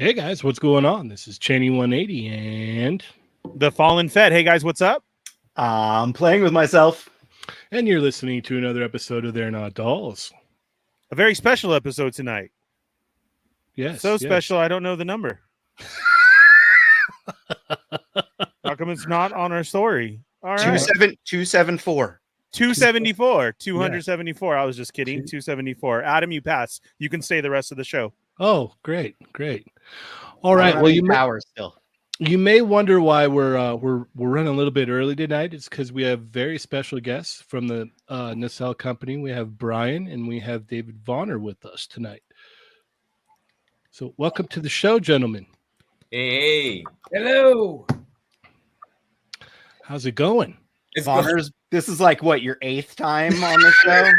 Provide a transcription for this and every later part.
Hey guys, what's going on? This is Cheney 180 and the Fallen Fett. Hey guys, what's up? I'm playing with myself. And you're listening to another episode of They're Not Dolls. A very special episode tonight. Yes. So special, I don't know the number. How come it's not on our story? All right. 274. 274. 274. I was just kidding. 274. Adam, you pass. You can stay the rest of the show. Oh, great. All right. Well, you may wonder why we're running a little bit early tonight. It's because we have very special guests from the Nacelle company. We have Brian and we have David Vonner with us tonight. So welcome to the show, gentlemen. Hey. Hello. How's it going? This is like what, your 8th time on the show?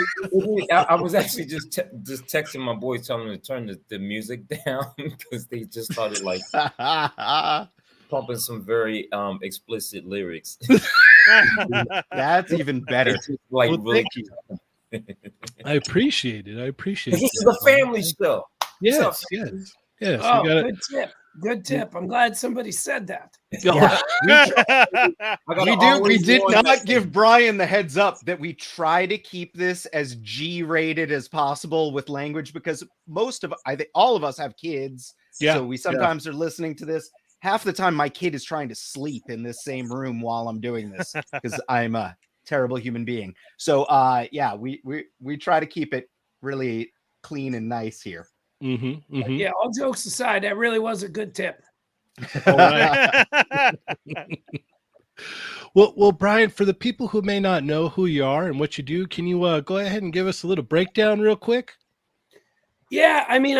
I was actually just texting my boys, telling them to turn the music down because they just started like pumping some very explicit lyrics. That's even better. Like well, really I appreciate it. This is a family show. Yes. Oh, good tip. I'm glad somebody said that. Yeah. We did not give Brian the heads up that we try to keep this as G-rated as possible with language because all of us have kids. Yeah. So we sometimes are listening to this. Half the time my kid is trying to sleep in this same room while I'm doing this because I'm a terrible human being. So we try to keep it really clean and nice here. Mm-hmm. Yeah, all jokes aside, that really was a good tip. Well, Brian, for the people who may not know who you are and what you do, can you go ahead and give us a little breakdown real quick? Yeah, I mean,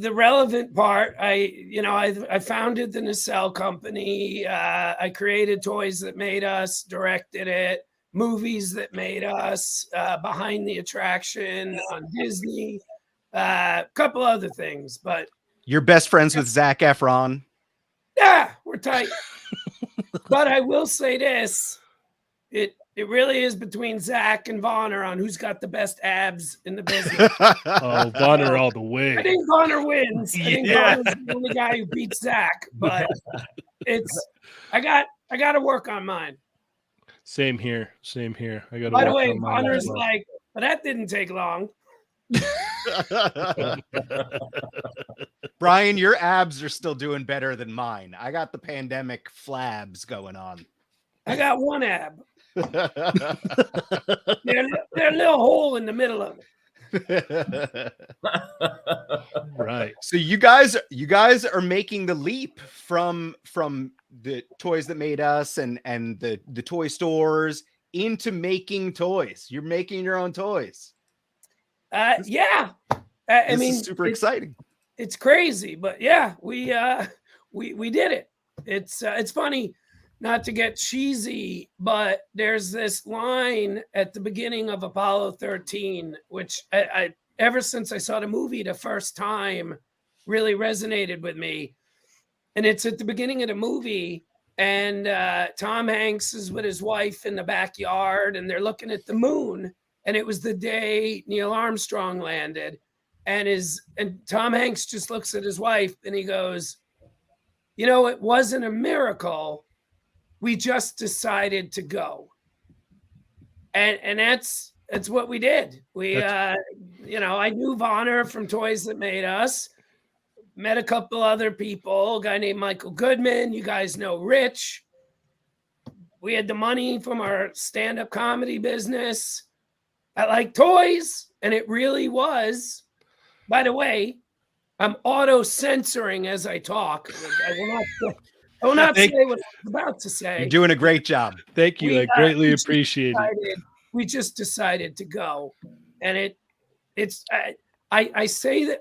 the relevant part, I founded the Nacelle company. I created Toys That Made Us, directed it, movies that made us, Behind the Attraction on Disney, a couple other things. But you're best friends with Zac Efron. Yeah, we're tight. But I will say this. It really is between Zach and Vonner on who's got the best abs in the business. Oh, Vonner all the way. I think Vonner wins. I think Vonner's the only guy who beats Zach. But I got to work on mine. Same here. I got. By the way, Vonner's like, but that didn't take long. Brian, your abs are still doing better than mine. I got the pandemic flabs going on. I got one ab. There's a little hole in the middle of it. Right. So you guys are making the leap from the Toys That Made Us and the toy stores into making toys. You're making your own toys. Yeah. I mean, is super exciting. It's crazy, but yeah, we did it. It's funny, not to get cheesy, but there's this line at the beginning of Apollo 13, which I ever since I saw the movie the first time really resonated with me. And it's at the beginning of the movie, and Tom Hanks is with his wife in the backyard, and they're looking at the moon. And it was the day Neil Armstrong landed. And Tom Hanks just looks at his wife and he goes, it wasn't a miracle. We just decided to go. And that's what we did. I knew Vonner from Toys That Made Us, met a couple other people, a guy named Michael Goodman. You guys know Rich. We had the money from our stand-up comedy business. I like toys, and it really was. By the way, I'm auto-censoring as I talk. I will not say what I was about to say. You're doing a great job. Thank you. I greatly appreciate it. We just decided to go, and I say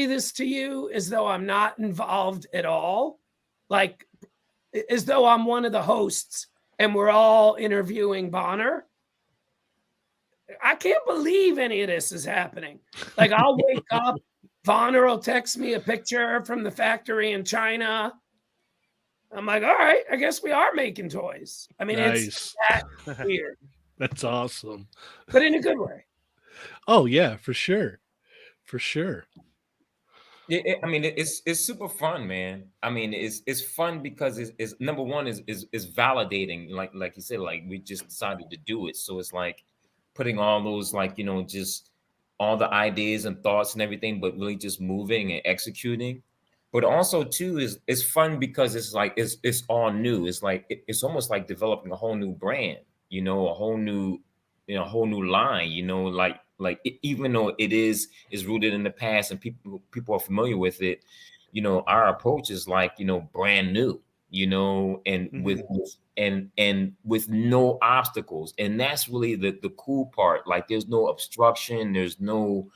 this to you as though I'm not involved at all, like as though I'm one of the hosts, and we're all interviewing Vonner. I can't believe any of this is happening. Like, I'll wake up, Vonner will text me a picture from the factory in China. I'm like, all right, I guess we are making toys. I mean, nice. It's that weird. That's awesome. But in a good way. Oh, yeah, for sure. I mean, it's super fun, man. I mean, it's fun because it's number one is validating. Like you said, like we just decided to do it, so it's like putting all those like just all the ideas and thoughts and everything, but really just moving and executing. But also too is it's fun because it's like it's all new. It's like it's almost like developing a whole new brand, a whole new a whole new line, even though it is rooted in the past and people are familiar with it, our approach is like brand new, and and with no obstacles, and that's really the cool part. Like there's no obstruction, there's no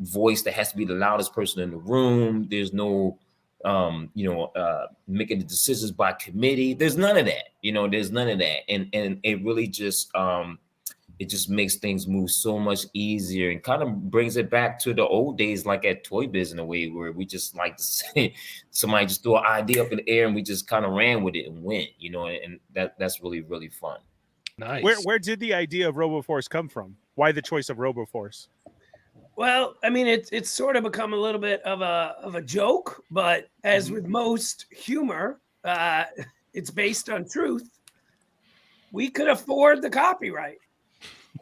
voice that has to be the loudest person in the room, there's no making the decisions by committee, there's none of that, there's none of that, and it really just it just makes things move so much easier and kind of brings it back to the old days, like at Toy Biz in a way, where we just like to say somebody just threw an idea up in the air and we just kind of ran with it and went, and that's really, really fun. Nice. Where did the idea of Robo Force come from? Why the choice of Robo Force? Well, I mean, it's sort of become a little bit of a joke, but as with most humor, it's based on truth. We could afford the copyright.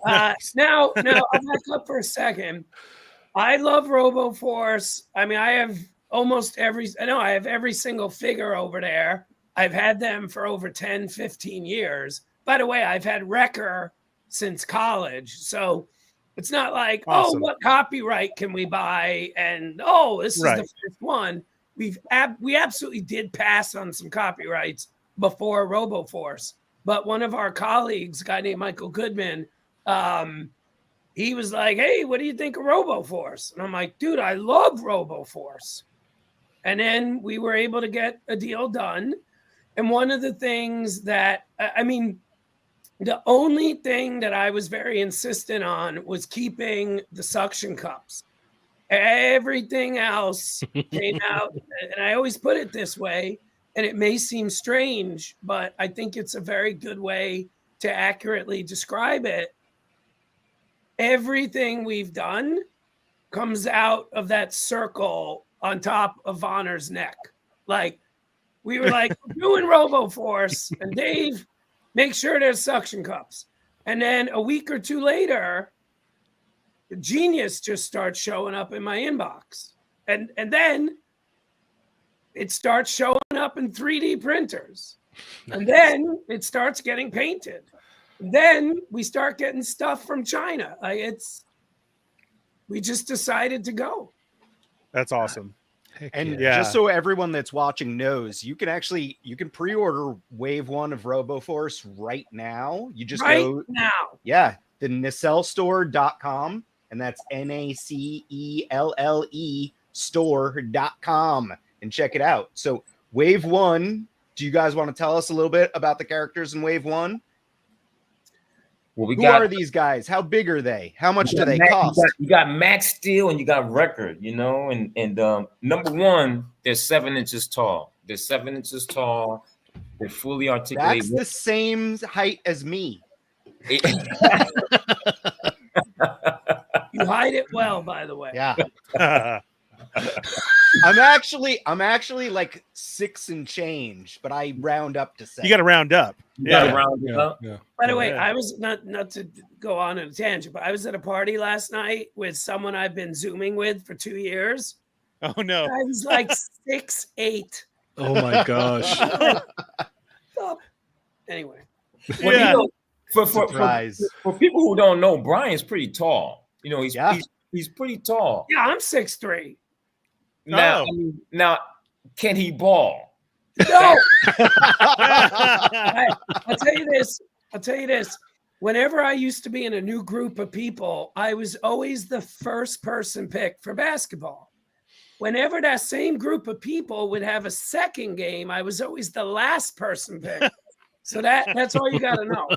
Now I'll back up for a second. I love Robo Force. I mean, I have every single figure over there. I've had them for over 10, 15 years. By the way, I've had Wrecker since college. So it's not like, awesome. Oh, what copyright can we buy? And this is the first one. We absolutely did pass on some copyrights before Robo Force. But one of our colleagues, a guy named Michael Goodman, he was like, hey, what do you think of Robo Force? And I'm like, dude, I love Robo Force. And then we were able to get a deal done. And one of the things that, the only thing that I was very insistent on was keeping the suction cups. Everything else came out, and I always put it this way, and it may seem strange, but I think it's a very good way to accurately describe it. Everything we've done comes out of that circle on top of Vonner's neck. Like, we were like, we're doing Robo Force, and Dave, make sure there's suction cups. And then a week or two later, Genius just starts showing up in my inbox. And then it starts showing up in 3D printers. And then it starts getting painted. Then we start getting stuff from China. We just decided to go. That's awesome. And just so everyone that's watching knows, you can pre-order Wave 1 of Robo Force right now. You just go now. Yeah, the nacellestore.com, and that's NACELLE store.com, and check it out. So Wave 1, do you guys want to tell us a little bit about the characters in Wave 1? Well, Who are these guys? How big are they? How much do they cost? You got Max Steel and you got Record, and number one, they're 7 inches tall. They're 7 inches tall. They're fully articulated. That's the same height as me. You hide it well, by the way. Yeah. I'm actually like 6 and change, but I round up to 7. You got to round up. Yeah. By the way, I was not to go on a tangent, but I was at a party last night with someone I've been Zooming with for 2 years. Oh no! I was like 6'8". Oh my gosh! Anyway, for people who don't know, Brian's pretty tall. He's pretty tall. Yeah, I'm 6'3". Now, can he ball? No. I'll tell you this. Whenever I used to be in a new group of people, I was always the first person picked for basketball. Whenever that same group of people would have a second game, I was always the last person picked. So that's all you got to know.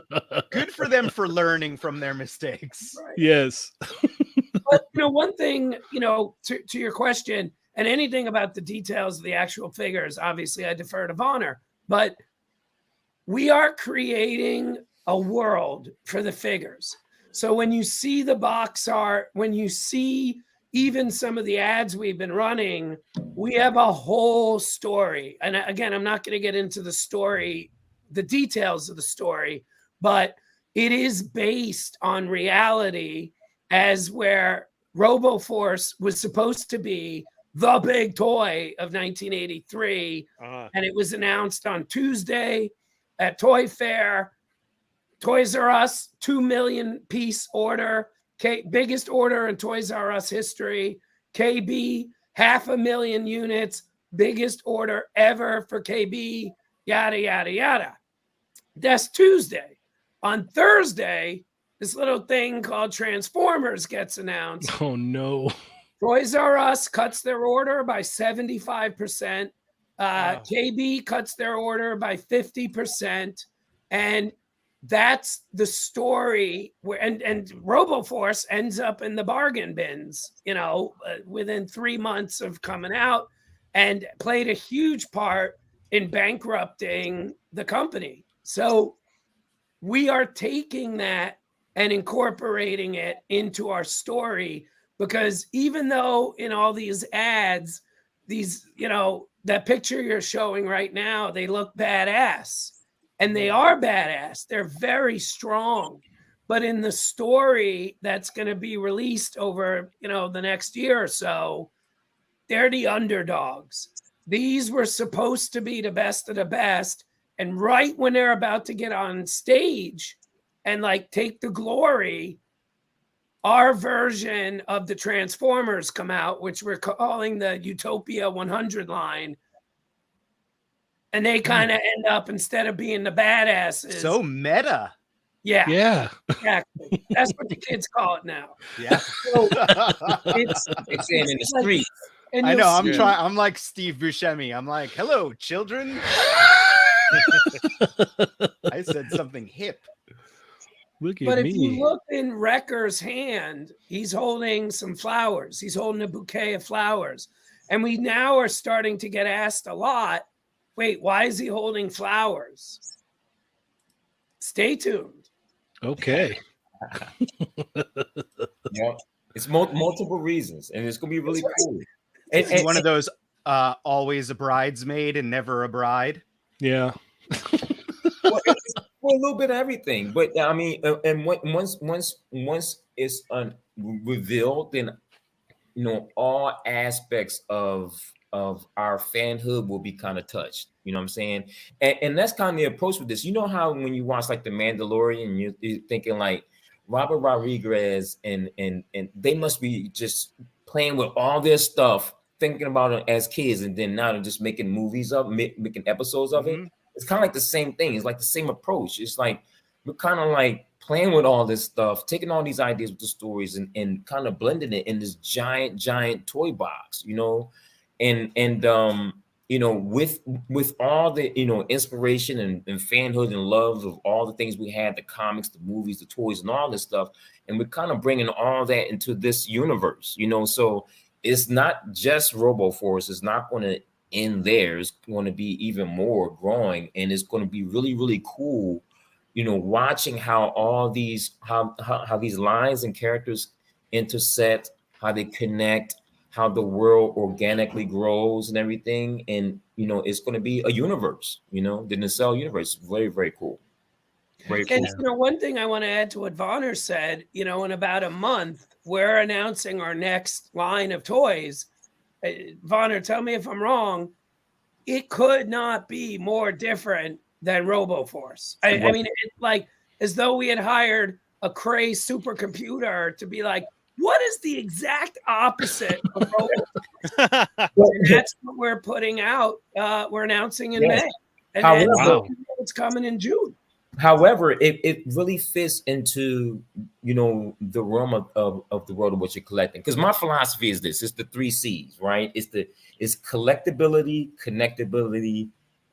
Good for them for learning from their mistakes. Right. Yes. But one thing, to your question, and anything about the details of the actual figures, obviously I defer to Vonner, but we are creating a world for the figures. So when you see the box art, when you see even some of the ads we've been running, we have a whole story. And again, I'm not going to get into the story, the details of the story, but it is based on reality, as where Robo Force was supposed to be the big toy of 1983. And it was announced on Tuesday at Toy Fair. Toys R Us, 2 million piece order. Biggest order in Toys R Us history. KB, 500,000 units, biggest order ever for KB, yada, yada, yada. That's Tuesday. On Thursday, this little thing called Transformers gets announced. Oh, no. Toys R Us cuts their order by 75%. KB cuts their order by 50%. And that's the story where and Robo Force ends up in the bargain bins, within 3 months of coming out, and played a huge part in bankrupting the company. So we are taking that and incorporating it into our story, because even though in all these ads, these, that picture you're showing right now, they look badass. And they are badass. They're very strong. But in the story that's going to be released over, the next year or so, they're the underdogs. These were supposed to be the best of the best. And right when they're about to get on stage and take the glory, our version of the Transformers come out, which we're calling the Utopia 100 line. And they kind of end up, instead of being the badasses. So meta. Yeah. Yeah. Exactly. That's what the kids call it now. Yeah. So it's in the street. And I know. I'm like Steve Buscemi. I'm like, hello, children. I said something hip. Look at but me. If you look in Wrecker's hand, he's holding some flowers. He's holding a bouquet of flowers. And we now are starting to get asked a lot, wait, why is he holding flowers? Stay tuned. Okay. Yeah, it's multiple reasons, and it's gonna be really cool. It's one of those always a bridesmaid and never a bride. Yeah. Well, it's a little bit of everything, but I mean, and once it's revealed, then all aspects of our fanhood will be kind of touched. You know what I'm saying? And that's kind of the approach with this. You know how when you watch The Mandalorian, you're thinking Robert Rodriguez and they must be just playing with all this stuff, thinking about it as kids, and then now they're just making movies making episodes of it. It's kind of like the same thing. It's like the same approach. It's like we're kind of playing with all this stuff, taking all these ideas with the stories and kind of blending it in this giant toy box, and with all the inspiration and fanhood and love of all the things we had, the comics, the movies, the toys, and all this stuff, and we're kind of bringing all that into this universe, so it's not just Robo Force. It's not going to end there. It's going to be even more growing, and it's going to be really, really cool, watching how all these how these lines and characters intersect, how they connect, how the world organically grows and everything. And, it's going to be a universe, the Nacelle universe. Very, very cool. Very cool. And, one thing I want to add to what Vonner said, in about a month, we're announcing our next line of toys. Vonner, tell me if I'm wrong. It could not be more different than Robo Force. I mean, it's as though we had hired a crazy supercomputer to be what is the exact opposite of Robo Force? And that's what we're putting out. We're announcing in May. And it's coming in June. However, it really fits into, the realm of the world of what you're collecting. Because my philosophy is this: it's the 3 C's, right? It's collectability, connectability,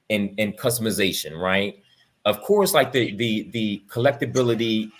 and customization, right? Of course, the collectability,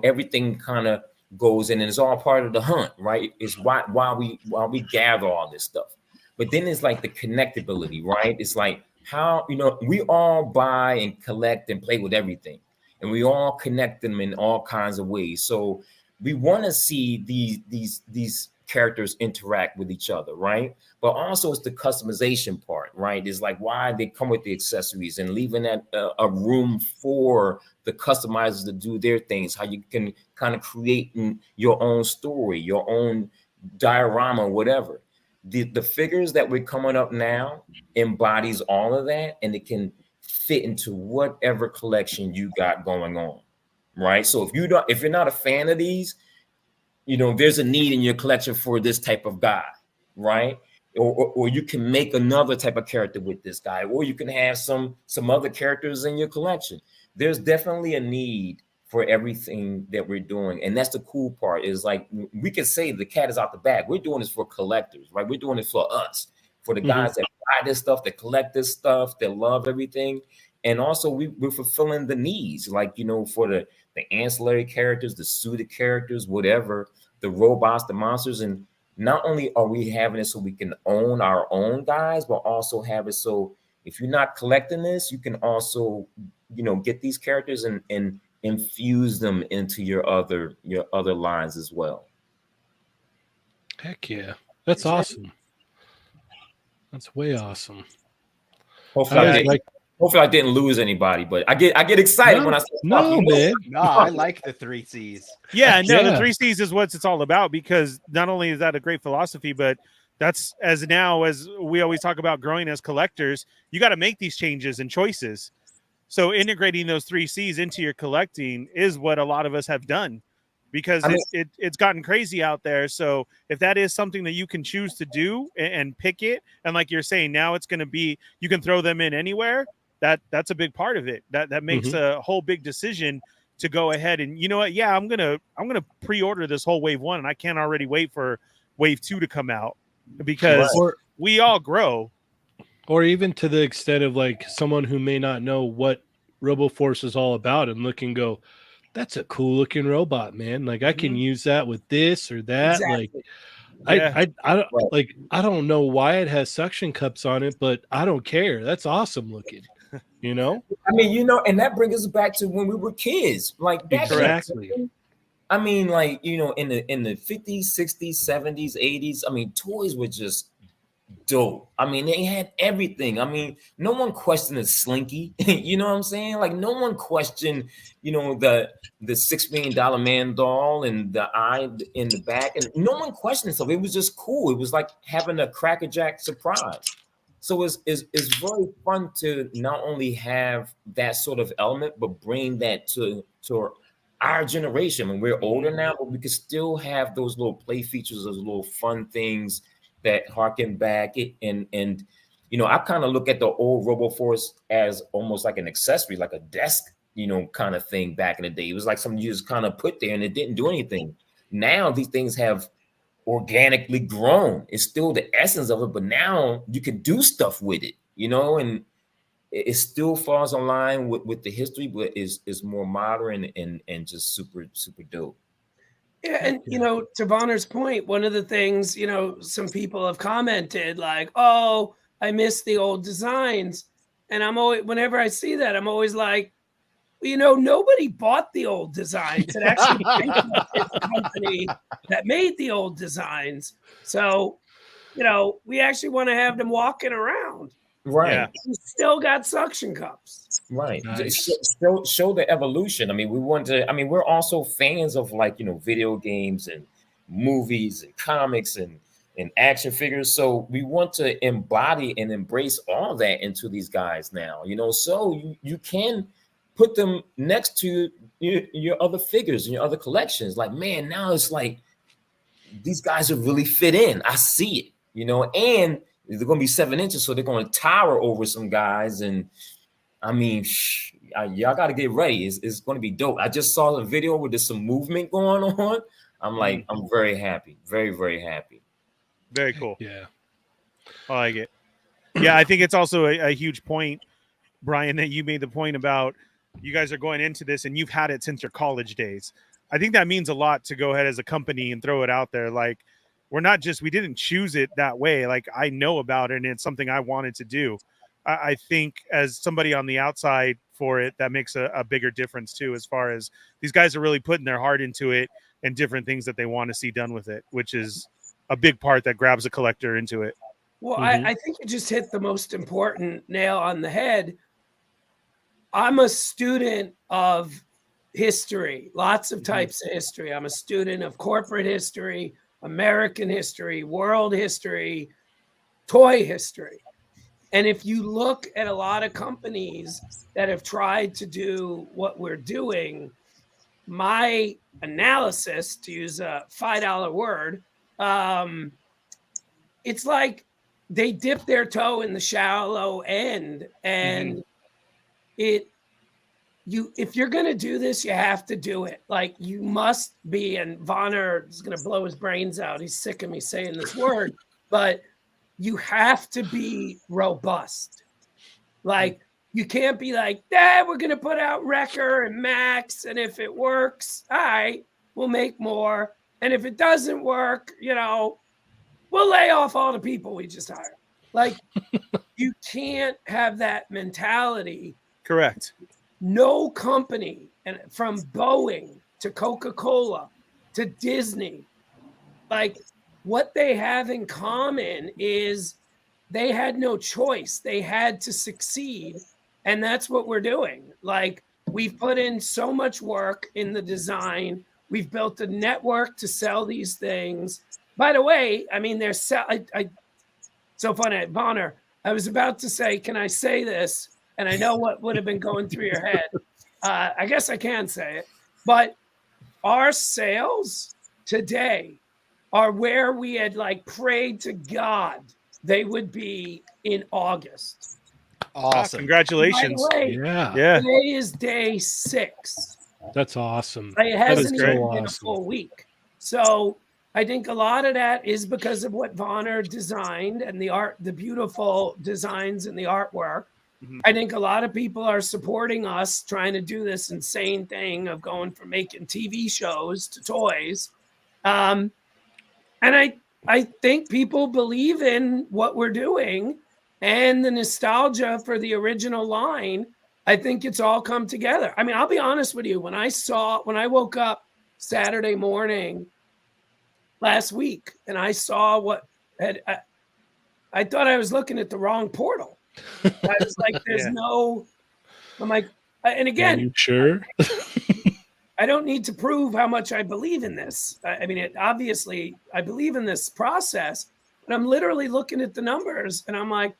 everything kind of goes in, and it's all part of the hunt, right? It's why we gather all this stuff. But then it's the connectability, right? It's how, we all buy and collect and play with everything, and we all connect them in all kinds of ways. So we want to see these characters interact with each other, right? But also it's the customization part, right? It's like why they come with the accessories and leaving that a room for the customizers to do their things, how you can kind of create your own story, your own diorama, whatever. The figures that we're coming up now embodies all of that, and it can fit into whatever collection you got going on, right? So if you're not a fan of these, you know, there's a need in your collection for this type of guy, right? Or you can make another type of character with this guy, or you can have some other characters in your collection. There's definitely a need for everything that we're doing. And that's the cool part, is like, we can say the cat is out the bag. We're doing this for collectors, right? We're doing it for us, for the guys that buy this stuff, that collect this stuff, that love everything. And also we're fulfilling the needs, like, you know, for the ancillary characters, the suited characters, whatever, the robots, the monsters. And not only are we having it so we can own our own guys, but also have it so if you're not collecting this, you can also, you know, get these characters and infuse them into your other lines as well. Heck yeah, that's awesome. That's way awesome. Hopefully I didn't lose anybody, but I get excited when I say man. No, I like the 3 C's. Yeah, no, the 3 C's is what it's all about, because not only is that a great philosophy, but that's as we always talk about growing as collectors, you got to make these changes and choices. So integrating those 3 C's into your collecting is what a lot of us have done, because it's gotten crazy out there. So if that is something that you can choose to do and pick it, and like you're saying, now it's going to be, you can throw them in anywhere. That's a big part of it. That makes a whole big decision to go ahead and, you know what? Yeah, I'm gonna pre-order this whole wave 1, and I can't already wait for wave 2 to come out, because we all grow. Or even to the extent of like someone who may not know what Robo Force is all about and look and go, that's a cool looking robot, man. Like I can use that with this or that. Exactly. Like I don't know why it has suction cups on it, but I don't care. That's awesome looking. You know? I mean, you know, and that brings us back to when we were kids. Like exactly. I mean, like, you know, in the 50s, 60s, 70s, 80s, I mean, toys were just dope. I mean, they had everything. I mean, no one questioned a Slinky. You know what I'm saying? Like, no one questioned, you know, the $6 million man doll and the eye in the back, and no one questioned stuff. It was just cool. It was like having a crackerjack surprise. So it's very fun to not only have that sort of element, but bring that to our generation. And we're older now, but we can still have those little play features, those little fun things that harken back. And you know, I kind of look at the old Robo Force as almost like an accessory, like a desk, you know, kind of thing back in the day. It was like something you just kind of put there and it didn't do anything. Now these things have organically grown. It's still the essence of it, but now you can do stuff with it, you know, and it still falls in line with the history, but is more modern and just super, super dope. Yeah, and you know, to Bonner's point, one of the things, you know, some people have commented like, "Oh, I miss the old designs," and I'm always, whenever I see that, I'm always like, well, you know, nobody bought the old designs. It actually came from the company that made the old designs. So, you know, we actually want to have them walking around. Right. Yeah. We still got suction cups. Right. Nice. Show the evolution. I mean, we're also fans of, like, you know, video games and movies and comics and action figures. So we want to embody and embrace all that into these guys now, you know, so you can put them next to your other figures and your other collections. Like, man, now it's like these guys are really fit in. I see it, you know, and they're going to be 7 inches, so they're going to tower over some guys. And I mean, y'all got to get ready. It's going to be dope. I just saw a video where there's some movement going on. I'm like, I'm very happy. Very, very happy. Very cool. Yeah. I like it. Yeah, I think it's also a huge point, Brian, that you made the point about you guys are going into this and you've had it since your college days. I think that means a lot to go ahead as a company and throw it out there. Like, we didn't choose it that way. Like, I know about it and it's something I wanted to do. I think as somebody on the outside for it, that makes a bigger difference too, as far as these guys are really putting their heart into it and different things that they want to see done with it, which is a big part that grabs a collector into it. Well, I think you just hit the most important nail on the head. I'm a student of history, lots of types of history. I'm a student of corporate history, American history, world history, toy history. And if you look at a lot of companies that have tried to do what we're doing, my analysis, to use a $5 word, it's like they dip their toe in the shallow end, and if you're going to do this, you have to do it. Like, you must be, and Vonner is going to blow his brains out. He's sick of me saying this word, but you have to be robust. Like, you can't be like, we're going to put out Wrecker and Max, and if it works, all right, we'll make more. And if it doesn't work, we'll lay off all the people we just hired. Like, you can't have that mentality. Correct. No company, and from Boeing to Coca-Cola to Disney, like, what they have in common is they had no choice. They had to succeed. And that's what we're doing. Like, we've put in so much work in the design. We've built a network to sell these things. By the way, I mean, so funny, Vonner, I was about to say, can I say this? And I know what would have been going through your head. I guess I can say it. But our sales today are where we had prayed to God they would be in August. Awesome. Congratulations. By the way, today is day 6. That's awesome. It hasn't even been a full week. So I think a lot of that is because of what Vonner designed and the art, the beautiful designs and the artwork. I think a lot of people are supporting us trying to do this insane thing of going from making TV shows to toys. And I think people believe in what we're doing and the nostalgia for the original line. I think it's all come together. I mean, I'll be honest with you. When I woke up Saturday morning last week and I saw I thought I was looking at the wrong portal. I was like, I'm like, and again, are you sure? I don't need to prove how much I believe in this. I mean, obviously I believe in this process, but I'm literally looking at the numbers and I'm like,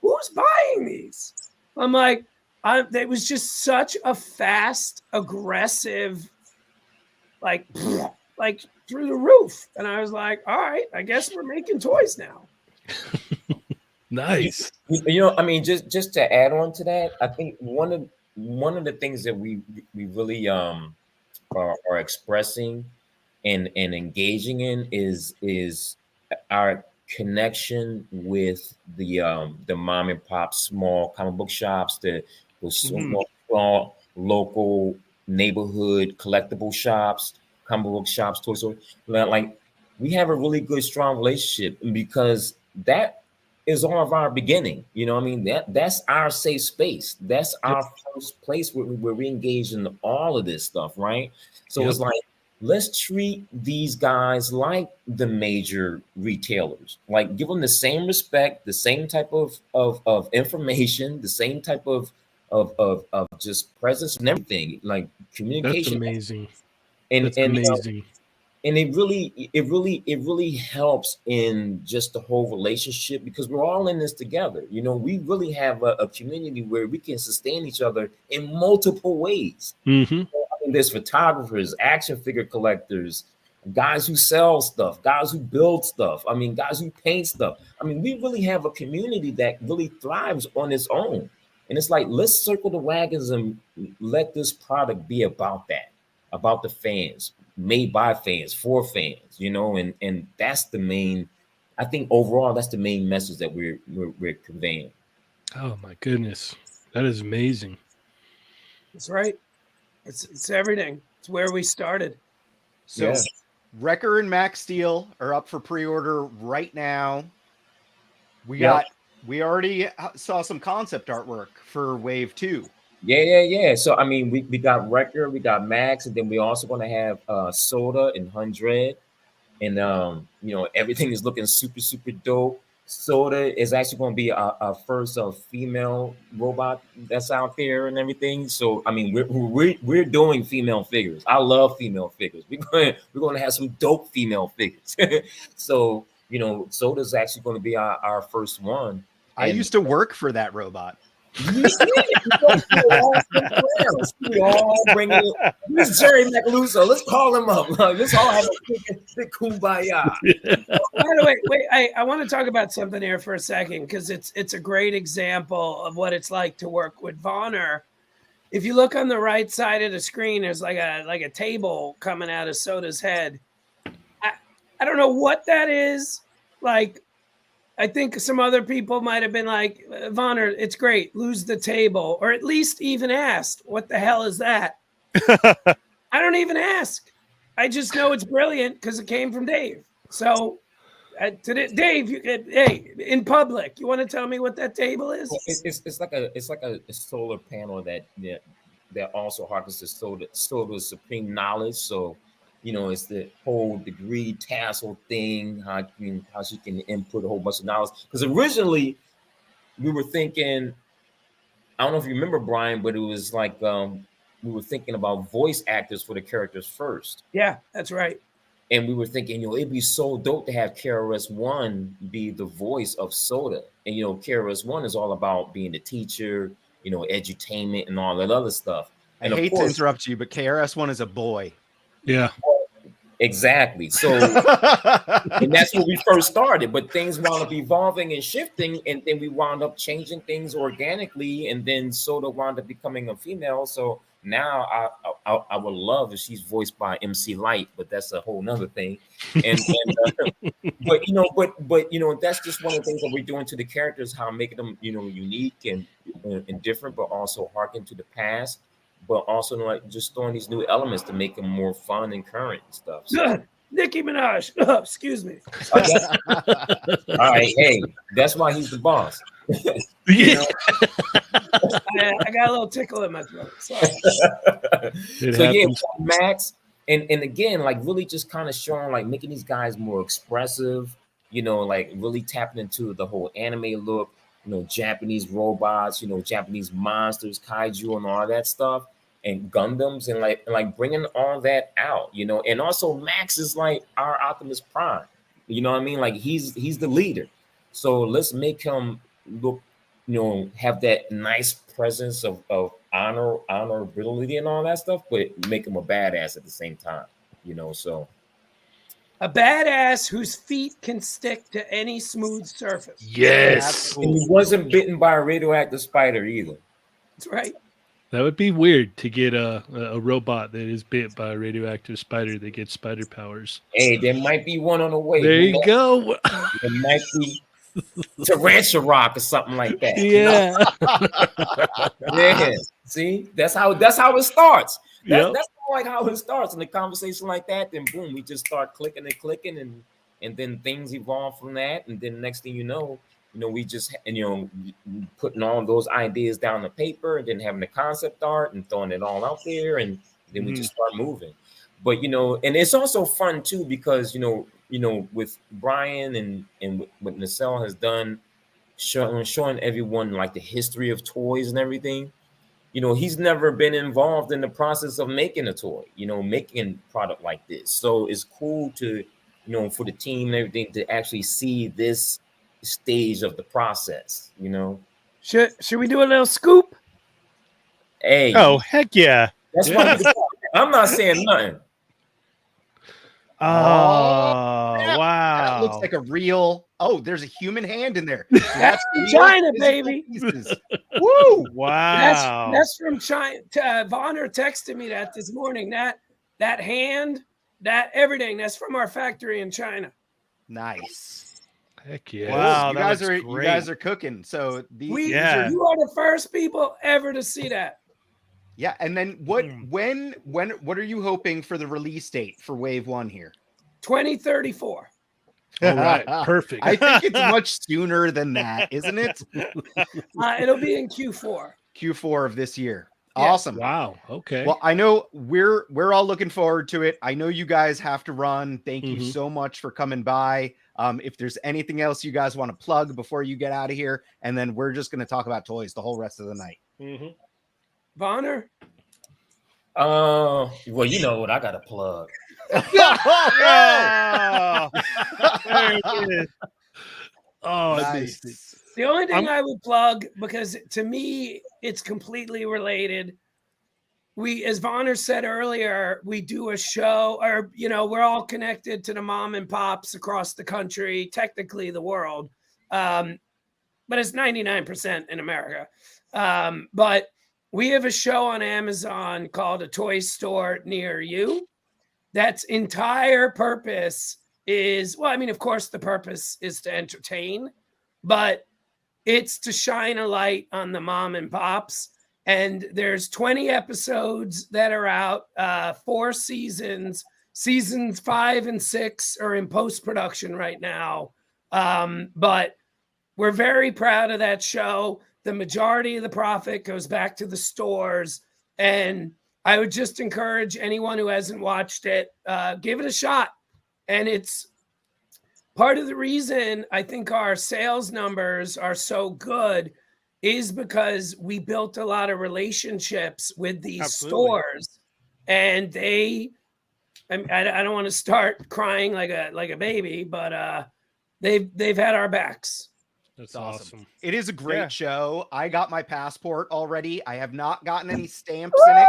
who's buying these? I'm like, it was just such a fast, aggressive, like through the roof. And I was like, all right, I guess we're making toys now. Nice. I mean, just to add on to that, I think one of the things that we really are expressing and engaging in is our connection with the mom and pop small comic book shops, the small local neighborhood collectible shops, comic book shops, toy stores. Like, we have a really good, strong relationship because that is all of our beginning. I mean, that's our safe space. That's our first place where we engage in all of this stuff, right? So it's like, let's treat these guys like the major retailers. Like, give them the same respect, the same type of information, the same type of just presence and everything, like communication. That's amazing. That's amazing. And it really helps in just the whole relationship because we're all in this together. We really have a community where we can sustain each other in multiple ways. I mean, there's photographers, action figure collectors, guys who sell stuff, guys who build stuff. I mean, guys who paint stuff. I mean, we really have a community that really thrives on its own. And it's like, let's circle the wagons and let this product be about that, about the fans, made by fans, for fans, and that's the main, I think overall, that's the main message that we're conveying. Oh my goodness. That is amazing. That's right. It's everything. It's where we started. So Wrecker and Max Steel are up for pre-order right now. We got we already saw some concept artwork for Wave 2. Yeah. So I mean, we got Wrecker, we got Max, and then we also going to have Soda and 100, and everything is looking super dope. Soda is actually going to be our first female robot that's out there and everything. So I mean, we're doing female figures. I love female figures. We're going to have some dope female figures. So Soda's actually going to be our first one. I used to work for that robot. We all bring it. This Jerry McLuso. Let's call him up. Let's all have a big kumbaya. By the way, wait, I want to talk about something here for a second because it's a great example of what it's like to work with Vonner. If you look on the right side of the screen, there's like a table coming out of Soda's head. I don't know what that is. Like, I think some other people might have been like, Vonner, it's great, lose the table, or at least even asked, what the hell is that? I don't even ask. I just know it's brilliant because it came from Dave. So, Dave, hey, in public, you want to tell me what that table is? It's like a solar panel that also harnesses Soda's supreme knowledge. So, it's the whole degree tassel thing, how she can input a whole bunch of knowledge. Because originally we were thinking, I don't know if you remember, Brian, but it was like we were thinking about voice actors for the characters first. Yeah, that's right. And we were thinking, it'd be so dope to have KRS-One be the voice of Soda. And KRS-One is all about being the teacher, edutainment and all that other stuff. And I hate to interrupt you, but KRS-One is a boy. Yeah. Exactly. So, and that's where we first started, but things wound up evolving and shifting, and then we wound up changing things organically, and then Soda wound up becoming a female. So now I would love if she's voiced by MC Light, but that's a whole nother thing. And but that's just one of the things that we're doing to the characters, how making them unique and different, but also harken to the past. But also like just throwing these new elements to make them more fun and current and stuff. So. Nicki Minaj, excuse me. All right, hey, that's why he's the boss. I got a little tickle in my throat. Sorry. Yeah, Max, and again, like really just kind of showing, like making these guys more expressive. Like really tapping into the whole anime look. Japanese robots. Japanese monsters, kaiju, and all that stuff. And Gundams and like bringing all that out, and also Max is like our Optimus Prime, what I mean? Like he's the leader. So let's make him look, have that nice presence of honorability and all that stuff, but make him a badass at the same time, so. A badass whose feet can stick to any smooth surface. Yes. And he wasn't bitten by a radioactive spider either. That's right. That would be weird to get a robot that is bit by a radioactive spider that gets spider powers. Hey, there might be one on the way. There you go. There might be Tarantula Rock or something like that. Yeah. Yeah. See, that's how it starts. That's like how it starts in a conversation like that. Then boom, we just start clicking, and then things evolve from that. And then next thing you know, we just putting all those ideas down on paper, and then having the concept art and throwing it all out there, and then we just start moving. But and it's also fun too because with Brian and what Nacelle has done, showing everyone like the history of toys and everything. He's never been involved in the process of making a toy, making a product like this. So it's cool to, for the team and everything to actually see this stage of the process, Should we do a little scoop? Hey. Oh, heck yeah. That's why I'm not saying nothing. Oh, wow. That looks like a real. Oh, there's a human hand in there. That's from China, baby. Woo! Wow. That's from China. Vonner texted me that this morning. That hand, that everything. That's from our factory in China. Nice. Heck yeah. Wow, you guys are cooking. So you are the first people ever to see that. Yeah, and then what are you hoping for the release date for Wave 1 here? 2034. All right, perfect. I think it's much sooner than that, isn't it? It'll be in Q4. Q4 of this year. Yeah. Awesome. Wow. Okay. Well, I know we're all looking forward to it. I know you guys have to run. Thank you so much for coming by. If there's anything else you guys want to plug before you get out of here, and then we're just going to talk about toys the whole rest of the night. Vonner? Well, you know what I got to plug. There it is. Oh, Nice. I missed it. The only thing I would plug, because to me, it's completely related. We, as Vonner said earlier, we do a show, or, you know, we're all connected to the mom and pops across the country, technically the world. But it's 99% in America. But we have a show on Amazon called A Toy Store Near You. That's entire purpose is, well, I mean, of course, the purpose is to entertain, but it's to shine a light on the mom and pops. And there's 20 episodes that are out, 4 seasons. Seasons 5 and 6 are in post-production right now. But we're very proud of that show. The majority of the profit goes back to the stores. And I would just encourage anyone who hasn't watched it, give it a shot. And it's part of the reason I think our sales numbers are so good is because we built a lot of relationships with these stores, and I don't want to start crying like a baby, but they've had our backs. That's awesome. It is a great show. I got my passport already. I have not gotten any stamps in it.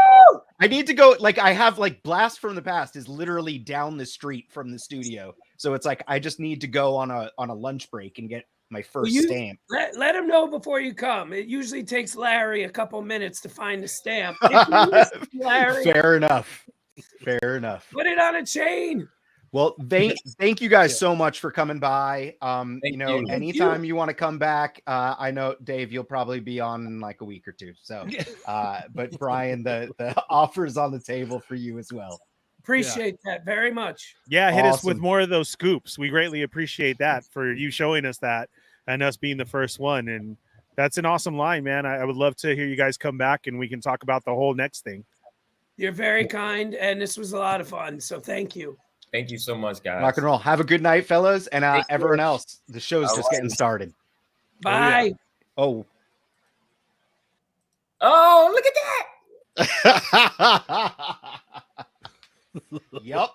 I need to go. Like, I have like Blast from the Past is literally down the street from the studio, so it's like I just need to go on a lunch break and get my first stamp. Let him know before you come. It usually takes Larry a couple minutes to find a stamp. Larry, Fair enough. Fair enough. Put it on a chain. Well, thank you guys so much for coming by. Anytime you want to come back, I know, Dave, you'll probably be on in like a week or two. So, but Brian, the offer's on the table for you as well. Appreciate that very much. Yeah, hit us with more of those scoops. We greatly appreciate that for you showing us that and us being the first one. And that's an awesome line, man. I would love to hear you guys come back and we can talk about the whole next thing. You're very kind, and this was a lot of fun. So thank you. Thank you so much, guys. Rock and roll. Have a good night, fellas. And everyone else, the show's just getting started. Bye. Oh, look at that. Yep.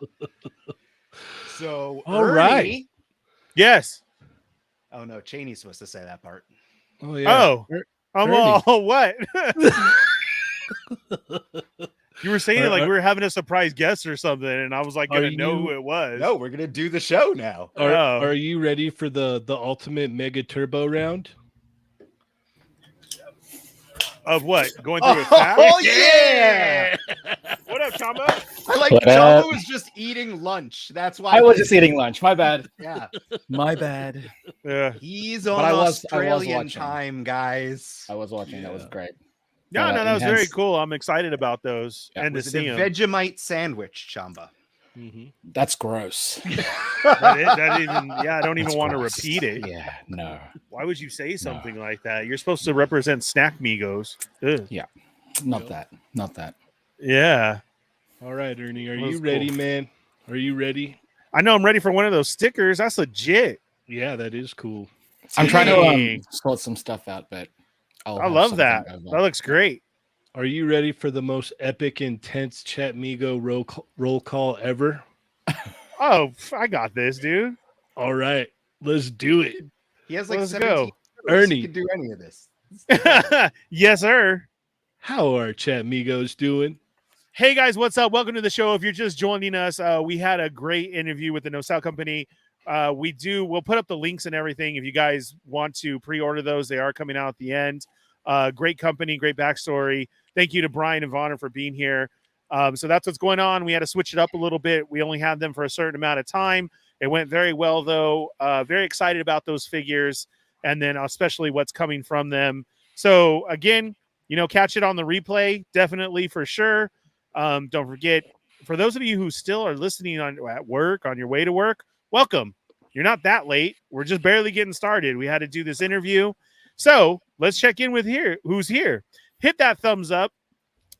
So, all Ernie, right. Yes. Oh, no. Cheney's supposed to say that part. Oh, yeah. Oh, I'm all what? You were saying it like we were having a surprise guest or something, and I was like, gonna know who it was. No, we're gonna do the show now. Are you ready for the ultimate mega turbo round? Of what? Going through a fast? Oh yeah! What up, Chamba? I like Chamba was just eating lunch. That's why I was just eating lunch. My bad. Yeah, my bad. Yeah, he's on Australian time, guys. I was watching. That was great. No, that was very cool. I'm excited about those and to see them. Vegemite sandwich, Chamba. That's gross. I don't even want to repeat it. Yeah, no. Why would you say something like that? You're supposed to represent Snack Migos. Ugh. Yeah, not that. Yeah. All right, Ernie, are you ready, man? Are you ready? I know I'm ready for one of those stickers. That's legit. Yeah, that is cool. I'm trying to sort some stuff out, but I love that. That looks great. Are you ready for the most epic, intense Chatmigo roll call ever? Oh, I got this, dude. All right, let's do it. He has like Let's 17 go. Ernie, he can do any of this. Yes, sir. How are Chatmigos doing? Hey guys, what's up? Welcome to the show. If you're just joining us, we had a great interview with the Nacelle company. We'll put up the links and everything if you guys want to pre-order those. They are coming out at the end. Great company, great backstory. Thank you to Brian and Vonner for being here. So that's what's going on. We had to switch it up a little bit. We only had them for a certain amount of time. It went very well, though. Very excited about those figures, and then especially what's coming from them. So again, catch it on the replay, definitely for sure. Don't forget, for those of you who still are listening at work, on your way to work, welcome. You're not that late. We're just barely getting started. We had to do this interview. So let's check in with who's here. Hit that thumbs up.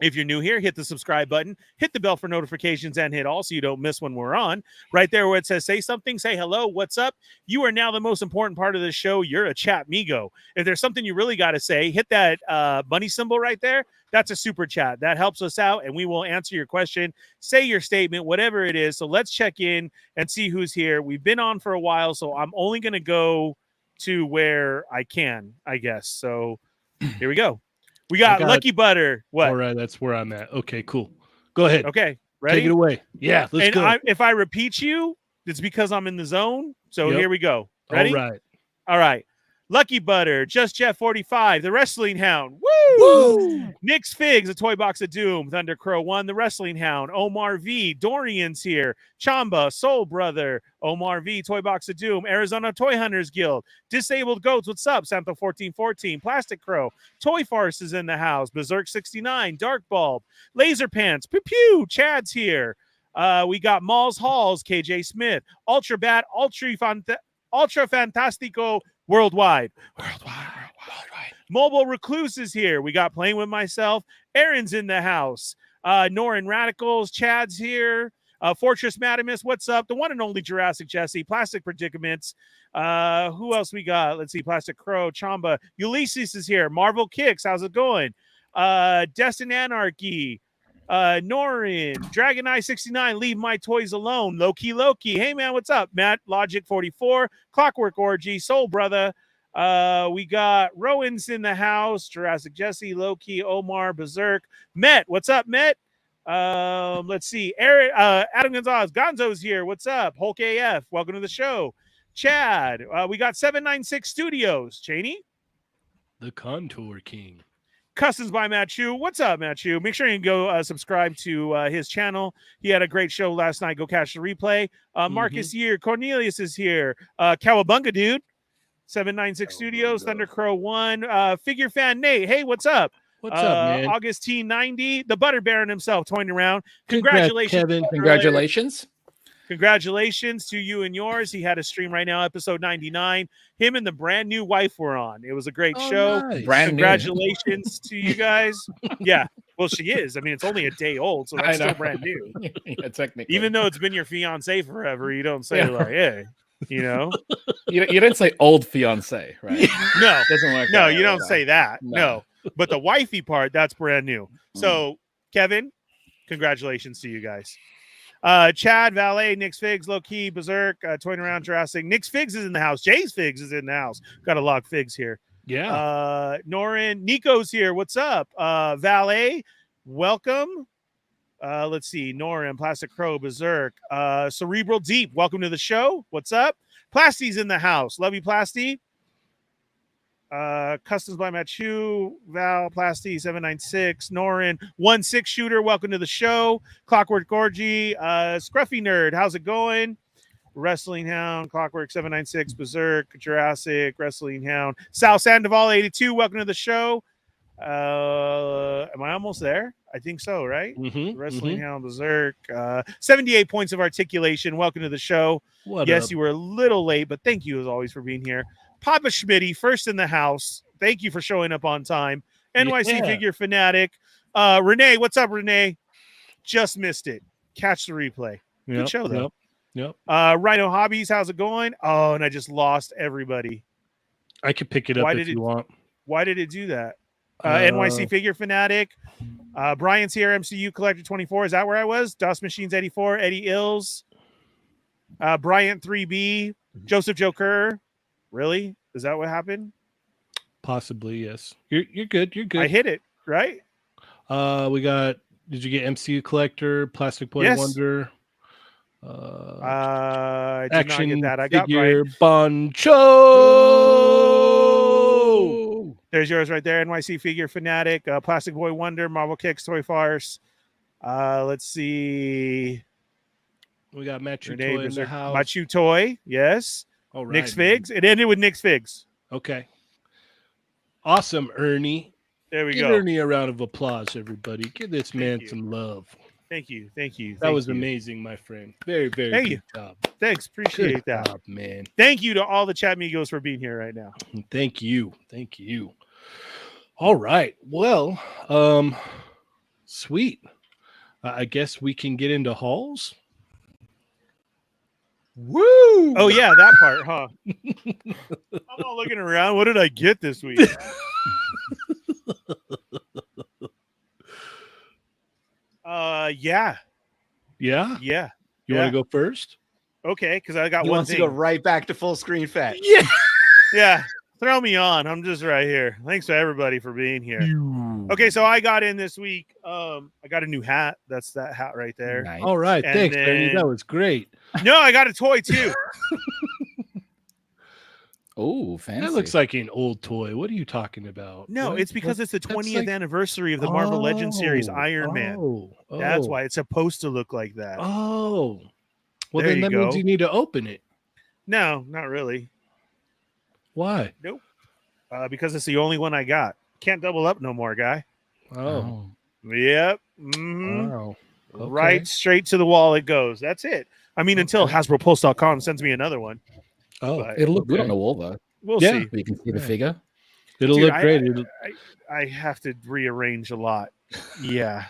If you're new here, hit the subscribe button, hit the bell for notifications, and hit all so you don't miss when we're on. Right there where it says say something, say hello, what's up? You are now the most important part of the show. You're a chat amigo. If there's something you really got to say, hit that money symbol right there. That's a super chat. That helps us out, and we will answer your question, say your statement, whatever it is. So let's check in and see who's here. We've been on for a while, so I'm only going to go to where I can, I guess. So here we go. We got Lucky Butter. What? All right, that's where I'm at. Okay, cool. Go ahead. Okay, ready? Take it away. Yeah, let's go. If I repeat you, it's because I'm in the zone. So Here we go. Ready? All right. Lucky Butter, Just Jeff 45, the Wrestling Hound. Woo! Nick's Figs, a Toy Box of Doom, Thunder Crow 1, the Wrestling Hound, Omar V, Dorian's here, Chamba, Soul Brother, Omar V, Toy Box of Doom, Arizona Toy Hunters Guild, Disabled Goats, what's up? Santo 1414, Plastic Crow, Toy Farce is in the house, Berserk 69, Dark Bulb, Laser Pants, Pew Pew, Chad's here. We got Malls Halls, KJ Smith, Ultra Bat, Ultra Fantastico, Worldwide. Mobile Recluse is here. We got Playing With Myself. Aaron's in the house. Norin Radicals. Chad's here. Fortress Madamus. What's up? The one and only Jurassic Jesse. Plastic Predicaments. Who else we got? Let's see. Plastic Crow. Chamba. Ulysses is here. Marvel Kicks. How's it going? Destin Anarchy. Norin, Dragon Eye 69, Leave My Toys Alone, Loki, hey man, what's up? Matt, Logic 44, Clockwork Orgy, Soul Brother, we got Rowan's in the house, Jurassic Jesse, Loki, Omar, Berserk, Met, what's up, Met? Let's see, Eric, Adam Gonzalez, Gonzo's here, what's up? Hulk AF, welcome to the show. Chad, we got 796 Studios, Cheney, the Contour King. Customs by Matt Chu. What's up, Matt Chu? Make sure you go subscribe to his channel. He had a great show last night. Go catch the replay. Marcus here. Cornelius is here. Cowabunga, dude. 796 Studios. Thunder Crow 1. Figure Fan Nate. Hey, what's up? What's up, man? Augustine 90. The Butter Baron himself toying around. Congratulations, Kevin. Congratulations. Congratulations to you and yours. He had a stream right now, episode 99. Him and the brand new wife were on. It was a great show. Nice. Congratulations to you guys. Yeah, well, she is. I mean, it's only a day old, so that's still brand new. Yeah, technically. Even though it's been your fiance forever, you don't say like, hey, you know. You didn't say old fiance, right? No, doesn't work. No, you don't say that. No, but the wifey part, that's brand new. So, Kevin, congratulations to you guys. Chad, Valet, Nick's Figs, Low Key, Berserk, toying around Jurassic. Nick's Figs is in the house. Jay's Figs is in the house. Got a log Figs here. Yeah. Norin, Nico's here. What's up? Valet, welcome. Let's see. Norin, Plastic Crow, Berserk, Cerebral Deep. Welcome to the show. What's up? Plasty's in the house. Love you, Plasty. Customs by Machu, Val, Plasty, 796, Norin, 1-6 shooter, welcome to the show. Clockwork Gorgy, Scruffy Nerd, how's it going? Wrestling Hound, Clockwork 796, Berserk, Jurassic, Wrestling Hound, Sal Sandoval 82, welcome to the show. Am I almost there? I think so, right? Wrestling Hound, Berserk, 78 points of articulation, welcome to the show. Yes, you were a little late, but thank you as always for being here. Papa Schmitty, first in the house. Thank you for showing up on time. NYC Figure Fanatic. Renee, what's up, Renee? Just missed it. Catch the replay. Good show, though. Yep. Rhino Hobbies, how's it going? Oh, and I just lost everybody. I could pick it up if you want. Why did it do that? NYC Figure Fanatic. Brian's here, MCU Collector 24. Is that where I was? DOS Machines 84, Eddie Ills. Bryant 3B. Joseph Joker. Really? Is that what happened? Possibly, yes. You're good. You're good. I hit it, right? We got. Did you get MCU Collector, Plastic Boy Wonder? I did Action not get that. I Figure got Boncho. There's yours right there. NYC Figure Fanatic, Plastic Boy Wonder, Marvel Kicks, Toy Farce. Let's see. We got Machu Toy in the house. Machu Toy, yes. All right, Nick's Figs. It ended with Nick's Figs. Okay. Awesome, Ernie. There we Give go. Ernie a round of applause, everybody. Give this man some love. Thank you. That was amazing, my friend. Very, very good job. Thanks. Appreciate Good that. job, man. Thank you to all the chat amigos for being here right now. Thank you. All right. Well, sweet. I guess we can get into hauls. Woo! Oh yeah, that part, huh? I'm all looking around. What did I get this week? Yeah. Yeah. You want to go first? Okay, because I got He one wants thing. to go right back to full screen Fett. Yeah. Throw me on. I'm just right here. Thanks to everybody for being here. Okay, so I got in this week. I got a new hat. That's that hat right there. Nice. All right. And Thanks, Benny. then- That was great. No, I got a toy too. Oh, fancy. That looks like an old toy. What are you talking about? No, What- it's because it's the that's 20th like- anniversary of the Marvel Legends series, Oh, Iron Man. That's why it's supposed to look like that. Oh. Well, There then you that go. means you need to open it. No, not really. Why? Nope. Because it's the only one I got. Can't double up no more, guy. Oh. Yep. Mhm. Wow. Okay. Right straight to the wall it goes. That's it. I mean, until HasbroPulse.com sends me another one. Oh. But It'll look good on the wall, though. we'll Yeah. see. You can see the Yeah. figure. It'll Dude, look great. It'll- I have to rearrange a lot. Yeah.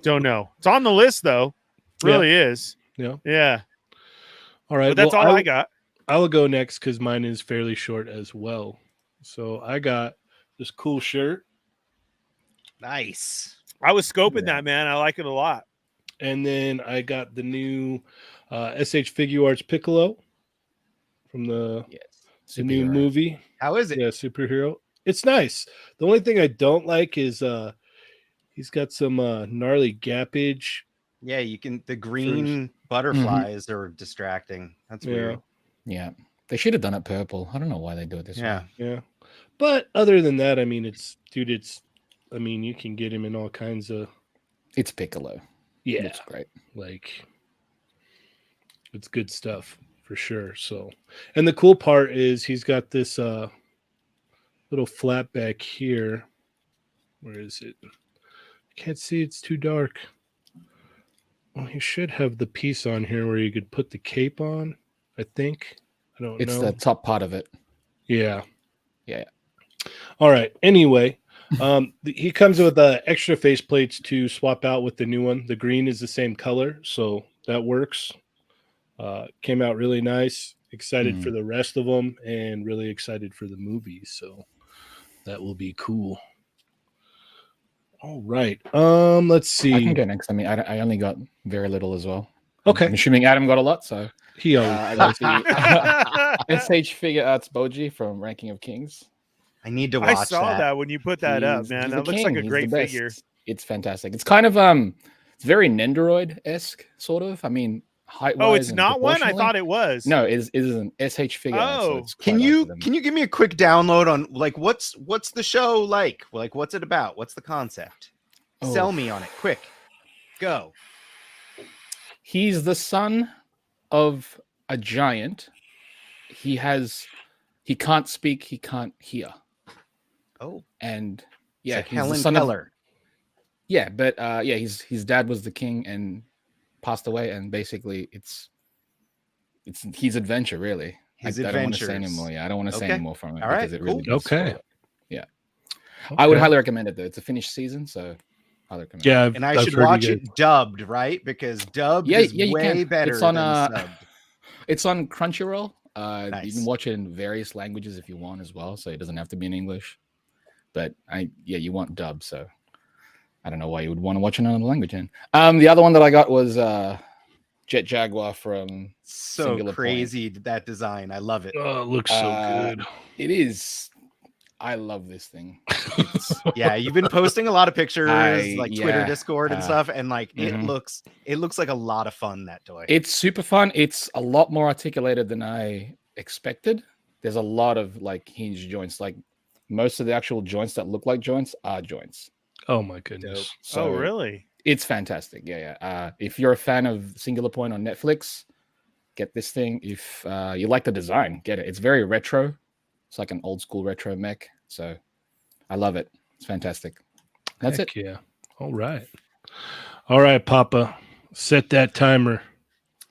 Don't know. It's on the list though. Really is. Yeah. Yeah. All right. But that's well, all I got. I will go next because mine is fairly short as well. So I got this cool shirt, Nice. I was scoping that, man. I like it a lot. and then I got the new SH Figure Arts Piccolo from the new Superhero. movie. How is it? Yeah, superhero. It's nice. The only thing I don't like is he's got some gnarly gappage. Yeah, you can. The green butterflies are distracting. That's weird. Yeah. They should have done it purple. I don't know why they do it this way. Yeah. But other than that, I mean, I mean, you can get him in all kinds of, It's Piccolo. yeah, Looks great. like it's good stuff for sure. So, and the cool part is he's got this little flap back here. Where is it? I can't see. It's too dark. Well, he should have the piece on here where you could put the cape on, I think. I don't It's know. the top part of it. Yeah. Yeah. All right. Anyway, he comes with extra face plates to swap out with the new one. The green is the same color, so that works. Came out really nice. Excited for the rest of them, and really excited for the movie. So that will be cool. All right. Let's see. I can go next. I mean, I only got very little as well. Okay. I'm assuming Adam got a lot, so He always I got the SH Figure Arts Boji from Ranking of Kings. I need to I watch saw that when you put that up, He's man. the That looks like king. a He's great the best. figure. It's fantastic. It's kind of it's very Nendoroid-esque, sort of. I mean, height. Oh, it's not one? I thought it was. No, it is an SH figure. Oh. it's Can quite you like them. can you give me a quick download on like what's the show like? Like what's it about? What's the concept? Oh. Sell me on it, quick. Go. He's the son of a giant. He can't speak, he can't hear. Oh, And yeah, yeah, like he's the Helen son of, Keller. yeah, but yeah, his dad was the king and passed away, and basically it's his adventure, really. His I don't want to say adventures. anymore. Yeah, I don't want to say Okay. any more from it All right, because it really cool. does spoil Okay. it. Yeah. I would Okay. highly recommend it though. It's a finished season, so highly recommend it. Yeah, And I I've should heard you watch guys- it dubbed, right? Because dubbed Yeah, is yeah, you way can. better It's on, than subbed. It's on Crunchyroll. You Nice. can watch it in various languages if you want as well, so it doesn't have to be in English. But you want dub, so I don't know why you would want to watch another language in. The other one that I got was Jet Jaguar from So Singular Point. crazy that design. I love it. Oh, it looks so good. It is. I love this thing. Yeah, you've been posting a lot of pictures, like Twitter, yeah, Discord, and stuff, and like mhm. it looks like a lot of fun. That toy. It's super fun. It's a lot more articulated than I expected. There's a lot of like hinge joints. Like most of the actual joints that look like joints are joints. Oh my goodness. So Oh, really? It's fantastic. Yeah. If you're a fan of Singular Point on Netflix, get this thing. If you like the design, get it. It's very retro. It's like an old school retro mech. So I love it. It's fantastic. That's Heck it. Yeah. All right. All right, Papa, set that timer.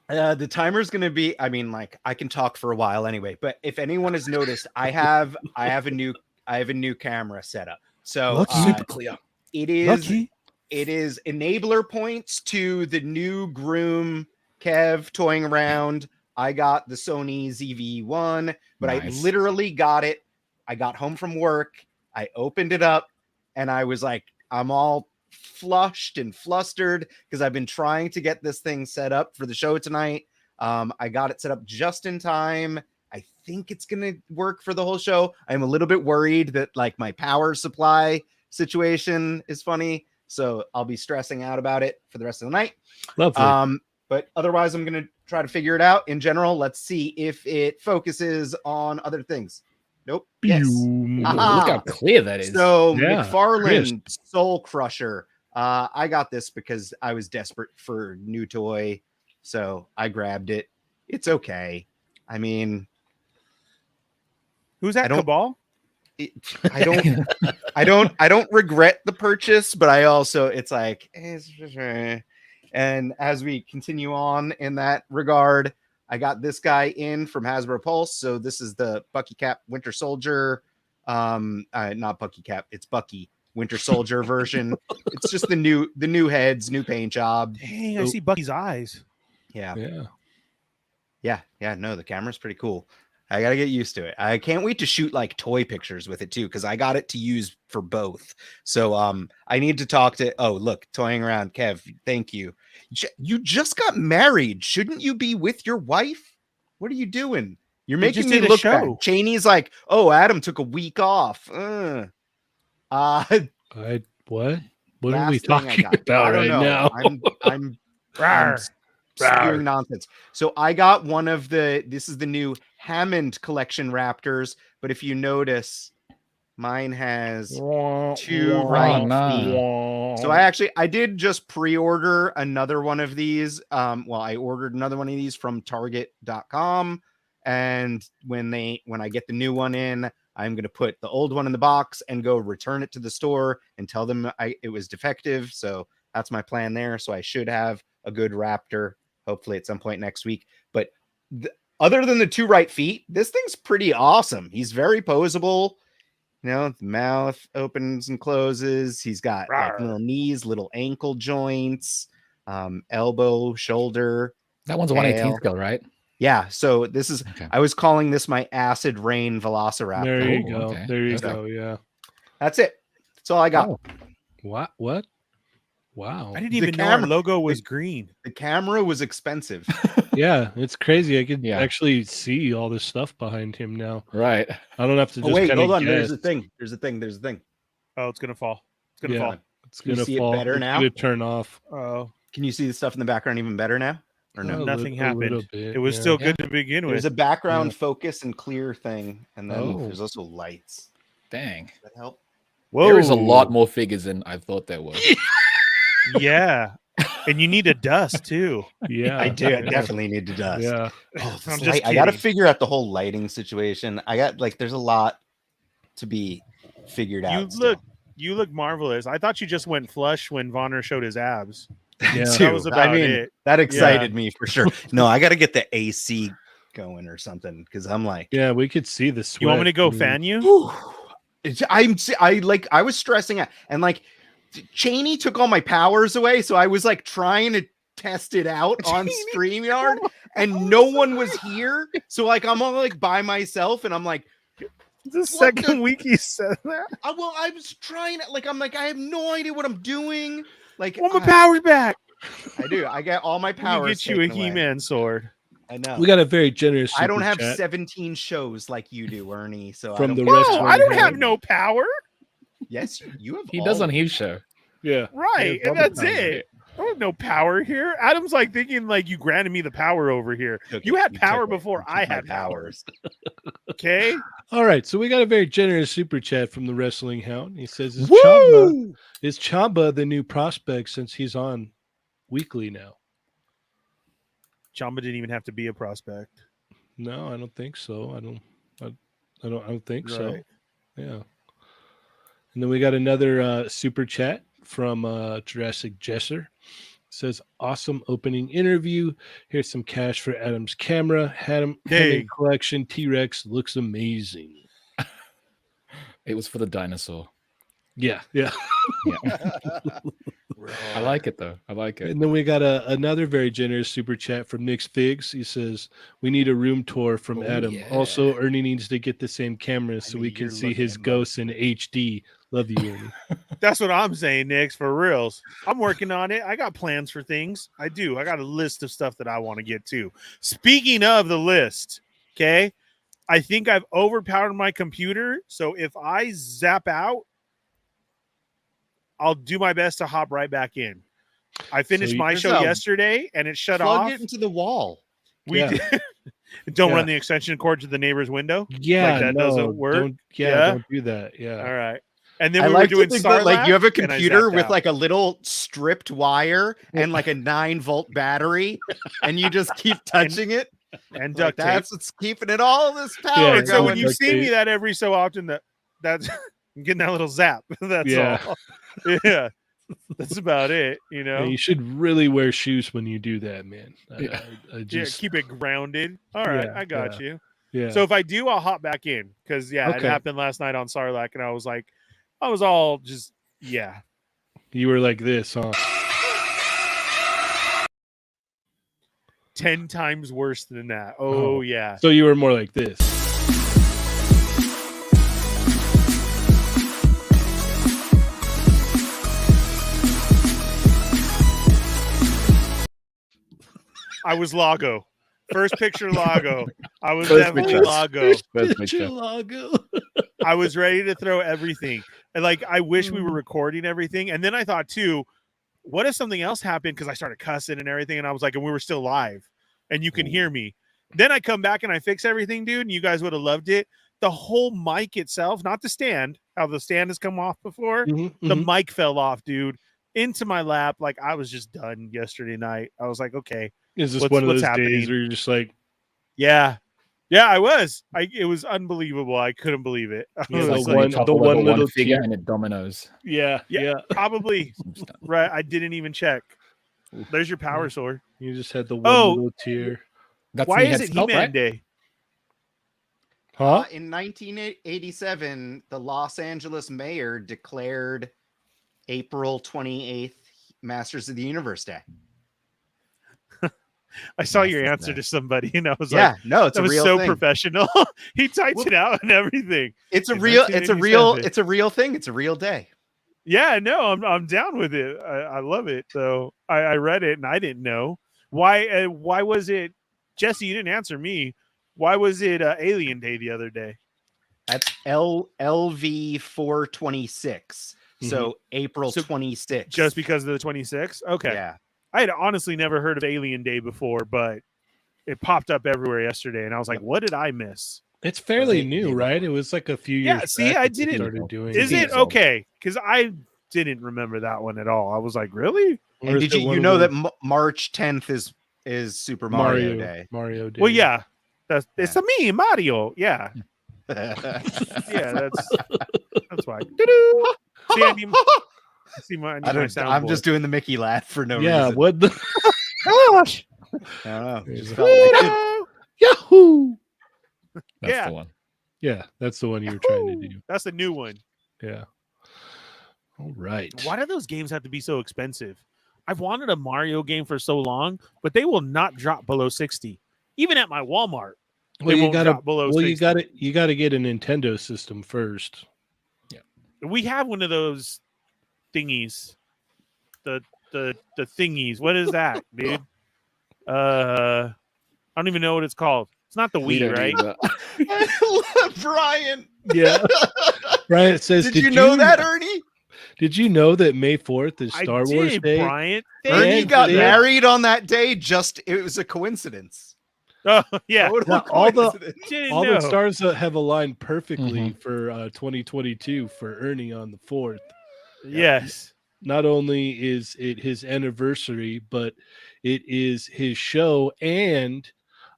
The timer's gonna be. I mean, like I can talk for a while anyway. But if anyone has noticed, I have a new camera set up. So Super clear. it is enabler points to the new groom Kev toying around. I got the Sony ZV-1, but I literally got it. I got home from work. I opened it up, and I was like, I'm all flushed and flustered because I've been trying to get this thing set up for the show tonight. I got it set up just in time. I think it's gonna work for the whole show. I'm a little bit worried that like my power supply situation is funny, so I'll be stressing out about it for the rest of the night. Lovely. But otherwise I'm gonna try to figure it out. In general, let's see if it focuses on other things. Nope. Yes. Look how clear that is. So Yeah, McFarlane Soul Crusher. I got this because I was desperate for a new toy, so I grabbed it. It's okay. I mean, Who's that? Cabal? I don't regret the purchase, but I also it's like, and as we continue on in that regard, I got this guy in from Hasbro Pulse. So this is the Bucky Cap Winter Soldier. Not Bucky Cap, it's Bucky Winter Soldier version. It's just the new heads, new paint job. Dang, I see Bucky's eyes. Yeah. No, the camera's pretty cool. I gotta get used to it. I can't wait to shoot like toy pictures with it too, because I got it to use for both. So I need to talk to look, toying around. Kev, thank you. You just got married. Shouldn't you be with your wife? What are you doing? You're making me look bad. Cheney's like, oh, Adam took a week off. What are we talking about right now? I'm spewing nonsense. So I got one of this is the new Hammond collection Raptors, but if you notice, mine has two right feet. So I did just pre-order another one of these. I ordered another one of these from Target.com, and when I get the new one in, I'm going to put the old one in the box and go return it to the store and tell them it was defective. So that's my plan there. So I should have a good Raptor, hopefully at some point next week. But other than the two right feet, this thing's pretty awesome. He's very posable. You know, the mouth opens and closes. He's got like little knees, little ankle joints, elbow, shoulder. That one's a 1/18 scale, right? Yeah. So this is, I was calling this my acid rain Velociraptor. There you go. Okay. There you go. Yeah. That's it. That's all I got. Oh. What? Wow. I didn't even know our logo was green. The camera was expensive. Yeah, it's crazy. I could actually see all this stuff behind him now. Right. I don't have to just hold on. There's a thing. Oh, it's going to fall. It's going to fall. It's going to fall. It better now? It's going to turn off. Oh. Can you see the stuff in the background even better now? Or no? Nothing happened. It was still good to begin with. There's a background focus and clear thing. And then there's also lights. Dang. Does that help? Whoa. There is a lot more figures than I thought there was. Yeah. And you need a dust too. Yeah. I do. I definitely need to dust. Yeah. I got to figure out the whole lighting situation. I got there's a lot to be figured out. You look marvelous. I thought you just went flush when Vonner showed his abs. Yeah. That was about it. That excited me for sure. No, I got to get the AC going or something because I'm like, yeah, we could see the sweat. You want me to go fan you? I was stressing out, and like Cheney took all my powers away, so I was like trying to test it out on StreamYard, and no one was here. So like I'm all like by myself, and I'm like, the second week he said that. I was trying to I'm like I have no idea what I'm doing. Like, my power's back. I do. I get all my powers. Get you a He-Man sword. I know. We got a very generous. I don't have 17 shows like you do, Ernie. So from the wrestling. I don't have no power. Yes, you have. He does on his show. Yeah. Right, and that's it. I have no power here. Adam's like thinking like you granted me the power over here. You had power before I had powers. Okay. All right. So we got a very generous super chat from the Wrestling Hound. He says, "Is Chamba the new prospect since he's on weekly now?" Chamba didn't even have to be a prospect. No, I don't think so. I don't think so. Yeah. And then we got another super chat from Jurassic Jesser. Says awesome opening interview. Here's some cash for Adam's camera. Adam collection T-Rex looks amazing. It was for the dinosaur. Yeah. I like it though. I like it. And then we got another very generous super chat from Nick's Figs. He says we need a room tour from Adam. Yeah. Also, Ernie needs to get the same camera so we can see his ghosts in HD. Love you, Ernie. That's what I'm saying, Nick, for reals. I'm working on it. I got plans for things. I do. I got a list of stuff that I want to get to. Speaking of the list, okay, I think I've overpowered my computer. So if I zap out, I'll do my best to hop right back in. I finished my show yesterday and it shut off. Plug it into the wall. We did. Don't run the extension cord to the neighbor's window. Yeah, like that doesn't work. Don't do that. Yeah. All right. And then I we like were doing to think that, like, you have a computer with out. like a little stripped wire and like a 9-volt battery, and you just keep touching it. And like, duct tape. that's what's keeping it all this power and so going. when you see me that every so often, that's I'm getting that little zap. That's all. Yeah. That's about it, you know. Yeah, you should really wear shoes when you do that, man. I just keep it grounded. All right, I got you. Yeah. So if I do, I'll hop back in because it happened last night on Sarlacc, and I was all just You were like this, huh? 10 times worse than that. Oh yeah. So you were more like this. I was Lago. First picture Lago. I was definitely Lago. Lago. I was ready to throw everything. And like I wish we were recording everything. And then I thought too, what if something else happened? Because I started cussing and everything. And I was like, and we were still live and you can hear me. Then I come back and I fix everything, dude. And you guys would have loved it. The whole mic itself, not the stand, how the stand has come off before. The mic fell off, dude, into my lap. Like I was just done yesterday night. I was like, okay. Is this one of those days where you're just like, yeah, I was. It was unbelievable. I couldn't believe it. The one little figure and it dominoes. Yeah, probably. Right. I didn't even check. There's your power sword. You just had the one little tear. Why is it He-Man Day? Huh? In 1987, the Los Angeles mayor declared April 28th Masters of the Universe Day. I saw your answer to somebody, and I was it's that a was real so thing. professional. He typed it out and everything. It's a real thing. It's a real day. Yeah, no, I'm down with it. I love it. So I read it and I didn't know why. Why was it, Jesse? You didn't answer me. Why was it Alien Day the other day? That's LV 426. So April 26th. Just because of the 26th? Okay. Yeah. I had honestly never heard of Alien Day before, but it popped up everywhere yesterday, and I was like, "What did I miss?" It's fairly new, right? It was like a few years. Yeah, see, I didn't. Started doing Is it okay? Because I didn't remember that one at all. I was like, "Really?" And did you know that March 10th is Super Mario Day? Mario Day. Well, yeah, it's a me, Mario. Yeah, yeah, that's why. See, I'm just doing the Mickey laugh for no reason. Yeah, what the gosh? I don't know. Just felt like Yahoo! That's the one. Yeah, that's the one you were trying to do. That's the new one. Yeah. All right. Why do those games have to be so expensive? I've wanted a Mario game for so long, but they will not drop below 60. Even at my Walmart, well, you gotta drop below 60. you gotta get a Nintendo system first. Yeah, we have one of those thingies. The thingies. What is that, dude? I don't even know what it's called. It's not the Wii, right? I love Brian. Yeah. Brian says, Did you know that, Ernie? Did you know that May 4th is Star Wars Day? Brian. Ernie got married on that day. It was a coincidence. Oh, yeah. All the stars have aligned perfectly for 2022 for Ernie on the 4th. Yes. Not only is it his anniversary, but it is his show, and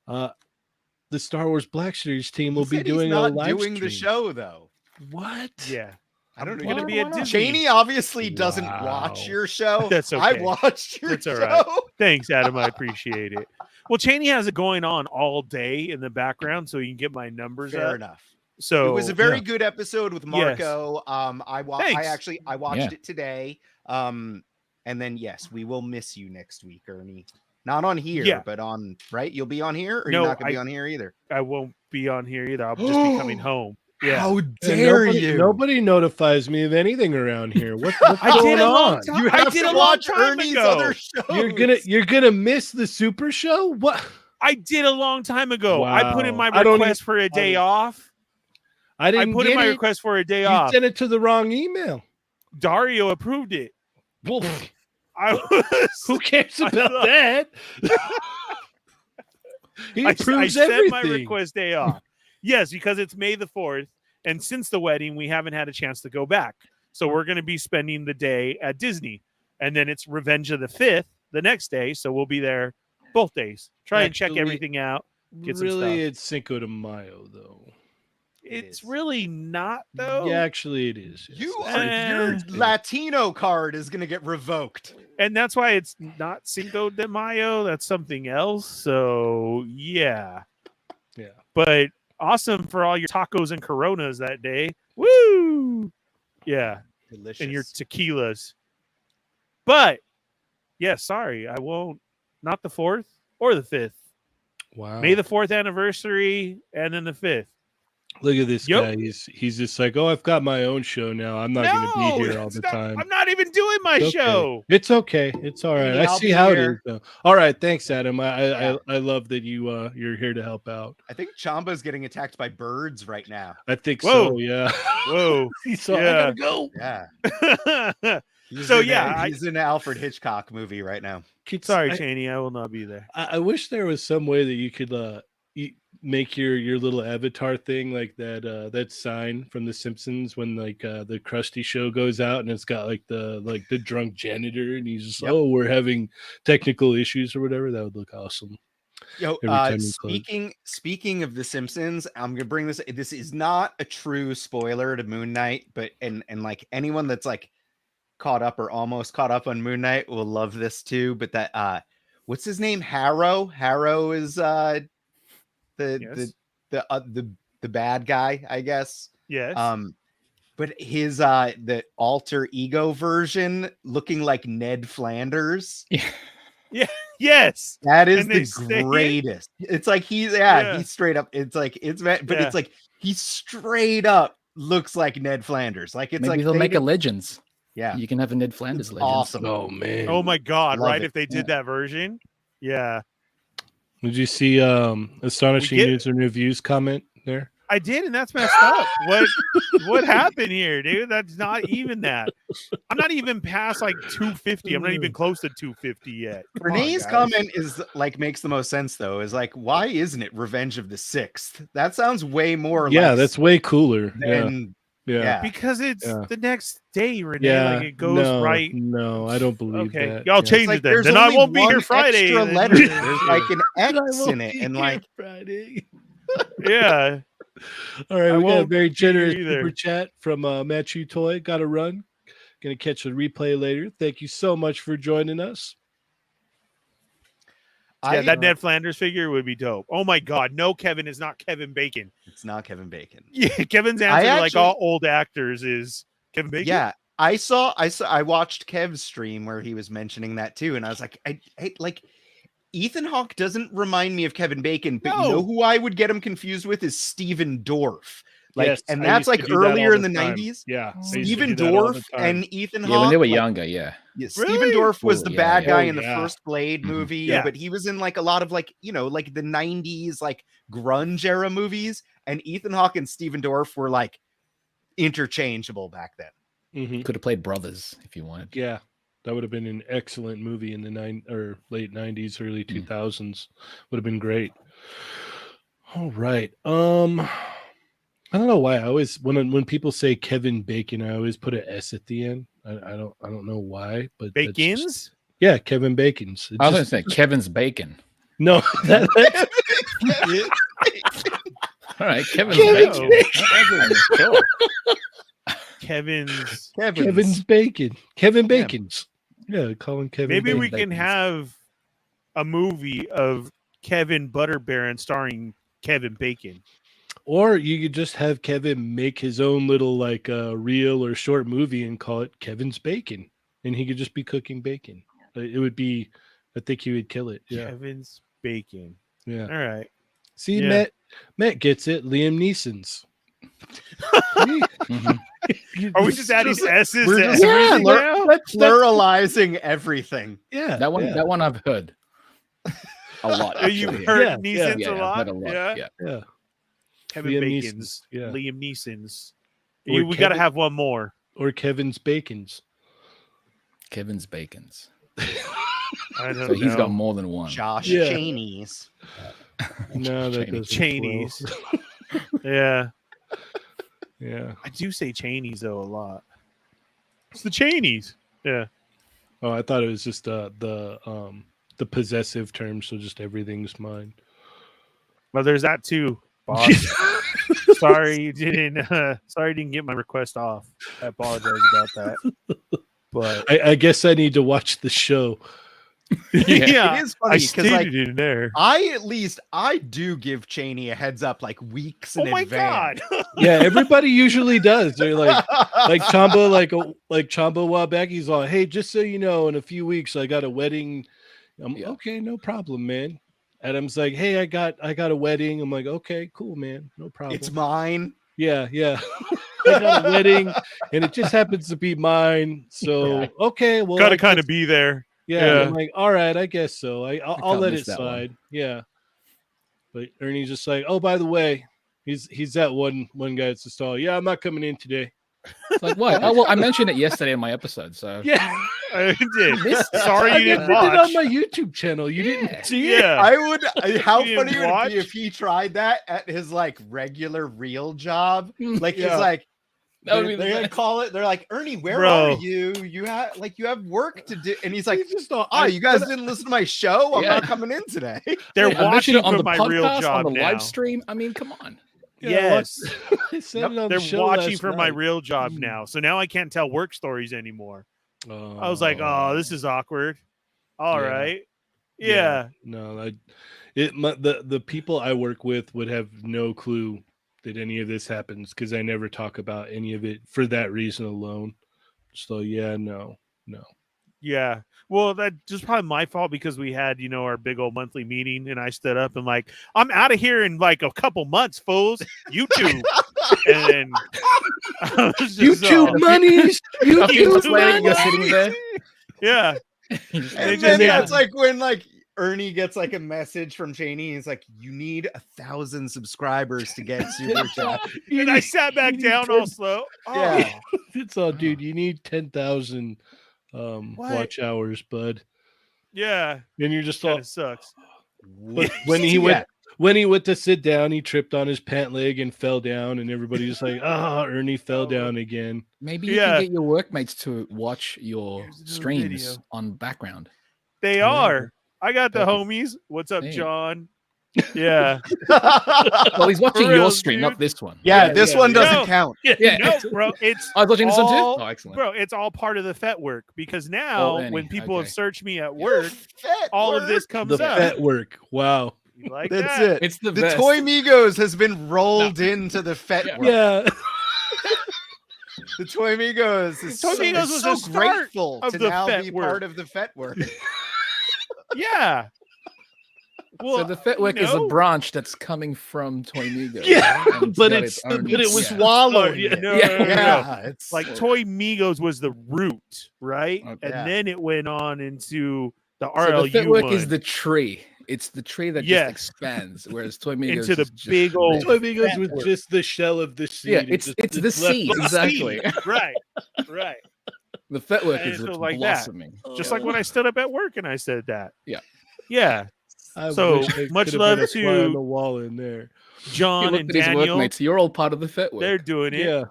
the Star Wars Black Series team will be doing a live stream. The show, though. What? Yeah. I don't know. Going to be at Disney. Cheney obviously doesn't watch your show. That's okay. I watched your show. Right. Thanks, Adam. I appreciate it. Well, Cheney has it going on all day in the background, so you can get my numbers Fair up. enough. So it was a very good episode with Marco. Yes. I watched it today. And then yes, we will miss you next week, Ernie. Not on here, but on right. You'll be on here, or you're not gonna be on here either. I won't be on here either. I'll just be coming home. Yeah. How dare you? Nobody notifies me of anything around here. What's going on? You have to watch Ernie's other shows. You're gonna miss the Super Show. What? I did a long time ago. Wow. I put in my request for a day off. I put in my request for a day off. You sent it to the wrong email. Dario approved it. Well, who cares about that? He approves I everything. sent my request day off. Yes, because it's May the 4th, and since the wedding, we haven't had a chance to go back. So we're going to be spending the day at Disney, and then it's Revenge of the 5th the next day. So we'll be there both days. Try and check everything out. Get some stuff. It's Cinco de Mayo, though. It's really not, though. Yeah, actually, it is. Yes. Your Latino card is going to get revoked. And that's why it's not Cinco de Mayo. That's something else. So, yeah. But awesome for all your tacos and Coronas that day. Woo! Yeah. Delicious. And your tequilas. But, yeah, sorry. I won't. Not the 4th or the 5th. Wow. May the 4th anniversary and then the 5th. Look at this guy. He's just like, I've got my own show now. I'm not going to be here all the time. I'm not even doing my show. It's okay. It's all right. I see how it is, though. All right. Thanks, Adam. I love that you're here to help out. I think Chamba's getting attacked by birds right now. I think so. Yeah. Whoa. So I gotta go. Yeah. He's in an Alfred Hitchcock movie right now. Sorry, Cheney. I will not be there. I wish there was some way that you could make your little avatar thing like that sign from The Simpsons when the Krusty show goes out and it's got the drunk janitor and he's just we're having technical issues or whatever. That would look awesome. Speaking of The Simpsons, I'm gonna bring this. This is not a true spoiler to Moon Knight, but and like anyone that's like caught up or almost caught up on Moon Knight will love this too. But that what's his name? Harrow is the bad guy, I guess. Yes. But his the alter ego version looking like Ned Flanders. Yeah. Yes. That is the greatest. It's like he's straight up. It's like it's like he straight up looks like Ned Flanders. Like it's maybe like they'll make a Legends. Yeah. You can have a Ned Flanders Legends. Awesome. Oh man. Oh my God. Love right. it. If they did that version. Yeah. Did you see astonishing news and reviews comment there? I did, and that's messed up. What happened here, dude? That's not even that. I'm not even past like 250. I'm not even close to 250 yet. Renee's comment is like makes the most sense though. Is like, why isn't it Revenge of the 6th? That sounds way more. That's way cooler. Yeah. Because it's the next day, Renee. Yeah, like it goes right. No, I don't believe that. Y'all change it then. Then I won't be here Friday. Letter. There's like an X in it, and like Friday. Yeah. All right, we got a very generous super chat from Matthew Toy. Got to run. Gonna catch the replay later. Thank you so much for joining us. That Ned Flanders figure would be dope. Oh my God, no, Kevin is not Kevin Bacon. It's not Kevin Bacon. Yeah, Kevin's answer like all old actors is Kevin Bacon. Yeah, I watched Kev's stream where he was mentioning that too, and I was like, I like Ethan Hawke doesn't remind me of Kevin Bacon, but you know who I would get him confused with is Steven Dorff. Like, and that's like earlier in the 90s. Yeah, Steven Dorff and Ethan Hawke. Yeah, when they were younger, Steven Dorff was the bad guy in the first Blade movie, but he was in like a lot of like, like the 90s, like grunge era movies. And Ethan Hawke and Steven Dorff were like interchangeable back then. Mm-hmm. Could have played brothers if you wanted. Yeah, that would have been an excellent movie in the late 90s, early 2000s. Would have been great. All right. I don't know why I always when people say Kevin Bacon, I always put an S at the end. I don't know why, but Bacon's? Kevin Bacon's. I was going to say Kevin's Bacon. No. All right, Kevin's Bacon. Kevin's Bacon. Kevin Bacon's. Yeah, call him Kevin. Maybe Bacon. we can have a movie of Kevin Butter Baron starring Kevin Bacon. Or you could just have Kevin make his own little like reel or short movie and call it Kevin's Bacon, and he could just be cooking bacon. It would be, I think he would kill it. Yeah, Kevin's Bacon. yeah. All right. See, Yeah. Matt gets it. Liam Neeson's. Are we just adding S's? We're to just everything now? pluralizing everything. Yeah, That one I've heard a lot. You've actually. heard Yeah, Neeson's yeah, a I've lot? heard a lot. Yeah. Yeah. Kevin Liam Bacon's. Neeson's, yeah. Liam Neeson's. Or We got to Kevin- have one more. or Kevin's Bacon's. Kevin's Bacon's. I don't So he's know. got more than one. Josh Yeah. Cheney's. No, that doesn't Cheney's. flow. Yeah. Yeah. I do say Cheney's, though, a lot. It's the Cheney's. Yeah. Oh, I thought it was just the possessive term, so just everyth's mine. Well, there's that, too, boss. Sorry you didn't. Sorry you didn't get my request off. I apologize about that. But I guess I need to watch the show. yeah, It is I funny because stated like it in there. I do give Cheney a heads up like weeks in Oh my advance. god! Yeah, everybody usually does. They're like Chamba, like Chamba a while back. He's all, hey, just so you know, in a few weeks I got a wedding. Yeah. Okay, no problem, man. Adam's like, hey, I got a wedding. I'm like, okay, cool, man, no problem. It's mine. Yeah. I got a wedding, and it just happens to be mine. So okay, well, Got to I kind guess- of be there. Yeah, Yeah. I'm like, all right, I guess so. I'll can't let miss it that one. slide. Yeah. But Ernie's just like, oh, by the way, he's that one guy that's just all, yeah, I'm not coming in today. It's like what? Oh well, I mentioned it yesterday in my episode. So Yeah. I did. Sorry I you didn't did it on watch. my YouTube channel. You didn't see it? Yeah. I would. How You funny didn't would it watch? be if he tried that at his like regular real job? Like Yeah. he's like, That would they're, be the they're gonna best. call it. They're like, Ernie, where Bro. are you? You have work to do. And he's like, He's just all, oh, you guys didn't listen to my show. I'm Yeah. not coming in today. They're I mentioned watching it on for the my podcast, real job on the now. live stream. I mean, come on. Yes, I said it on the they're show watching last for my night. real job Mm. now. So now I can't tell work stories anymore. I was like, oh, this is awkward. All Yeah. right, yeah. No, the people I work with would have no clue that any of this happens because I never talk about any of it for that reason alone. So yeah, no. Yeah. Well, that's just probably my fault because we had, our big old monthly meeting and I stood up and like, I'm out of here in like a couple months, fools. YouTube. And then I was just, YouTube monies. A few YouTube months later, money. you're sitting there. yeah. And just- then yeah. it's like when like Ernie gets like a message from Cheney. He's like, you need 1,000 subscribers to get super chat. And I sat back need down 10 all slow. Oh. Yeah. It's all, dude. You need 10,000 What? watch hours, bud. Yeah. And you're just Kind all. of sucks. But when he went to sit down, he tripped on his pant leg and fell down, and everybody's like, "Ah, Ernie fell down again." Maybe you Yeah. can get your workmates to watch your Here's another streams video. on background. They Yeah. are. I got the That'd homies. What's up, Hey. John? Yeah. Well, he's watching For real, your stream, dude. not this one. Yeah, this one doesn't No. count. Yeah. No, bro. It's I was watching this one too. all- Oh, excellent. Bro, it's all part of the Fett work because now Annie, when people have okay. searched me at work, Fett all of work. this comes The up. fat work. Wow. You like That's that? it. It's the The best. Toy Migos has been rolled into the Fett Yeah. work. Yeah. The Toy Migos is Toy so, Migos is was so the start grateful of to the now Fett be work. part of the Fett work. Yeah. Well, So the Fit Work is a no. branch that's coming from Toy Migos. Yeah, and but got it's own- but it was yeah. swallowed. Oh, yeah, Yeah. no, Yeah. no, no, no. Yeah, it's Like Toy Migos was the root, right? Okay. And Yeah. then it went on into the So RLU the Fit Work one, is the tree. It's the tree that Yes. just expands, whereas Toy Migos into the is just big old Toy Migos Fat was work. just the shell of the seed. Yeah, It it's just- the just left seed the exactly. right, right. The Fit Work And is so what's like that. blossoming. Just like when I stood up at work and I said that. Yeah. Yeah. I So, wish I much could have love been a fly on to the wall in there. He John looked and at his Daniel, workmates. You're all part of the Fit Work. they're doing it. Yeah.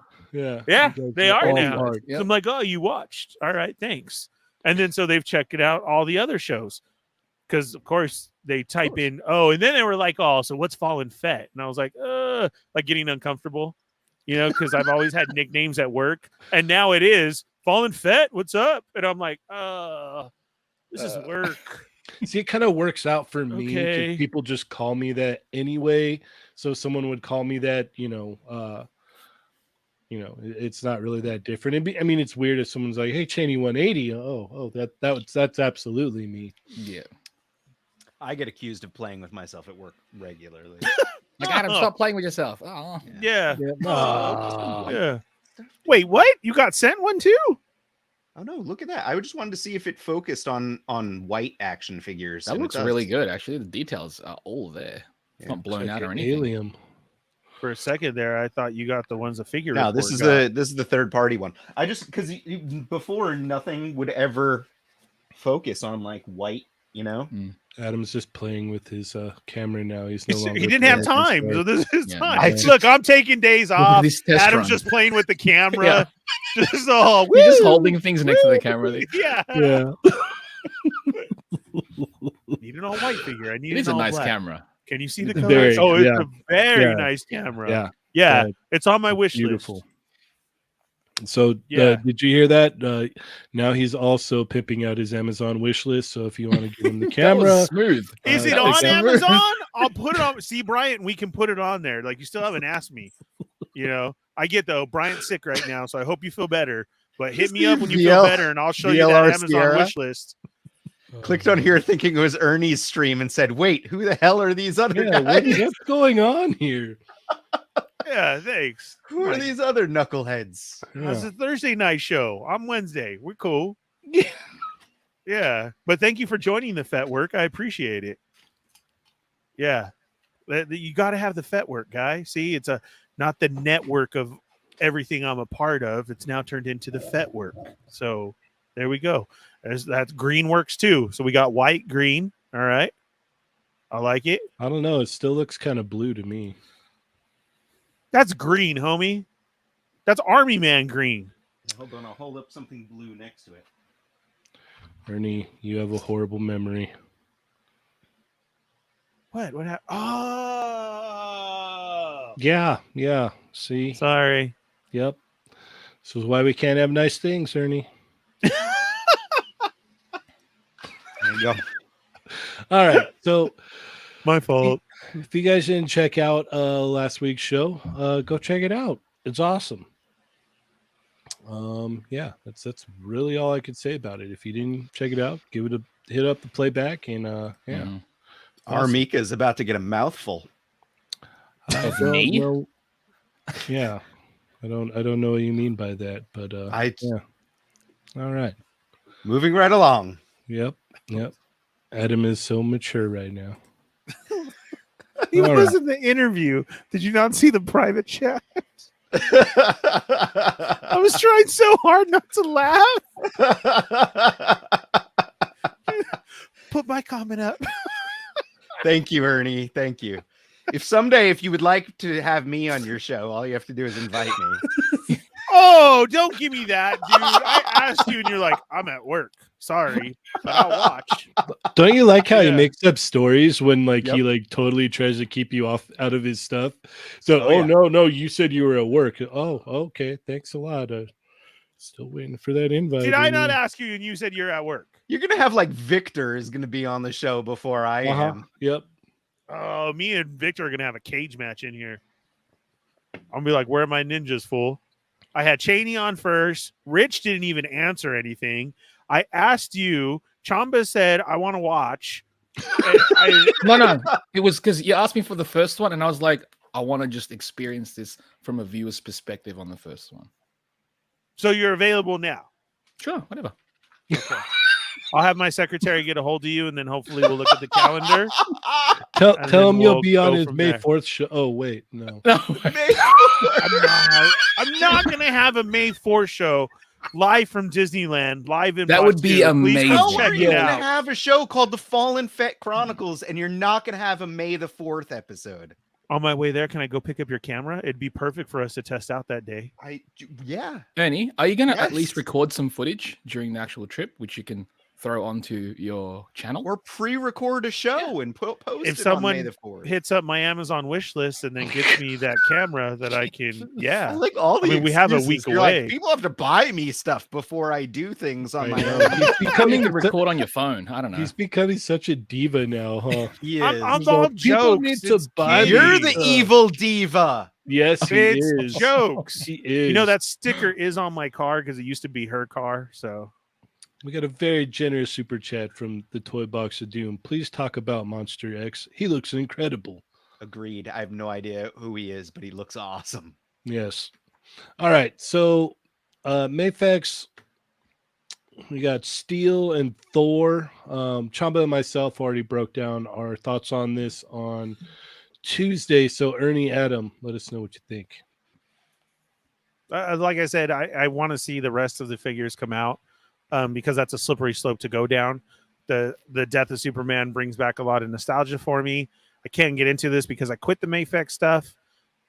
Yeah, You guys they are all now. part. Yep. So I'm like, oh, you watched. All right, thanks. And then so they've checked it out, all the other shows. Because of course they type in, oh, and then they were like, oh, so what's Fallen Fett? And I was like getting uncomfortable. you know, because I've always had nicknames at work, and now it is Fallen Fett. What's up? And I'm like, this is work. See, it kind of works out for me. 'Cause Okay. people just call me that anyway. So someone would call me that, it's not really that different. I mean, it's weird if someone's like, "Hey, Cheney 180." That's absolutely me. Yeah. I get accused of playing with myself at work regularly. Like, Adam, stop playing with yourself. Oh. Yeah. Ah. Yeah. Wait, what? You got sent one too? Oh no, look at that. I just wanted to see if it focused on white action figures. That and it looks does. really good, actually. The details are all there. It's not blown Check out or it, anything. Alien. For a second there, I thought you got the ones the figure. No, this is the third party one. I just because before nothing would ever focus on like white, you know. Adam's just playing with his camera now. He's no longer. He didn't have time, so this is Yeah, time. no. Look, I'm taking days off. this test Adam's run. just playing with the camera. Yeah. Just all. You're just woo, holding things next to the woo. camera. There. Yeah. Yeah. Need an all white figure. I need It is an a all nice black. camera. Can you see the Very, colors? Oh, it's yeah. a very Yeah. nice camera. Yeah. Yeah, Yeah. it's on my wish Beautiful. list. So, Yeah. did you hear that? Now he's also pimping out his Amazon wish list. So if you want to give him the That camera, was smooth. Is it that was on smooth. Amazon? I'll put it on. See, Bryant, we can put it on there. Like, you still haven't asked me. You know, I get though. Bryant's sick right now, so I hope you feel better. But hit me up when you feel better, and I'll show you that VLR Amazon Sierra? wish list. Clicked on here thinking it was Ernie's stream and said, "Wait, who the hell are these other Yeah, guys? what's going on here? Yeah, thanks. Who are Right. these other knuckleheads?" It's a Thursday night show. I'm Wednesday. We're cool. Yeah. Yeah. But thank you for joining the Fett Work. I appreciate it. Yeah. You got to have the Fett Work, guy. See, it's not the network of everything I'm a part of. It's now turned into the Fett Work. So there we go. That's green works too. So we got white, green. All right. I like it. I don't know. It still looks kind of blue to me. That's green, homie. That's Army Man green. Hold on, I'll hold up something blue next to it. Ernie, you have a horrible memory. What happened? Oh, Yeah. See? sorry. Yep. This is why we can't have nice things, Ernie. There you go. All right. So My fault. if you guys didn't check out last week's show, go check it out. It's awesome. Yeah, that's really all I could say about it. If you didn't check it out, hit up the playback and yeah. Mhm. Our Mika is about to get a mouthful. I Of don't me? know. Yeah. I don't know what you mean by that, but yeah. All right. Moving right along. Yep. Adam is so mature right now. He All was right. in the interview. Did you not see the private chat? I was trying so hard not to laugh. Put my comment up. Thank you, Ernie. Thank you. If someday, if you would like to have me on your show, all you have to do is invite me. Oh, don't give me that, dude. I asked you and you're like, I'm at work. Sorry, but I'll watch. Don't you like how he Yeah. makes up stories when he Yep. totally tries to keep you out of his stuff? So, Oh, yeah. no, you said you were at work. Oh, okay, thanks a lot. Still waiting for that invite. Did I not Ernie. ask you and you said you're at work? You're gonna have like Victor is gonna be on the show before I am. Yep. Oh, me and Victor are gonna have a cage match in here. I'm gonna be like, where are my ninjas, fool? I had Cheney on first. Rich didn't even answer anything. I asked you. Chamba said, I want to watch. And No. It was because you asked me for the first one, and I was like, I want to just experience this from a viewer's perspective on the first one. so you're available now. Sure, whatever. I'll have my secretary get a hold of you, and then hopefully we'll look at the calendar. Tell And him then you'll we'll be on go his from May there. 4th show. Oh, wait, no. I'm not going to have a May 4th show live from Disneyland, live in That would be Boston. Please amazing. go How check are you it gonna out. have a show called the Fallen Fett Chronicles and you're not gonna have a May the 4th episode? On my way there, can I go pick up your camera? It'd be perfect for us to test out that day. Yeah. Ernie, are you going to at Yes. least record some footage during the actual trip, which you can throw onto your channel. Or pre-record a show and post If it on May someone the 4th. hits up my Amazon wish list and then gets me that camera that I can, I like all the we have a excuses. week You're away. like, people have to buy me stuff before I do things on my I own. know. He's You becoming can record on your phone. I don't know. He's becoming such a diva now, huh? He I'm is. all People jokes. need to It's buy kidding. You're the Uh, evil diva. Yes, he It's is. jokes. He is. You know, that sticker is on my car because it used to be her car. So We got a very generous super chat from the Toy Box of Doom. Please talk about Monster X. He looks incredible. Agreed. I have no idea who he is, but he looks awesome. Yes. All right. So, Mayfax, we got Steel and Thor. Chamba and myself already broke down our thoughts on this on Tuesday. So, Ernie, Adam, let us know what you think. like I said, I want to see the rest of the figures come out because that's a slippery slope to go down. The death of Superman brings back a lot of nostalgia for me. I can't get into this because I quit the Mayfex stuff.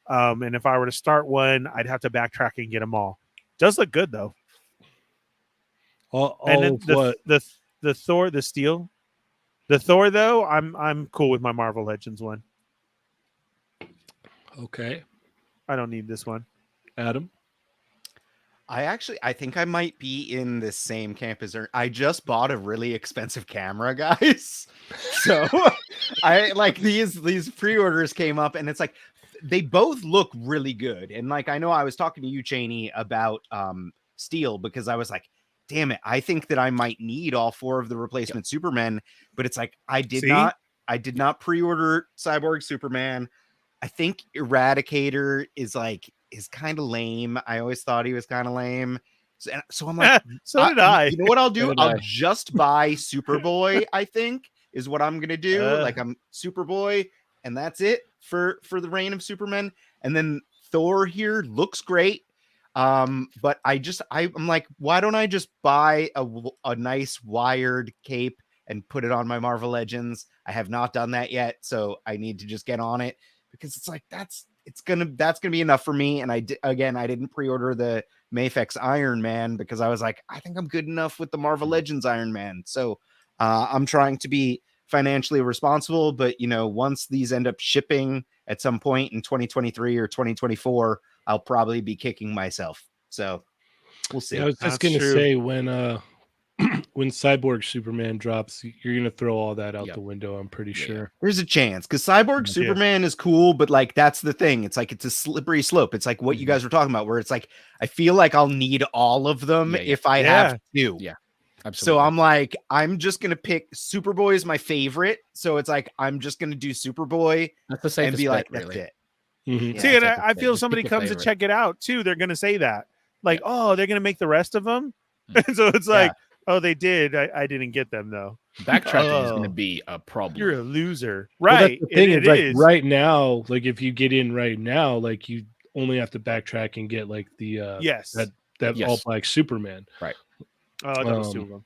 And if I were to start one, I'd have to backtrack and get them all. Does look good though. All And then of what? the Thor, the Steel, the Thor though, I'm cool with my Marvel Legends one. Okay. I don't need this one. Adam? I think I might be in the same camp as I just bought a really expensive camera, guys. So I like these pre-orders came up and it's like they both look really good. And like I know I was talking to you, Cheney, about Steel because I was like, damn it, I think that I might need all 4 of the replacement Supermen, but it's like I did not pre-order Cyborg Superman. I think Eradicator is kind of lame. I always thought he was kind of lame. So I'm like, So did I. You know what I'll do? So did I'll I. just buy Superboy, I think, is what I'm going to do. I'm Superboy, and that's it for the reign of Superman. And then Thor here looks great. But I'm like, why don't I just buy a nice wired cape and put it on my Marvel Legends? I have not done that yet, so I need to just get on it because it's like that's gonna be enough for me. And I didn't pre-order the Mayfex Iron Man because I was like, I think I'm good enough with the Marvel Legends Iron Man. So I'm trying to be financially responsible, but once these end up shipping at some point in 2023 or 2024, I'll probably be kicking myself. So we'll see. Yeah, I was just going to say when Cyborg Superman drops, you're going to throw all that out the window. I'm pretty sure. There's a chance because Cyborg Superman is cool, but like that's the thing. It's like it's a slippery slope. It's like what you guys were talking about, where it's like I feel like I'll need all of them if I have to. Yeah, absolutely. So I'm like, I'm just gonna pick Superboy is my favorite. So it's like I'm just gonna do Superboy That's the safest and be bet, like, really. that's it. Mm-hmm. Yeah. See, and I feel somebody Pick your comes to favorite. check it out too. They're going to say that, like, oh, they're going to make the rest of them. And so it's like, oh, they did. I didn't get them though. Backtracking is going to be a problem. You're a loser, Well, right? that's the thing. It It's like is. right now, like if you get in right now, like you only have to backtrack and get like the Yes. that Yes. all black Superman. Right. Oh, that was 2 of them.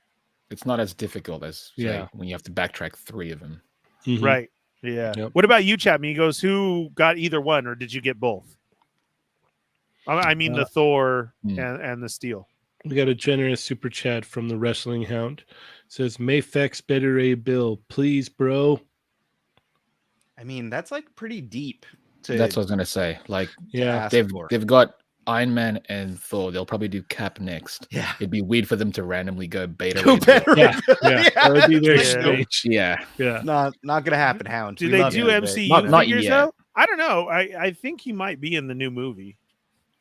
It's not as difficult as Yeah. when you have to backtrack 3 of them. Mhm. Right. Yeah. Yep. What about you, Chat Migos? Who got either one, or did you get both? I mean, the Thor and the Steel. We got a generous super chat from the Wrestling Hound. It says Mayfex better a bill, please, bro. I mean, that's like pretty deep. To That's what I was going to say. Like, Yeah, they've got Iron Man and Thor. They'll probably do Cap next. Yeah. It'd be weird for them to randomly go beta. Go Ray Bill. better. yeah, that would be very Yeah. strange. Yeah. Yeah, Not gonna happen, Hound. Do We they love do you, but- MCU Not figures yet. though? I don't know. I think he might be in the new movie.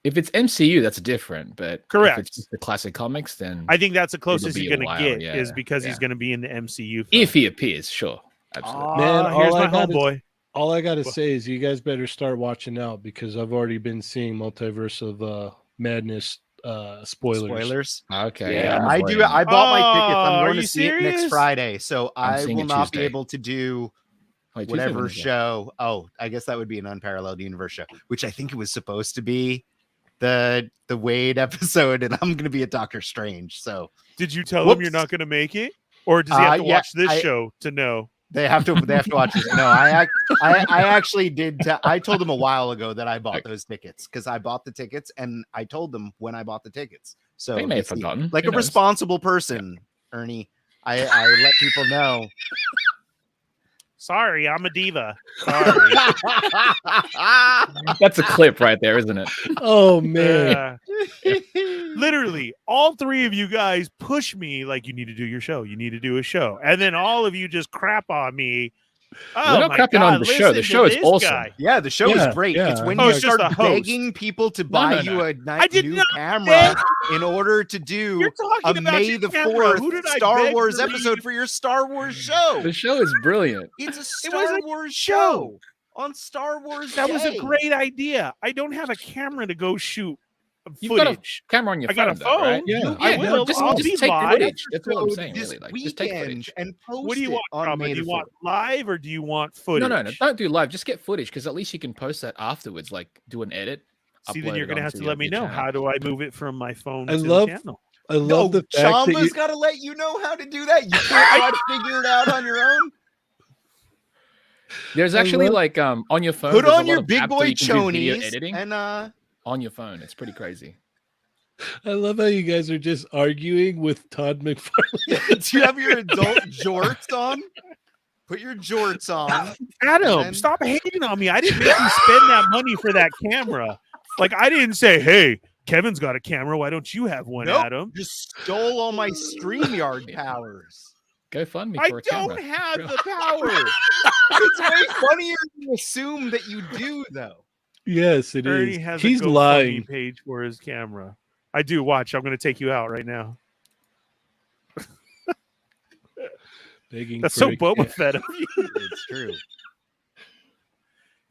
If it's MCU, that's different. But Correct. if it's just the classic comics, then I think that's the closest be he's a going to while, get yeah, is because he's yeah. going to be in the MCU. Film. if he appears, sure. Absolutely. Man, all here's I my got is- homeboy. all I gotta say is you guys better start watching out because I've already been seeing Multiverse of Madness spoilers. Okay. Yeah, I'm I do. avoiding I bought my tickets. Oh, I'm are going to you see it next serious? Friday, so I'm I seeing will it not be Tuesday. able to do Wait, Tuesday, whatever Wednesday. show. Oh, I guess that would be an unparalleled universe show, which I think it was supposed to be the Wade episode, and I'm going to be at Doctor Strange. So Did you tell him Whoops. you're not going to make it, or does he have to Yeah, watch this I- show to know? they have to watch this. No, I actually did. I told them a while ago that I bought those tickets because I bought the tickets, and I told them when I bought the tickets. So They may have see, forgotten. like Who a knows? responsible person, Ernie. I let people know. Sorry, I'm a diva. Sorry. That's a clip right there, isn't it? Oh man. Literally, all three of you guys push me like, you need to do your show. You need to do a show. And then all of you just crap on me. Oh, We're not my crapping God, on the show. The listen show to is this awesome. guy. Yeah, the show is great. Yeah. It's when Oh, you it's just start a host. begging people to No, buy no, you no. a I did new not camera beg. in order to do You're a talking about May your the camera. Who 4th did I Star beg Wars to read? episode for your Star Wars show. The show is brilliant. It's a was Star a Wars show. show on Star Wars That was a Day. great idea. I don't have a camera to go shoot You've got a footage. camera on your I got phone, a though, right? phone. Yeah. I Yeah, will. Just I'll be take live. footage. That's what I'm Episode saying, this really. Like, just take weekend footage. and post What do you it want, on Trump? May Do the you want 4th. live or do you want footage? No, don't do live. Just get footage because at least you can post that afterwards. Like, do an edit. See, upload then you're it going to have onto to your- let me your know. channel. How do I move it from my phone I to love- the channel? I love the fact that Chamba's you, got to let you know how to do that. You can't try to figure it out on your own. There's I actually love- like on your phone. Put there's a on lot your of big apps boy where you can do video chonies editing and on your phone. It's pretty crazy. I love how you guys are just arguing with Todd McFarlane. do you have your adult jorts on? Put your jorts on. Adam, then- stop hating on me. I didn't make you spend that money for that camera. Like, I didn't say, hey, Kevin's got a camera. Why don't you have one, Nope. Adam? Just stole all my StreamYard powers. Go fund me I for a don't camera. have the power. It's way funnier to assume that you do, though. Yes, it Ernie is. has He's a GoFundMe lying. page for his camera. I do. Watch. I'm going to take you out right now. Begging That's for so a Boba ca- Fett of you. It's true.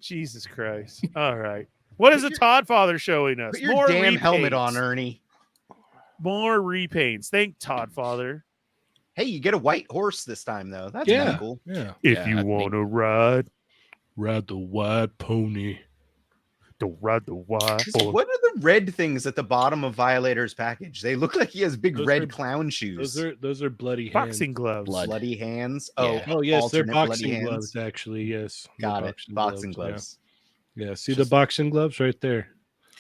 Jesus Christ. All right. What is the Todd Father showing us? Put your damn helmet on, repaints. Ernie. More repaints. Thank Todd Father. Hey, you get a white horse this time, though. That's Yeah. kinda cool. Yeah. If Yeah, you that's want to ride, Ride the white pony. don't ride the white So horse. what are the red things at the bottom of Violator's package? They look like he has big Those red are- clown shoes. Those are bloody hands. Boxing gloves. Blood. bloody hands. Yeah. Oh yes, they're alternate bloody boxing hands. gloves. Actually, yes. They're Got it. Boxing yeah. gloves. Yeah. See the boxing gloves right there.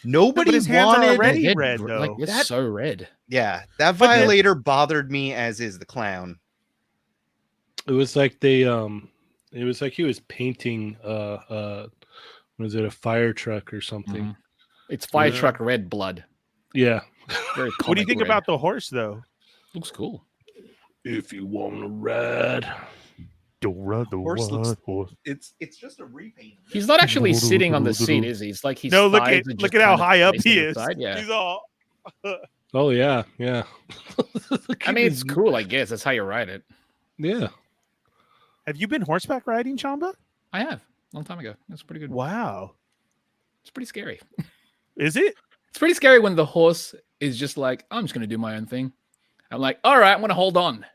Nobody his hands are wanted. already They're red, like, though. it's That- so red. Yeah, that But then- Violator bothered me as is the clown. It was like they it was like he was painting was it a fire truck or something? Mhm. It's fire Yeah. truck red blood. Yeah. Very What do you comic think red. about the horse, though? Looks cool. If you want to ride. Don't ride the Horse looks- white horse. It's just a repaint. He's not actually sitting on the seat, is he? It's like he's No, look at how high up he is. Yeah. He's all. Oh yeah, yeah. Look I at mean, his- it's cool, I guess. That's how you ride it. Yeah. Have you been horseback riding, Chamba? I have. Long time ago. That's pretty good. Wow. It's pretty scary. Is it? It's pretty scary when the horse is just like, I'm just going to do my own thing. I'm like, all right, I'm going to hold on.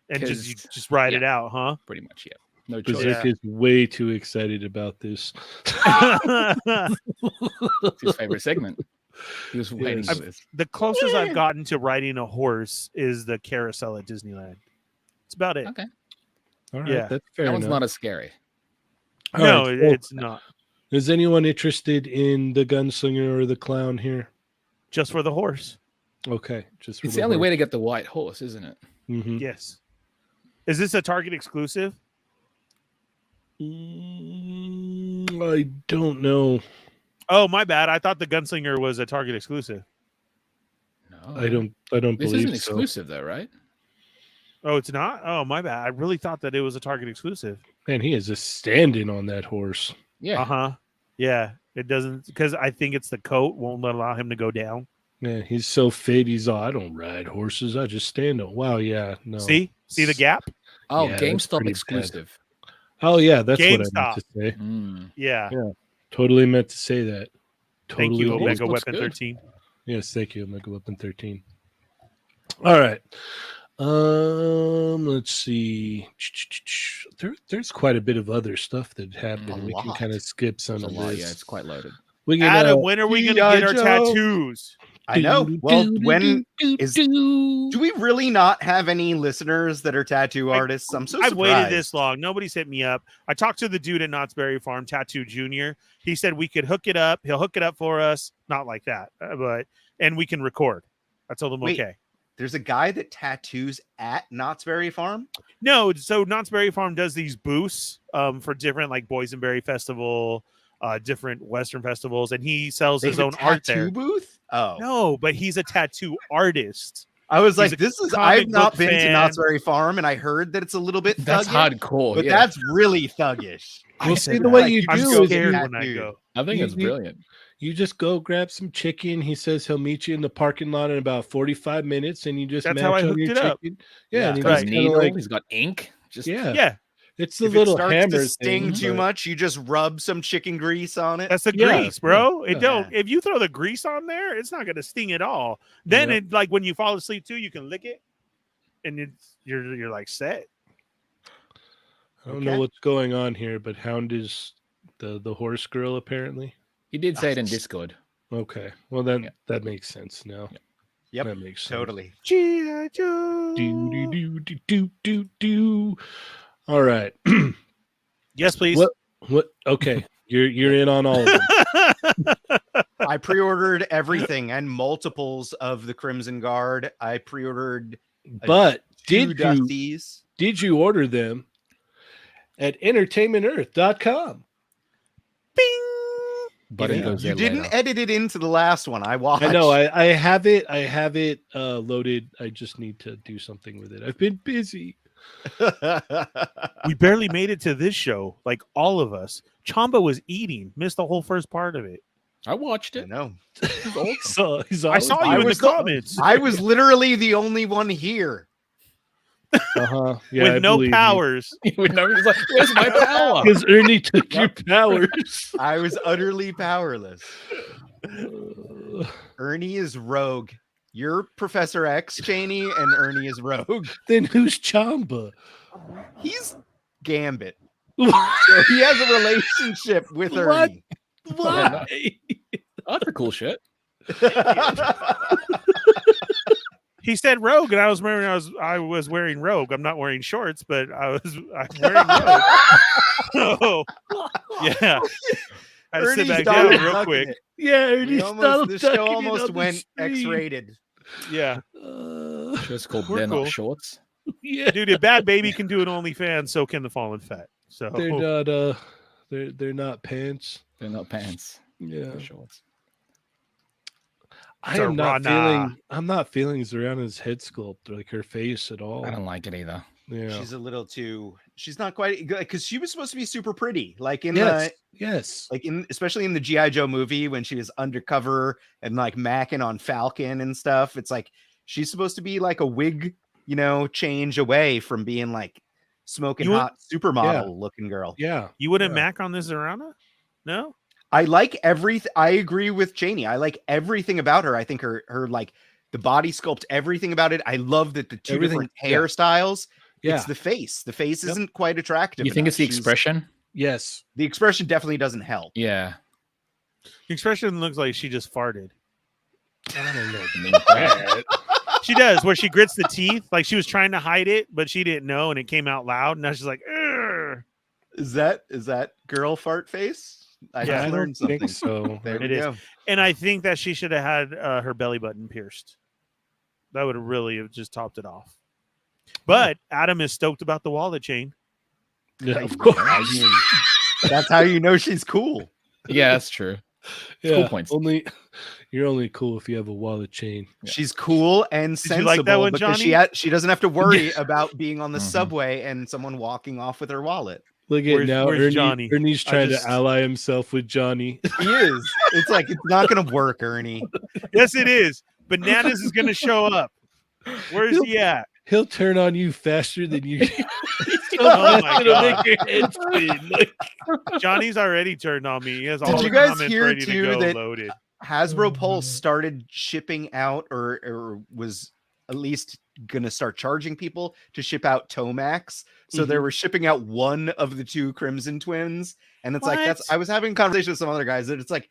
And just 'Cause- you just ride it yeah. out, huh? Pretty much, yeah. No choice. Berserk is way too excited about this. It's his favorite segment. He was waiting Yes. for this. The closest I've gotten to riding a horse is the carousel at Disneyland. It's about it. Okay. All right, Yeah. that's fair That one's enough. not as scary. All No, right, cool. it's not. Is anyone interested in the gunslinger or the clown here? Just for the horse. Okay, just for It's the only way to get the white horse, isn't it? Mm-hmm. Yes. Is this a Target exclusive? I don't know. Oh, my bad. I thought the gunslinger was a Target exclusive. No. I don't This believe isn't so. exclusive, though, right? Oh, it's not? Oh, my bad. I really thought that it was a Target exclusive. Man, he is a stand-in on that horse. Yeah. Uh-huh. Yeah. It doesn't, because I think it's the coat won't allow him to go down. Man, he's so fit. He's all, I don't ride horses. I just stand on. Wow, yeah, no. See the gap? Oh, Yeah, that's GameStop pretty exclusive. Oh yeah, that's what I GameStop. meant to say. Mm. Yeah. Totally meant to say that. Totally. Thank you, did. Omega looks Weapon good. 13. Yes, thank you, Omega Weapon 13. All right. Let's see. There's quite a bit of other stuff that happened. A We can lot. kind of skip some There's a of lot, this. yeah, it's quite loaded. We can, Adam, when are we going to G.I. get our Joe. tattoos? I know. Well, when is? Do we really not have any listeners that are tattoo artists? I'm so I've surprised. waited this long. Nobody's hit me up. I talked to the dude at Knott's Berry Farm, Tattoo Junior. He said we could hook it up. He'll hook it up for us. Not like that, and we can record. I told him Wait. okay. there's a guy that tattoos at Knott's Berry Farm. No, so Knott's Berry Farm does these booths for different like Boysenberry Festival, different Western festivals, and he sells his own art there. Booth? Oh no, but he's a tattoo artist. I was He's like, I've not been to Knott's Berry Farm, and I heard that it's a little bit That's thuggish, hardcore, but yeah. that's really thuggish. Well, see, the way you I'm do is scared you, when I go. I think it's brilliant. you just go grab some chicken. He says he'll meet you in the parking lot in about 45 minutes, and you just That's match how I on hooked your it up. chicken. Yeah. Yeah, and He's he got just his kinda needle. like, He's got ink. Just Yeah, it's a If little it starts hammer to sting thing, too but- much, you just rub some chicken grease on it. that's the Yeah. grease, bro. It Yeah. don't. If you throw the grease on there, it's not gonna sting at all. Then Yeah. it like when you fall asleep too, you can lick it, and you're like set. I don't know what's going on here, but Hound is the horse girl apparently. he did say it in Discord. Okay, well then that makes sense now. Yep, that makes sense. totally. G.I. Joe. Do. All right. Yes, please. What? Okay, you're in on all of them. I pre-ordered everything and multiples of the Crimson Guard. I pre-ordered But two did you Dusties. did you order them at entertainmentearth.com? Bing. But it goes You there didn't later. edit it into the last one. I watched. I know. I have it. I have it loaded. I just need to do something with it. I've been busy. We barely made it to this show, like all of us. Chamba was eating, missed the whole first part of it. I watched I it. know. So I saw you in the comments I was literally the only one here. Yeah, with no powers. He would know. He's like, "Where's my power?" because Ernie took your powers. I was utterly powerless. Ernie is Rogue. You're Professor X, Cheney, and Ernie is Rogue. Then who's Chamba? He's Gambit. So he has a relationship with What? Ernie. Why? That's a cool shit. He said Rogue, and I was wearing Rogue. I'm not wearing shorts, but I'm wearing Rogue. So, yeah. I had to sit Ernie's back down done real tucking quick. it. Yeah, Ernie's The show almost went X-rated. Yeah, It's called We're They're cool. Not Shorts. Yeah, dude, if Bad Baby can do an OnlyFans, so can the Fallen Fett. So they're not. They're not pants. They're not pants. Yeah, They're shorts. I am not Zarana. feeling. I'm not feeling Zorana's head sculpt, like her face at all. I don't like it either. Yeah. She's a little too. She's not quite good because she was supposed to be super pretty, like in Yes. the Yes. like in especially in the GI Joe movie when she was undercover and like macking on Falcon and stuff. It's like she's supposed to be like a wig, change away from being like smoking You would- hot supermodel looking girl. Yeah. you wouldn't Yeah. mac on this Zarana? No. I like everything. I agree with Cheney. I like everything about her. I think her like the body sculpt, everything about it. I love that the two Everything- different yeah. hairstyles. Yeah. It's the face. The face Yep. isn't quite attractive. You think enough. it's the She's- expression? Yes. The expression definitely doesn't help. Yeah. The expression looks like she just farted. I don't know. I mean, that- She does, where she grits the teeth, like she was trying to hide it, but she didn't know, and it came out loud. And now she's like, "Ugh." Is that girl fart face? I Yeah, just I don't learned something. think so. There It we is. go. And I think that she should have had her belly button pierced. That would have really have just topped it off. But Adam is stoked about the wallet chain. Yeah, of course. I mean, that's how you know she's cool. yeah, that's true. Yeah. Cool points. You're only cool if you have a wallet chain. Yeah. She's cool and you sensible like that one, because Johnny? she doesn't have to worry about being on the Mhm. subway and someone walking off with her wallet. Look at Where's- now. where's Johnny? Ernie's I trying just- to ally himself with Johnny. He is. It's like it's not going to work, Ernie. Yes, it is. Bananas is going to show up. Where's he at? He'll turn on you faster than you. Oh my It'll God. make your head spin. Like, Johnny's already turned on me. He has all Did the you guys comments hear, ready too, to go that- loaded. Hasbro Pulse started shipping out or was at least going to start charging people to ship out Tomax. So they were shipping out one of the two Crimson Twins. And it's like, What? I was having a conversation with some other guys that it's like,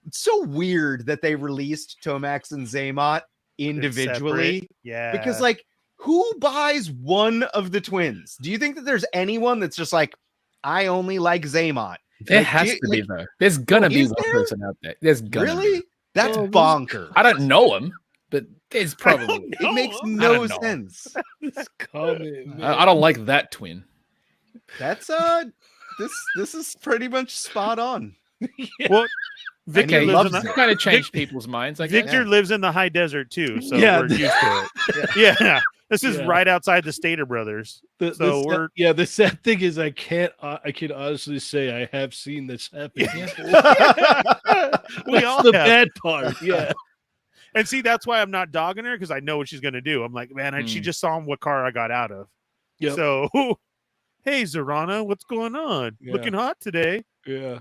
it's so weird that they released Tomax and Zaymot individually. Separate. Yeah. Because like, who buys one of the twins? Do you think that there's anyone that's just like, I only like Zaymot? There Like, has do you- to be like- though. There's gonna be is one there? person out there. There's gonna Really? be. That's Oh, bonkers. I don't know him, but it's probably It makes I no don't know. sense. This comment, man. I don't like that twin. That's this is pretty much spot on. Well, Victor he lives loves in the it. Kind of changed people's minds. I guess. Victor lives in the high desert too, so Yeah. we're used to it. Yeah. This is Yeah. right outside the Stater Brothers. So we're the sad thing is I can honestly say I have seen this happen. we That's all the have. bad part. Yeah. And see, that's why I'm not dogging her, because I know what she's gonna do. I'm like, man, she just saw what car I got out of. Yep. So hey Zorana, what's going on? Yeah. Looking hot today. Yeah.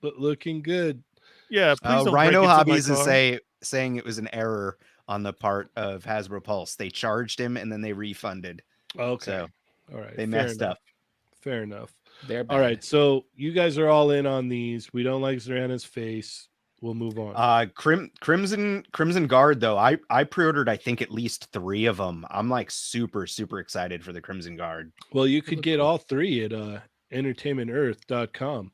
Looking good. Yeah, please don't Rhino break into my Hobbies is car. saying it was an error on the part of Hasbro Pulse. They charged him and then they refunded. Okay. So all right. they Fair messed enough. up. Fair enough. They're All right. So you guys are all in on these. We don't like Zorana's face. We'll move on. Crimson Guard though. I pre-ordered I think at least 3 of them. I'm like super excited for the Crimson Guard. Well, you could get all 3 at entertainmentearth.com.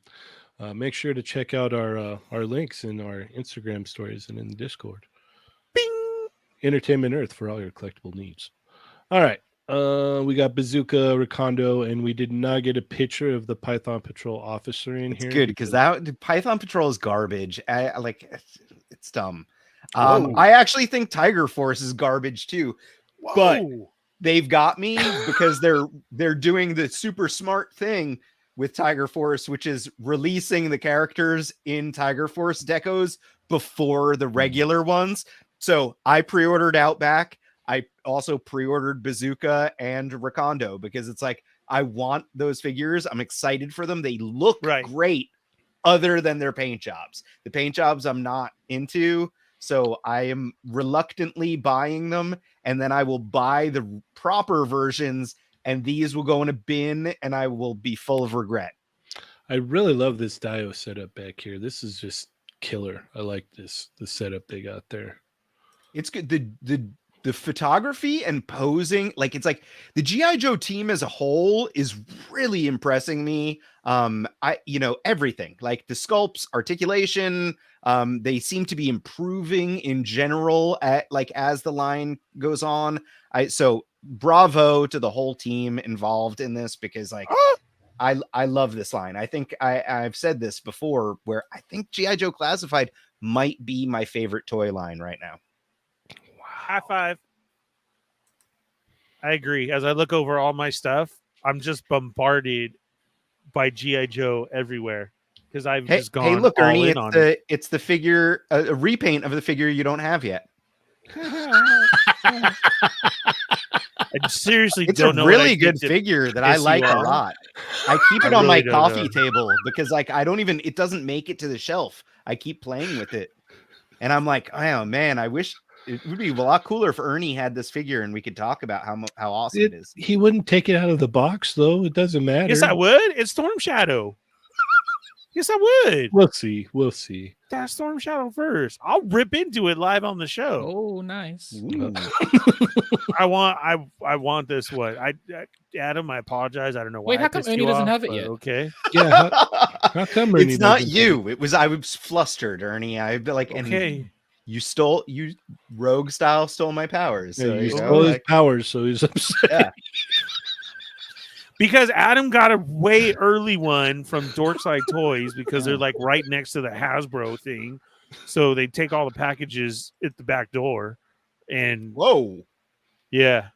Make sure to check out our links in our Instagram stories and in the Discord. Bing! Entertainment Earth for all your collectible needs. All right. We got Bazooka, Recondo, and we did not get a picture of the Python Patrol officer in It's here. good because that Python Patrol is garbage. I like it's dumb. Whoa. I actually think Tiger Force is garbage too, but they've got me because they're doing the super smart thing with Tiger Force, which is releasing the characters in Tiger Force decos before the regular ones. So I pre-ordered Outback. I also pre-ordered Bazooka and Recondo because it's like, I want those figures. I'm excited for them. They look great other than their paint jobs. The paint jobs I'm not into. So I am reluctantly buying them, and then I will buy the proper versions, and these will go in a bin, and I will be full of regret. I really love this Dio setup back here. This is just killer. I like the setup they got there. It's good. The photography and posing, like it's like the G.I. Joe team as a whole is really impressing me. Everything like the sculpts, articulation, they seem to be improving in general as the line goes on. So bravo to the whole team involved in this because I love this line. I think I've said this before where I think G.I. Joe Classified might be my favorite toy line right now. High five. I agree. As I look over all my stuff, I'm just bombarded by G.I. Joe everywhere because I've just gone. Hey, look, all Ernie, in on it. It's the figure, a repaint of the figure you don't have yet. I seriously It's don't a know. really good figure that I like a lot. I keep it on my really coffee table because it doesn't make it to the shelf. I keep playing with it. And I'm like, oh man, I wish it would be a lot cooler if Ernie had this figure and we could talk about how awesome it is. He wouldn't take it out of the box though. It doesn't matter. Yes, I would. It's Storm Shadow. Yes, I would. We'll see. That's Storm Shadow first. I'll rip into it live on the show. Oh, nice. I want this one. Adam, I apologize. I don't know why. Wait, how come Ernie doesn't have it yet? Okay. Yeah. How come Ernie It's not doesn't you. I was flustered, Ernie. I'd be like, Okay. And you rogue style stole my powers. So, you stole his powers, so he's upset. Yeah. Because Adam got a way early one from Dorkside Toys because they're like right next to the Hasbro thing. So they take all the packages at the back door. And whoa. Yeah.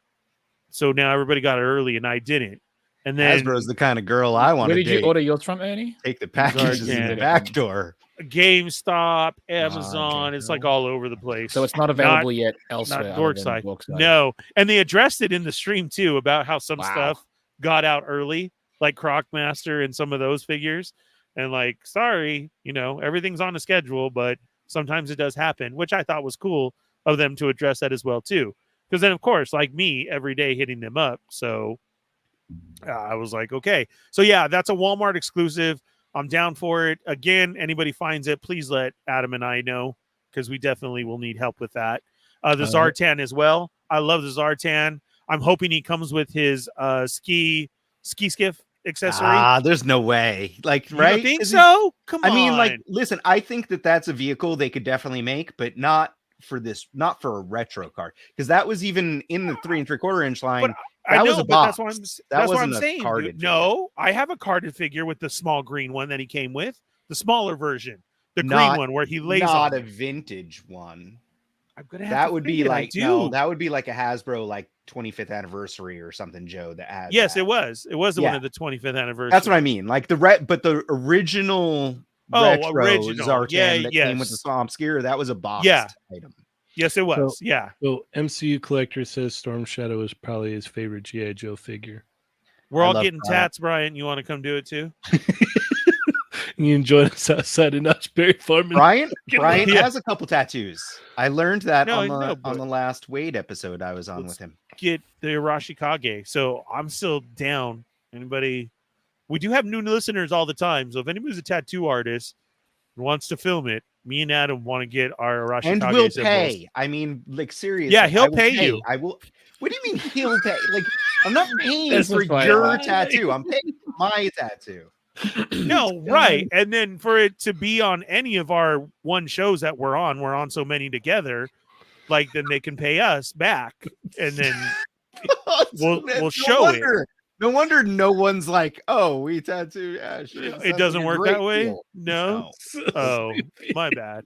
So now everybody got it early and I didn't. And then Hasbro's the kind of girl I want to date. Where did you order yours from, Ernie? Take the packages in the back door. GameStop, Amazon. It's like all over the place. So it's not available yet elsewhere. Not Dorkside. No. And they addressed it in the stream too about how some stuff got out early, like Crocmaster and some of those figures. And like, sorry, everything's on a schedule, but sometimes it does happen, which I thought was cool of them to address that as well too. Because then, of course, like me, every day hitting them up. So I was like, okay. So yeah, that's a Walmart exclusive. I'm down for it. Again, anybody finds it, please let Adam and I know because we definitely will need help with that. The Zartan as well. I love the Zartan. I'm hoping he comes with his ski skiff accessory. There's no way. Like, You right? don't think so? Come on. I mean, like, listen, I think that's a vehicle they could definitely make, but not for this, not for a retro card, because that was even in the 3 3/4 inch line. But I That know, was a but box. that's what I'm wasn't a saying. carded Dude. figure. No, I have a carded figure with the small green one that he came with, the smaller version, the Not- green one where he lays not on a it. vintage one. I'm gonna have That to would find be it. I like do. no, that would be like a Hasbro like 25th anniversary or something, Joe. That has Yes, that. it was. It was the Yeah. one of the 25th anniversary. That's what I mean. Like but the original retro original. Zartan Yeah, that came with the yes. Swamp Skier, that was a boxed Yeah. item. Yes, it was. Yeah. So MCU Collector says Storm Shadow is probably his favorite G.I. Joe figure. We're I all love getting Brian. tats, Brian. You want to come do it too? You can join us outside of Knott's Berry Farm. Brian Yeah. has a couple tattoos. I learned that No, on the I know, on but- the last Wade episode I was on Let's- with him. Get the Arashikage. So I'm still down. Anybody? We do have new listeners all the time. So if anybody's a tattoo artist and wants to film it, me and Adam want to get our Arashikage And we'll symbols. pay. I mean, like seriously. Yeah, he'll I will pay you. I will. What do you mean he'll pay? Like I'm not paying for Specify your that. tattoo. I'm paying for my tattoo. No, right. And then for it to be on any of our one shows that we're on so many together, like then they can pay us back. And then we'll show it. No wonder no one's like, oh, we tattoo. Yeah, shit, it sounds doesn't like a work that great way. deal. No. Oh, my bad.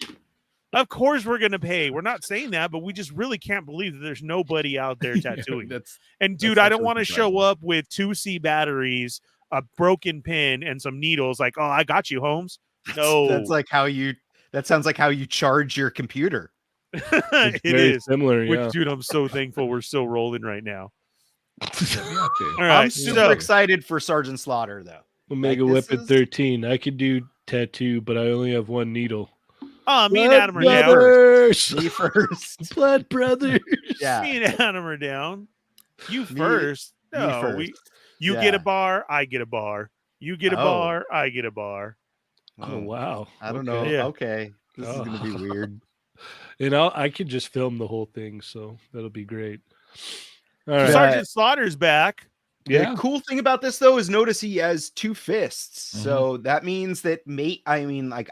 Of course we're gonna pay. We're not saying that, but we just really can't believe that there's nobody out there tattooing. That's And dude, that's I don't actually want to show surprising. up with 2C batteries, a broken pin, and some needles. Like, oh, I got you, Holmes. No, That's like how you. That sounds like how you charge your computer. It's it very is. similar. Which, Yeah. dude, I'm so thankful we're still rolling right now. Okay. All I'm right, super so excited for Sergeant Slaughter though. Omega Like, this Weapon is- 13. I could do tattoo, but I only have one needle. me and Blood Adam are down. brothers! Me first. Blood brothers. Yeah. Me and Adam are down. You Me- first. me No, first. you Yeah. get a bar, I get a bar. You get a Oh. bar, I get a bar. Oh, wow. I don't Okay. know. Yeah. Okay. This is gonna be weird. And I could just film the whole thing, so that'll be great. All Yeah. right. Sergeant Slaughter's back. Yeah. The cool thing about this though is notice he has 2 fists. Mhm. So that means that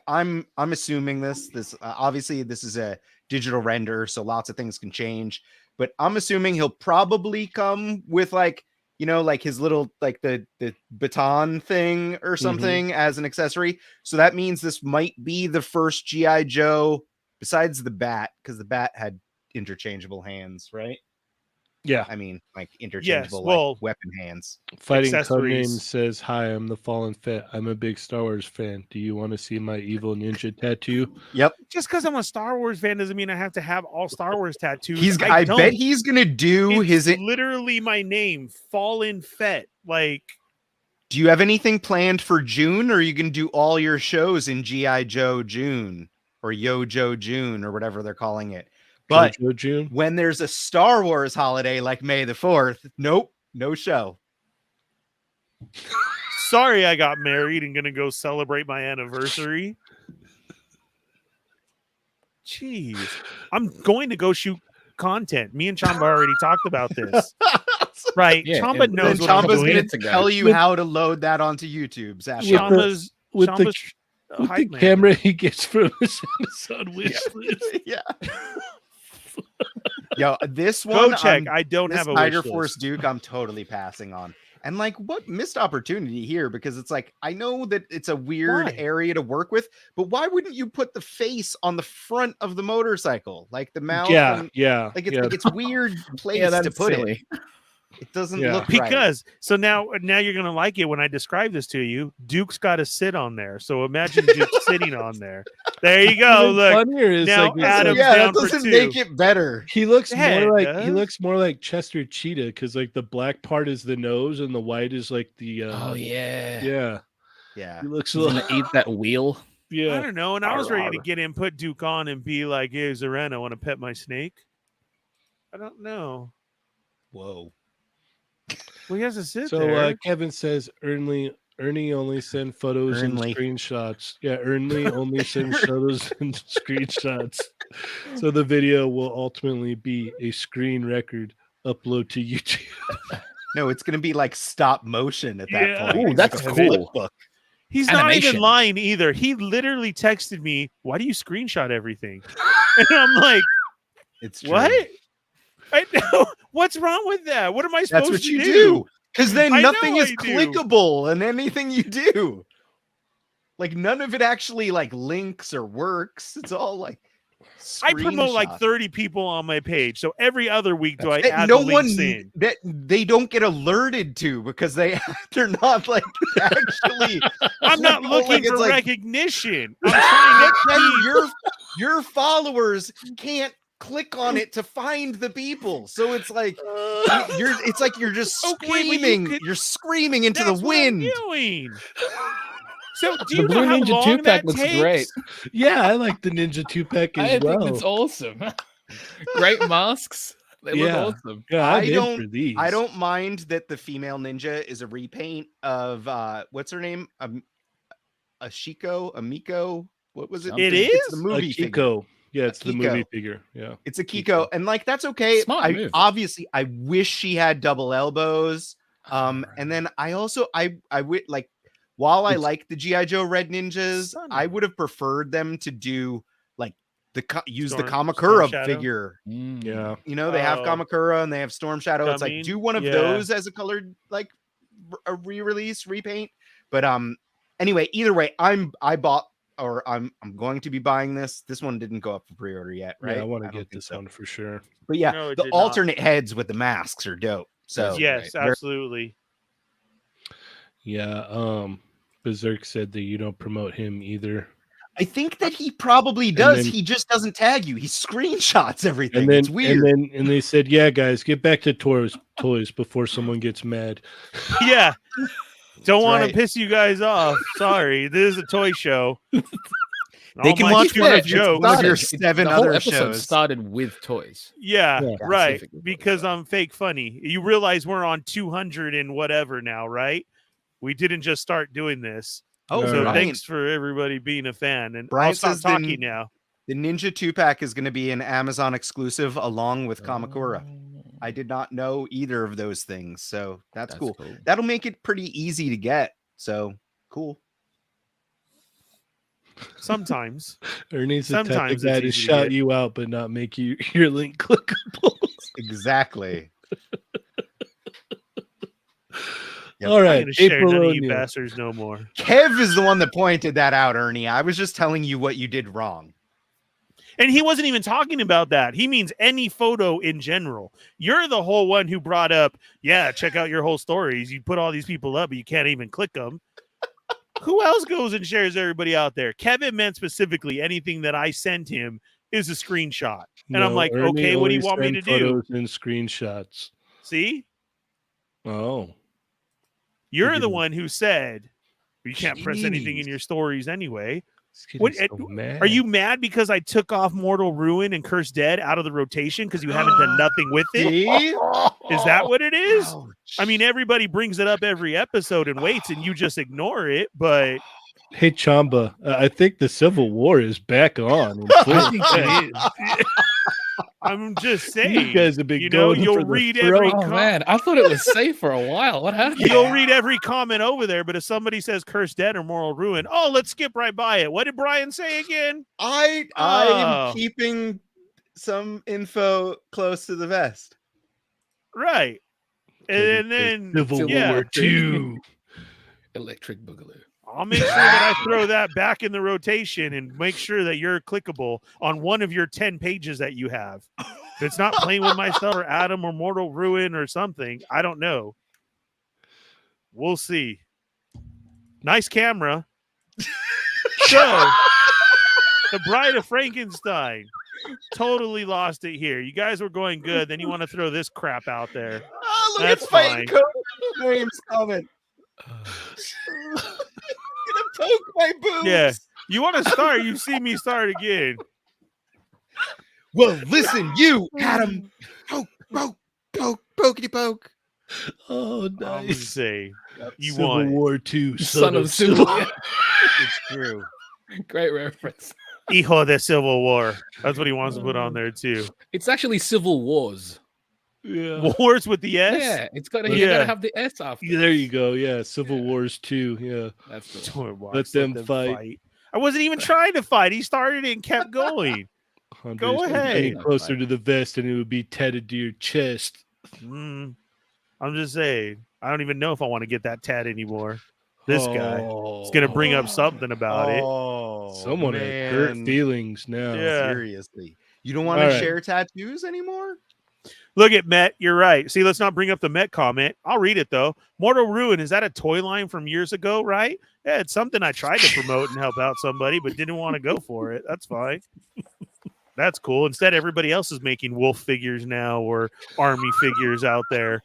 I'm assuming this obviously this is a digital render, so lots of things can change, but I'm assuming he'll probably come with like his little like the baton thing or something as an accessory. So that means this might be the first GI Joe besides the bat, because the bat had interchangeable hands, right? Yeah. I mean, like interchangeable well- like weapon hands. Fighting accessories. Codename says, "Hi, I'm the Fallen Fett. I'm a big Star Wars fan. Do you want to see my evil ninja tattoo?" Yep. Just because I'm a Star Wars fan doesn't mean I have to have all Star Wars tattoos. I don't. bet he's gonna do It's his. literally my name, Fallen Fett. Like, Do you have anything planned for June, or are you gonna do all your shows in GI Joe June or Yo Joe June or whatever they're calling it? But Jojo June. when there's a Star Wars holiday like May the 4th, nope, no show. sorry, I got married and gonna go celebrate my anniversary. Jeez, I'm going to go shoot content. Me and Chamba already talked about this, right? Yeah, Chamba and knows Then what I'm Chamba's doing. gonna It's a guy. tell you With- how to load that onto YouTube. Zach. With the- Chamba's with the- Chamba's a With the hype man. camera he gets from his Amazon wish list. Yeah. Yo, this Go one, check. I don't this have a Tiger wish Force list. Duke, I'm totally passing on. And like, what missed opportunity here? Because it's like, I know that it's a weird Why? area to work with, but why wouldn't you put the face on the front of the motorcycle, like the mouth? Yeah, and- yeah, like it's yeah. like it's weird place Yeah, to that's put silly. it. It doesn't Yeah. look right. Because so now you're gonna like it when I describe this to you. Duke's got to sit on there. So imagine Duke sitting on there. There you go. Even Look, funnier is now like, it's Adam's like- yeah, down that for doesn't 2. make it better. he looks Yeah, more it like he does. looks more like Chester Cheetah, because like the black part is the nose and the white is like the Oh yeah. yeah. Yeah. He looks a He's little gonna eat that wheel. I yeah. don't know. And I was Arr, ready to arr. get him, put Duke on, and be like, "Hey, Zoran, I want to pet my snake." I don't know. Whoa. Well, he has to sit So there. Kevin says Ernie only send photos Ernley. and screenshots. Yeah, Ernie only sends photos and screenshots. So the video will ultimately be a screen record upload to YouTube. No, it's gonna be like stop motion at that Yeah. point. Ooh, It's that's like a flip cool. book. He's not even animation. lying either. He literally texted me, "Why do you screenshot everything?" And I'm like, It's true. What? I know. What's wrong with that? What am I supposed That's what to you do. Because then I know nothing is I do. clickable in anything you do. Like none of it actually like links or works. It's all like I promote like screenshots. 30 people on my page. So every other week do I That add no the links one in. that they don't get alerted to because they're not like actually. I'm not clickable, looking like, for it's like, recognition. I'm trying to then keep your followers can't click on it to find the people. So it's like it's like you're just Okay, but screaming. You're screaming into the That's what I'm wind. doing. So do The you Blue know how Ninja long 2-pack that looks takes? great. Yeah, I like the Ninja 2-pack I as well. think it's awesome. Great masks. They look awesome. Yeah, I I'm in don't- for these. I don't mind that the female ninja is a repaint of what's her name? Amiko. What was it? It It's the is? movie figure. Kiko. Yeah, it's the movie Kiko. figure. Yeah. It's a Kiko, and like that's okay. Smart move. Obviously I wish she had double elbows. And then I also I would like while I It's- like the GI Joe Red Ninjas, Son I of a- would have preferred them to do like use the Storm Kamakura Shadow? figure. Yeah. You know, they have Oh. Kamakura and they have Storm Shadow. It's like Coming? do one of Yeah. those as a colored like a re-release, repaint. But anyway, either way, I'm going to be buying this. This one didn't go up for pre-order yet, right? Yeah, I want to don't get think this so. one for sure. But yeah, No, it the did not. alternate heads with the masks are dope. So Yes, they're- absolutely. Yeah. Berserk said that you don't promote him either. I think that he probably does. then- He just doesn't tag you. He screenshots everything. And then It's weird. And they said, "Yeah, guys, get back to toys before someone gets mad." Yeah. Don't want right. to piss you guys off. Sorry. This is a toy show. They All can my watch humor one of jokes. one of your Started- 7 the whole other episode shows. started with toys. Yeah, Yeah. right. Specifically Because toys. I'm fake funny. You realize we're on 200 and whatever now, right? We didn't just start doing this. Oh, All So right. thanks for everybody being a fan. And Brian I'll stop says then- talking now. The Ninja 2-pack is going to be an Amazon exclusive along with Kamakura. I did not know either of those things. So that's cool. That'll make it pretty easy to get. So cool. Sometimes. Ernie's the type Sometimes of it's guy to easy to shout get. you out, but not make your link clickable. Exactly. Yep. All I'm right, going to share April none of you O'Neil. bastards no more. Kev is the one that pointed that out, Ernie. I was just telling you what you did wrong. And he wasn't even talking about that. He means any photo in general. You're the whole one who brought up, yeah, check out your whole stories. You put all these people up, but you can't even click them. Who else goes and shares everybody out there? Kevin meant specifically anything that I sent him is a screenshot. And I'm like, Ernie okay, what do you always want me to send do? photos and screenshots. See? Oh, You're You're the gonna- one who said you can't press anything in Jeez. your stories anyway. it's getting What- so mad. Are you mad because I took off Mortal Ruin and Cursed Dead out of the rotation because you haven't done nothing with it? See? Is that what it is? Ouch. I mean, everybody brings it up every episode and waits, and you just ignore it. But Hey, Chamba, I think the Civil War is back on. in full I think effect. it is. I'm just saying. You guys have been you know, going you'll for the read throat. every Oh man, I thought it was safe for a while. What happened? you'll read every comment over there. But if somebody says Cursed Dead or Moral Ruin, oh, let's skip right by it. What did Brian say again? I Oh. am keeping some info close to the vest. Right. And then Civil yeah. War 2. Electric Boogaloo. I'll make sure that I throw that back in the rotation and make sure that you're clickable on one of your 10 pages that you have. If it's not Playing With Myself or Adam or Mortal Ruin or something, I don't know. We'll see. Nice camera. So, the Bride of Frankenstein totally lost it here. You guys were going good. Then you want to throw this crap out there. Oh, look That's at Fighting fine. Cody James comment. Gonna poke my boobs. Yeah. You want to start, you see me start again. Well, listen, you Adam. Poke, poke, poke, pokety poke. Oh, I'm gonna nice. say you Civil won. War 2, Son of Civil War. It's true. Great reference. Hijo de Civil War. That's what he wants to put on there too. It's actually Civil Wars. Yeah. Wars with the S. Yeah, it's got Yeah. you gotta have the S after. There you go. Yeah, Civil Wars 2. Yeah. That's the Toy Watch, Let them fight. I wasn't even trying to fight. He started it and kept going. Go ahead. Getting closer to the vest, and it would be tethered to your chest. I'm just saying. I don't even know if I want to get that tat anymore. This guy is going to bring up something about it. Someone had hurt feelings now. Yeah. Seriously. You don't want to share tattoos anymore? Look at Met. You're right. See, let's not bring up the Met comment. I'll read it, though. Mortal Ruin, is that a toy line from years ago, right? Yeah, it's something I tried to promote and help out somebody, but didn't want to go for it. That's fine. That's cool. Instead, everybody else is making wolf figures now or army figures out there.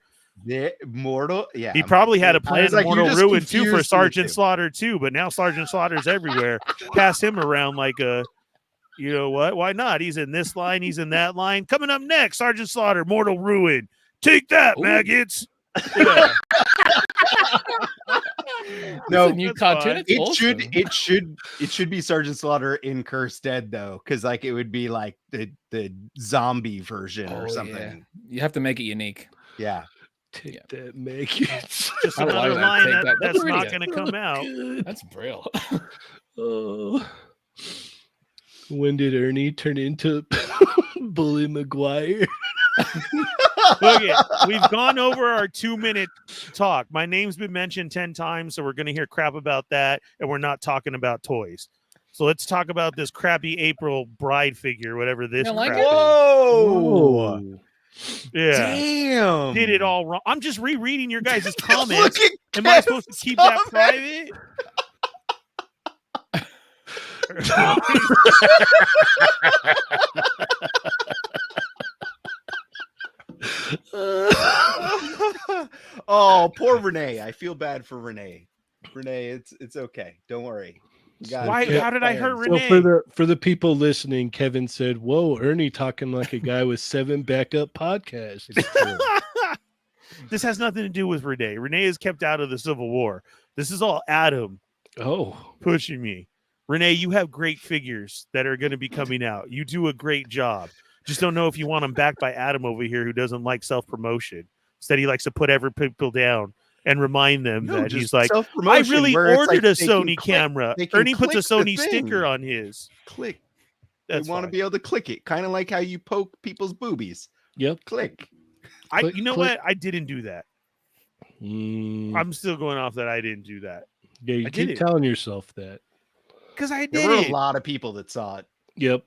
Mortal, yeah. He probably had a plan of Mortal Ruin too for Sergeant Slaughter too, but now Sergeant Slaughter's everywhere. Pass him around like a, you know what? Why not? He's in this line. He's in that line. Coming up next, Sergeant Slaughter, Mortal Ruin. Take that, maggots. Yeah. No, new cartoon. It should be Sergeant Slaughter in Cursed Dead though, because like it would be like the zombie version or something. Yeah. You have to make it unique. Yeah. Take that, make it. Just another line that's not going to come out. That's brilliant. Oh. When did Ernie turn into Bully McGuire? Look it, we've gone over our 2-minute talk. My name's been mentioned 10 times, so we're going to hear crap about that, and we're not talking about toys. So let's talk about this crappy April bride figure, whatever this is. Whoa! Yeah. Damn. Did it all wrong. I'm just rereading your guys' comments. Am I supposed to keep that private? Oh, poor Renee. I feel bad for Renee. Renee, it's okay. Don't worry. Why? How did I hurt Renee? So for the people listening, Kevin said, "Whoa, Ernie talking like a guy with 7 backup podcasts." This has nothing to do with Renee. Renee is kept out of the Civil War. This is all Adam. Pushing me. Renee, you have great figures that are going to be coming out. You do a great job. Just don't know if you want them backed by Adam over here, who doesn't like self-promotion. Instead, he likes to put every people down and remind them that he's like, I really ordered a Sony camera. Ernie puts a Sony sticker on his. Click. They want to be able to click it. Kind of like how you poke people's boobies. Yep. Click. You know what? I didn't do that. I'm still going off that I didn't do that. Yeah, you keep telling yourself that. Because I did. There were a lot of people that saw it. Yep.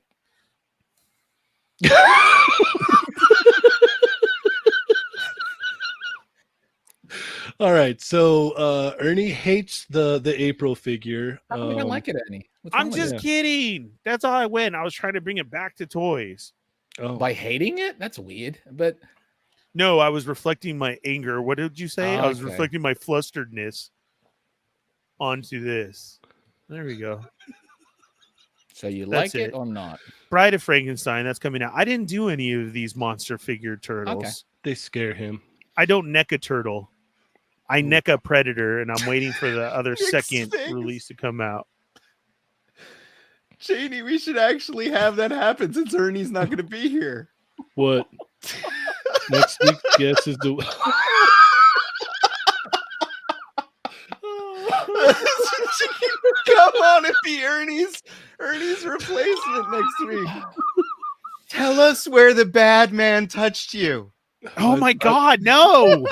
All right, so Ernie hates the April figure. I don't like it, Ernie. I'm just kidding. That's all I went. I was trying to bring it back to toys. Oh. By hating it? That's weird. But no, I was reflecting my anger. What did you say? I was reflecting my flusteredness onto this. There we go. So you like it or not? Bride of Frankenstein, that's coming out. I didn't do any of these monster figure turtles. Okay. They scare him. I don't neck a turtle. I neck a predator, and I'm waiting for the other second release to come out. Janie, we should actually have that happen since Ernie's not going to be here. What? Next week's guess is the... Come on and be Ernie's replacement next week. Tell us where the bad man touched you. Oh my God, no!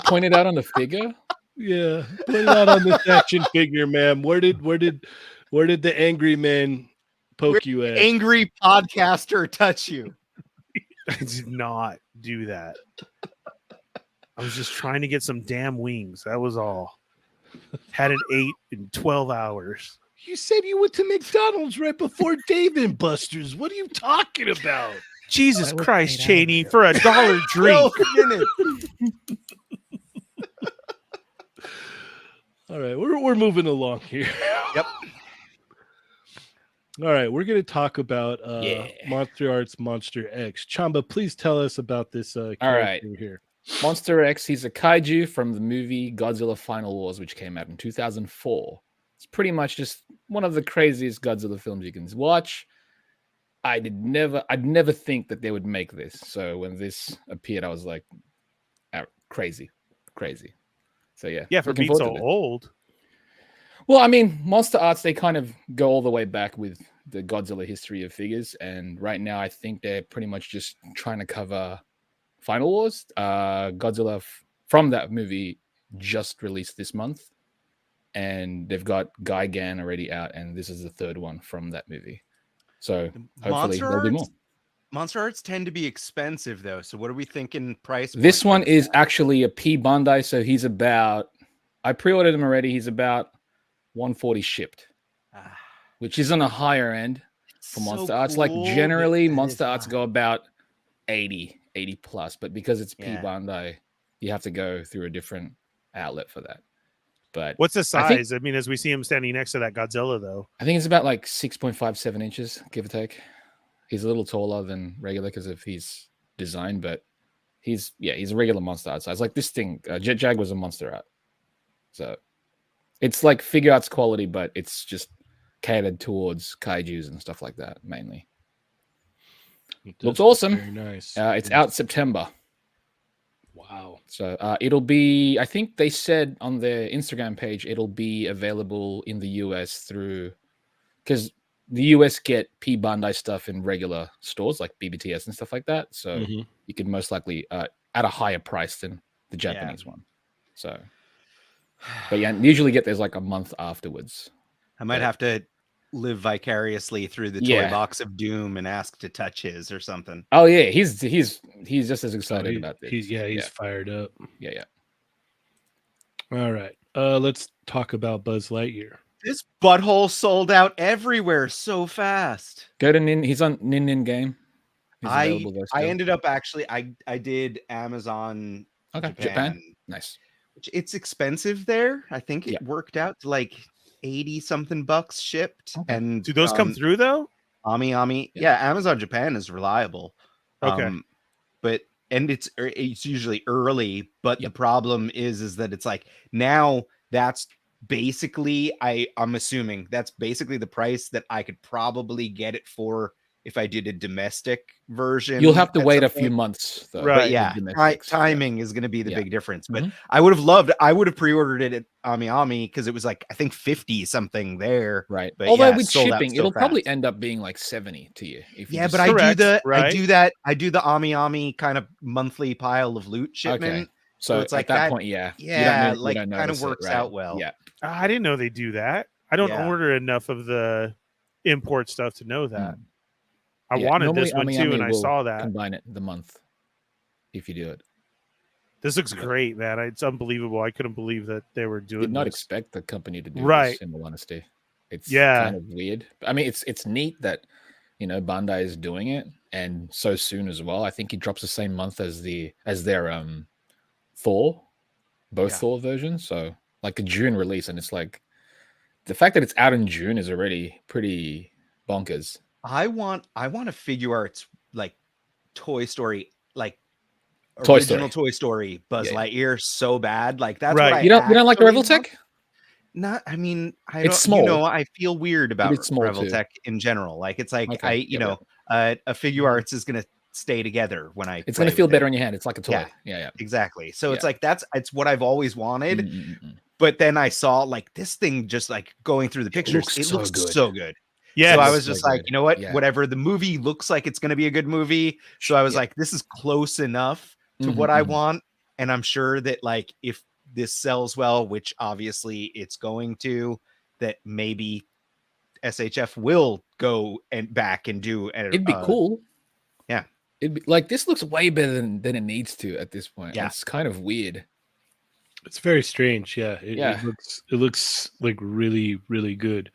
Point it out on the figure. Yeah, point it out on this action figure, ma'am. Where did the angry man poke you at? Angry podcaster touch you? I did not do that. I was just trying to get some damn wings. That was all. Had it 8 in 12 hours. You said you went to McDonald's right before Dave and Buster's. What are you talking about? Jesus Christ, Cheney, for a $1 drink. All right, we're moving along here. Yep. All right, we're going to talk about Monster Arts Monster X. Chamba, please tell us about this character here. Monster X, he's a kaiju from the movie Godzilla Final Wars, which came out in 2004. It's pretty much just one of the craziest Godzilla films you can watch. I'd never think that they would make this. So when this appeared, I was like, crazy. So yeah, for being so old. Well, I mean, Monster Arts, they kind of go all the way back with the Godzilla history of figures, and right now I think they're pretty much just trying to cover Final Wars. Godzilla from that movie just released this month, and they've got Gigan already out, and this is the third one from that movie. So hopefully there'll be more. Monster Arts tend to be expensive though. So what are we thinking price? This one is actually a P Bandai, so he's about. I pre-ordered him already. He's about 140 shipped, which is on a higher end for Monster Arts. Like generally, Monster Arts go about 80 plus, but because it's P Bandai, you have to go through a different outlet for that. But what's the size? I mean, as we see him standing next to that Godzilla, though, I think it's about like 6.57 inches, give or take. He's a little taller than regular because of his design, but he's a regular Monster Art size. Like this thing, Jet Jag was a Monster Art, so it's like figure arts quality, but it's just catered towards kaijus and stuff like that mainly. Looks awesome. Very nice. It's out September. Wow. So it'll be, I think they said on their Instagram page, it'll be available in the US through, because the US get P Bandai stuff in regular stores like BBTS and stuff like that. So you can most likely at a higher price than the Japanese one. So, but yeah, usually get theirs like a month afterwards. I might have to live vicariously through the toy box of doom and ask to touch his or something. Oh yeah, he's just as excited about this. He's fired up. Yeah. All right. Let's talk about Buzz Lightyear. This butthole sold out everywhere so fast. Go to Nin. He's on Nin Game. I ended up actually I did Amazon Japan. Nice. It's expensive there. I think it worked out to like 80 something bucks shipped. Okay. And do those come through though? Ami. Yeah, Amazon Japan is reliable. Okay. But it's usually early, but the problem is that it's like now that's basically I'm assuming that's basically the price that I could probably get it for if I did a domestic version. You'll have to wait a few months though. Right. But yeah. Timing is going to be the big difference. But I would have pre-ordered it at Ami because it was like I think 50 something there. Right. But although with shipping, it'll probably end up being like 70 to you. If you but I do the Ami kind of monthly pile of loot shipment. Okay. So it's like at that point, like kind of works out well. Yeah. I didn't know they do that. I don't order enough of the import stuff to know that. I wanted this one too, and I saw that. Combine it the month if you do it. This looks great, man. It's unbelievable. I couldn't believe that they were doing. Did not expect the company to do this. In all honesty, it's kind of weird. I mean, it's neat that Bandai is doing it, and so soon as well. I think it drops the same month as their Thor, both Thor versions. So like a June release, and it's like the fact that it's out in June is already pretty bonkers. I want a figure arts like Toy Story, like original Toy Story Buzz Lightyear so bad. Like that's what I you don't like the Revoltech? Not, I mean, it's small. I feel weird about Revoltech in general. Like it's like a figure arts is gonna stay together when it's gonna feel better in your hand. It's like a toy. Yeah. Exactly. So it's like it's what I've always wanted. But then I saw like this thing just like going through the pictures. It looks so good. Yeah. So I was just like, you know what? Whatever. The movie looks like it's going to be a good movie. So I was like, this is close enough to what I want. And I'm sure that like if this sells well, which obviously it's going to, that maybe SHF will go and back and do. It'd be cool. Yeah. It'd be like this looks way better than it needs to at this point. Yeah. It's kind of weird. It's very strange. Yeah. It looks like really, really good.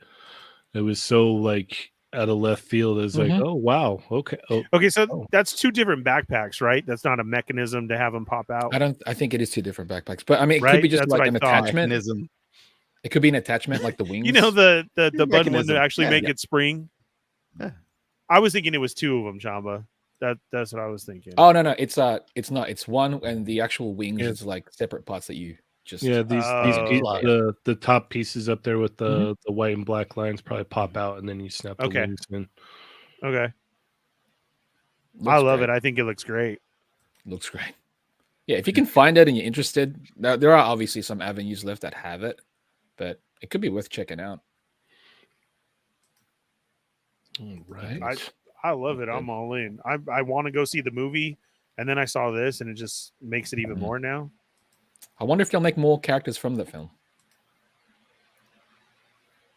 It was so like out of left field. It's like, oh wow, okay. Okay, so that's two different backpacks, right? That's not a mechanism to have them pop out. I think it is two different backpacks, but I mean, it could be just like an attachment. Mechanism. It could be an attachment, like the wings. the button one to actually make it spring. Yeah. I was thinking it was two of them, Chamba. That's what I was thinking. Oh no, it's not. It's one, and the actual wings is like separate parts that you. Just the top pieces up there with the white and black lines probably pop out and then you snap the wings in. Okay. I love it. I think it looks great. Looks great. Yeah, if you can find it and you're interested, there are obviously some avenues left that have it, but it could be worth checking out. All right. I love it. I'm all in. I want to go see the movie, and then I saw this, and it just makes it even more now. I wonder if they'll make more characters from the film.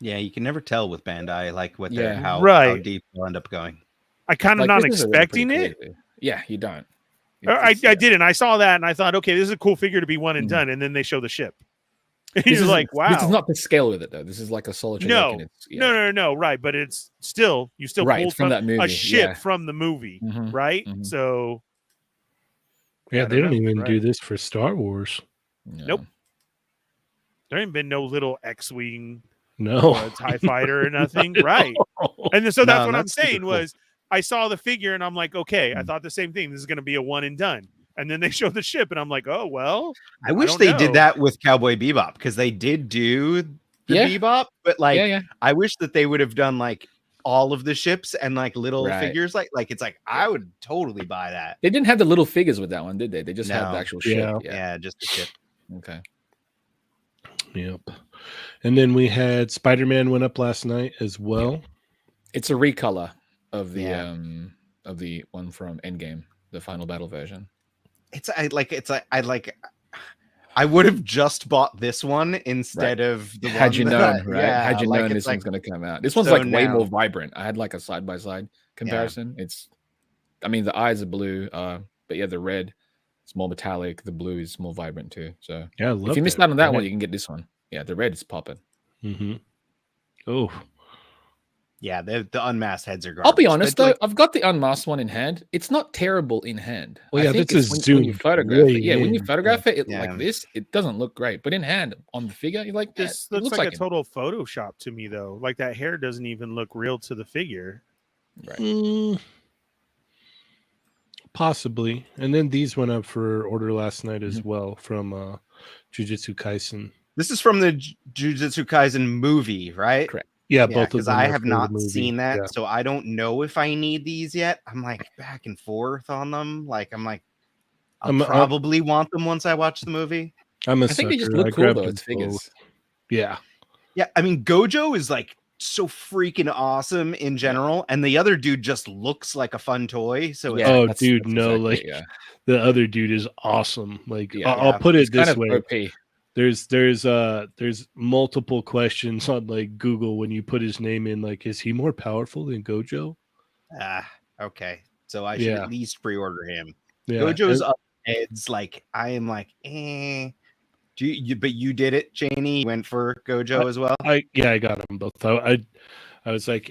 Yeah, you can never tell with Bandai, like what they're Yeah. how deep they'll end up going. I kind of Like, not this is already expecting pretty it. crazy. Yeah, you don't. I didn't. I saw that, and I thought, okay, this is a cool figure to be one and done. And then they show the ship. And you're like, wow. This is not the scale with it, though. This is like a solitary. No, right. But it's still, you still right, pulled from that movie. a ship from the movie, right? So. Yeah, they don't even do this for Star Wars. Nope. There ain't been no little X-Wing, TIE fighter or nothing. Right. And then, so that's what I'm saying was I saw the figure and I'm like, okay, I thought the same thing. This is going to be a one and done. And then they show the ship and I'm like, oh, well. I wish they did that with Cowboy Bebop because they did do the Bebop. But like, I wish that they would have done like all of the ships and like little figures. Like it's like, I would totally buy that. They didn't have the little figures with that one, did they? They just had the actual ship. Yeah, just the ship. Okay. Yep. And then we had Spider-Man went up last night as well. It's a recolor of the one from Endgame, the final battle version. I would have just bought this one instead of the had one you known, right? Yeah, had you like, known this one's going to come out. This one's so like way more vibrant. I had like a side-by-side comparison. I mean, the eyes are blue, but yeah, the red is more metallic. The blue is more vibrant too. So yeah, if you missed out on that one, you can get this one. Yeah, the red is popping. Oh. Yeah, the unmasked heads are garbage. I'll be honest though, I've got the unmasked one in hand. It's not terrible in hand. Well, yeah, that's a zoom. When you photograph it. Yeah, when you photograph it like this, it doesn't look great. But in hand, on the figure, you're like, this looks like a total Photoshop to me, though. Like that hair doesn't even look real to the figure. Right. Possibly. And then these went up for order last night as well from Jujutsu Kaisen. This is from the Jujutsu Kaisen movie, right? Correct. Yeah, both of them. Because I have not seen that, so I don't know if I need these yet. I'm like back and forth on them. Like I'll probably want them once I watch the movie. I think they just look cool though. It's figures. Yeah. I mean, Gojo is like so freaking awesome in general, and the other dude just looks like a fun toy. So that's the other dude is awesome. Like I'll put it this way. OP. There's multiple questions on like Google when you put his name in, like, is he more powerful than Gojo? Okay. So I should at least pre-order him. Yeah. Gojo's up heads, like I am like, but you did it, Cheney. You went for Gojo as well. I got them both. I was like,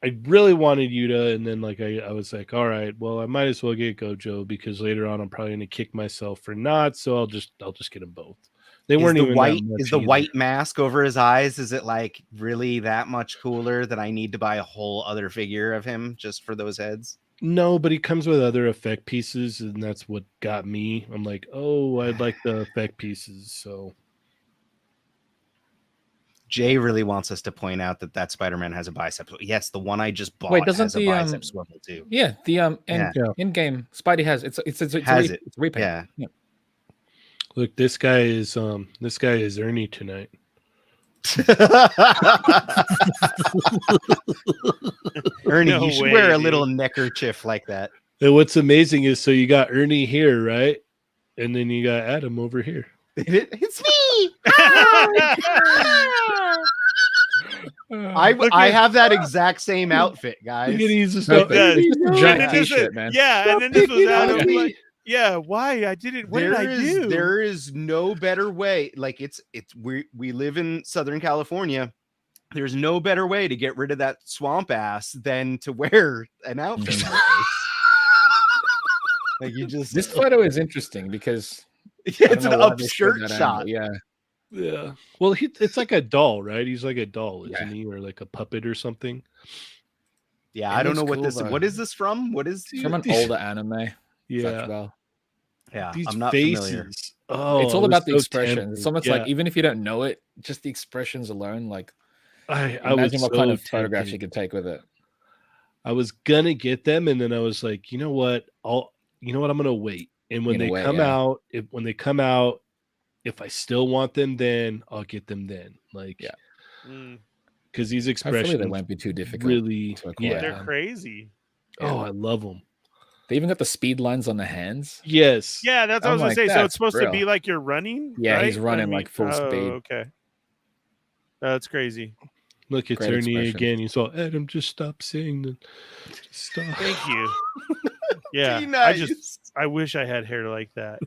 I really wanted Yuta, and then like I was like, all right, well, I might as well get Gojo because later on I'm probably gonna kick myself for not, so I'll just get them both. They weren't even white. Is the white mask over his eyes? Is it like really that much cooler that I need to buy a whole other figure of him just for those heads? No, but he comes with other effect pieces, and that's what got me. I'm like, oh, I'd like the effect pieces, so. Jay really wants us to point out that Spider-Man has a bicep. Yes, the one I just bought has a bicep swivel too. Yeah, the in-game Spidey has it's repaint. Yeah. Look, this guy is Ernie tonight. Ernie, you should wear a little neckerchief like that. And what's amazing is so you got Ernie here, right? And then you got Adam over here. It's me. I have that exact same outfit, guys. He's just giant t-shirt, man. Yeah, and then this was Adam. Like, yeah, why? I didn't. What did I do? There is no better way. Like we live in Southern California. There's no better way to get rid of that swamp ass than to wear an outfit like this. Like this photo is interesting because it's an upskirt shot. Yeah. Well, it's like a doll, right? He's like a doll, isn't he? Or like a puppet or something. Yeah, I don't know what this. What is this from? What is from an older anime? Yeah. Yeah, these I'm not faces. familiar. Oh, it's all about the expressions. It's almost like even if you don't know it, just the expressions alone, like I imagine what kind of photographs you could take with it. I was gonna get them, and then I was like, you know what? I'm gonna wait. And when they come out, if I still want them, then I'll get them then. Like, because these Hopefully expressions they won't be too difficult. really, to acquire. yeah. They're crazy. Oh, I love them. They even got the speed lines on the hands. Yes. Yeah, that's what I was I'm gonna like, say. So that's it's supposed to real. be like you're running. Yeah, he's right? running like full speed. Okay, that's crazy. Look, it's Great Ernie expression. again. You saw Adam. Just stop saying the stuff. Thank you. Yeah, Be nice. I wish I had hair like that.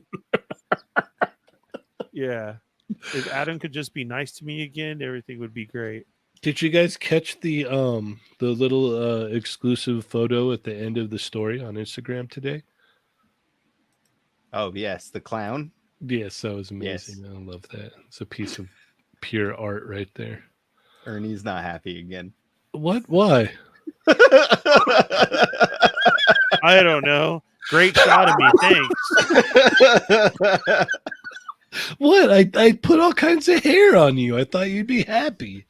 Yeah, if Adam could just be nice to me again, everything would be great. Did you guys catch the little exclusive photo at the end of the story on Instagram today? Oh yes, the clown. Yes, that was amazing. I love that. It's a piece of pure art right there. Ernie's not happy again. What? Why? I don't know. Great shot of me. Thanks. What? I put all kinds of hair on you. I thought you'd be happy.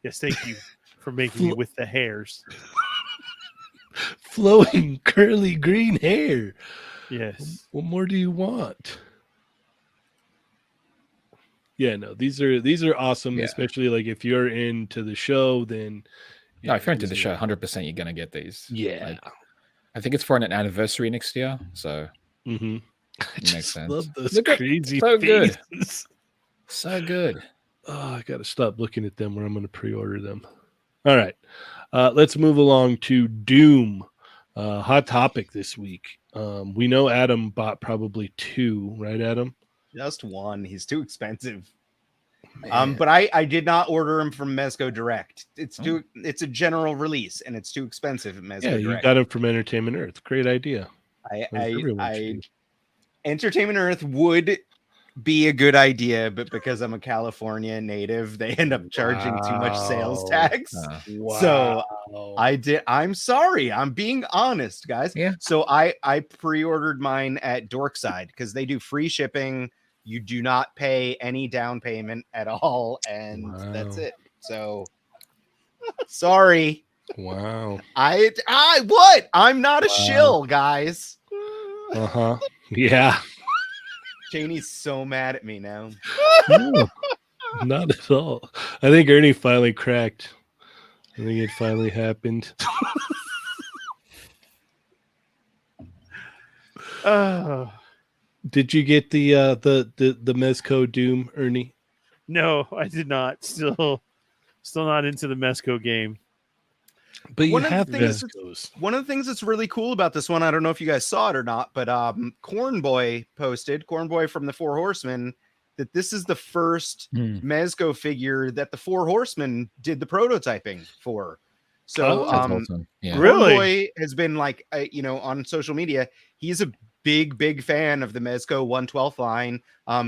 Yes, thank you for making me with the hairs. Flowing curly green hair. Yes. What more do you want? Yeah, no, these are awesome, Yeah. especially like if you're into the show, then No, if you're into the these show, are- 100% you're gonna get these. Yeah. Like, I think it's for an anniversary next year, so Mm-hmm. I Makes just sense. love those Look at- crazy so good. faces. so good. Oh, I gotta stop looking at them where I'm gonna pre-order them. All right. Let's move along to Doom. Hot topic this week. We know Adam bought probably 2, right, Adam? Just one. He's too expensive. Man. But I did not order him from Mezco Direct. It's a general release and it's too expensive at Mezco Yeah, you Direct. got him from Entertainment Earth. Great idea. Everyone should. Entertainment Earth would be a good idea, but because I'm a California native, they end up charging too much sales Wow. tax. Wow. So I'm sorry. I'm being honest, guys. Yeah. So I pre-ordered mine at Dorkside because they do free shipping. You do not pay any down payment at all, and that's Wow. it. So sorry. Wow. I what? I'm not a Wow. shill, guys. Uh-huh. Yeah. Janie's so mad at me now. No, not at all. I think Ernie finally cracked. I think it finally happened. Did you get the Mezco Doom, Ernie? No, I did not. Still not into the Mezco game. But you One of the have things Mezcos. One of the things that's really cool about this one, I don't know if you guys saw it or not, but Cornboy from the Four Horsemen, that this is the first Mezco figure that the Four Horsemen did the prototyping for. So That's awesome. Yeah. Really? Cornboy has been like, on social media, he's a big fan of the Mezco 112th line.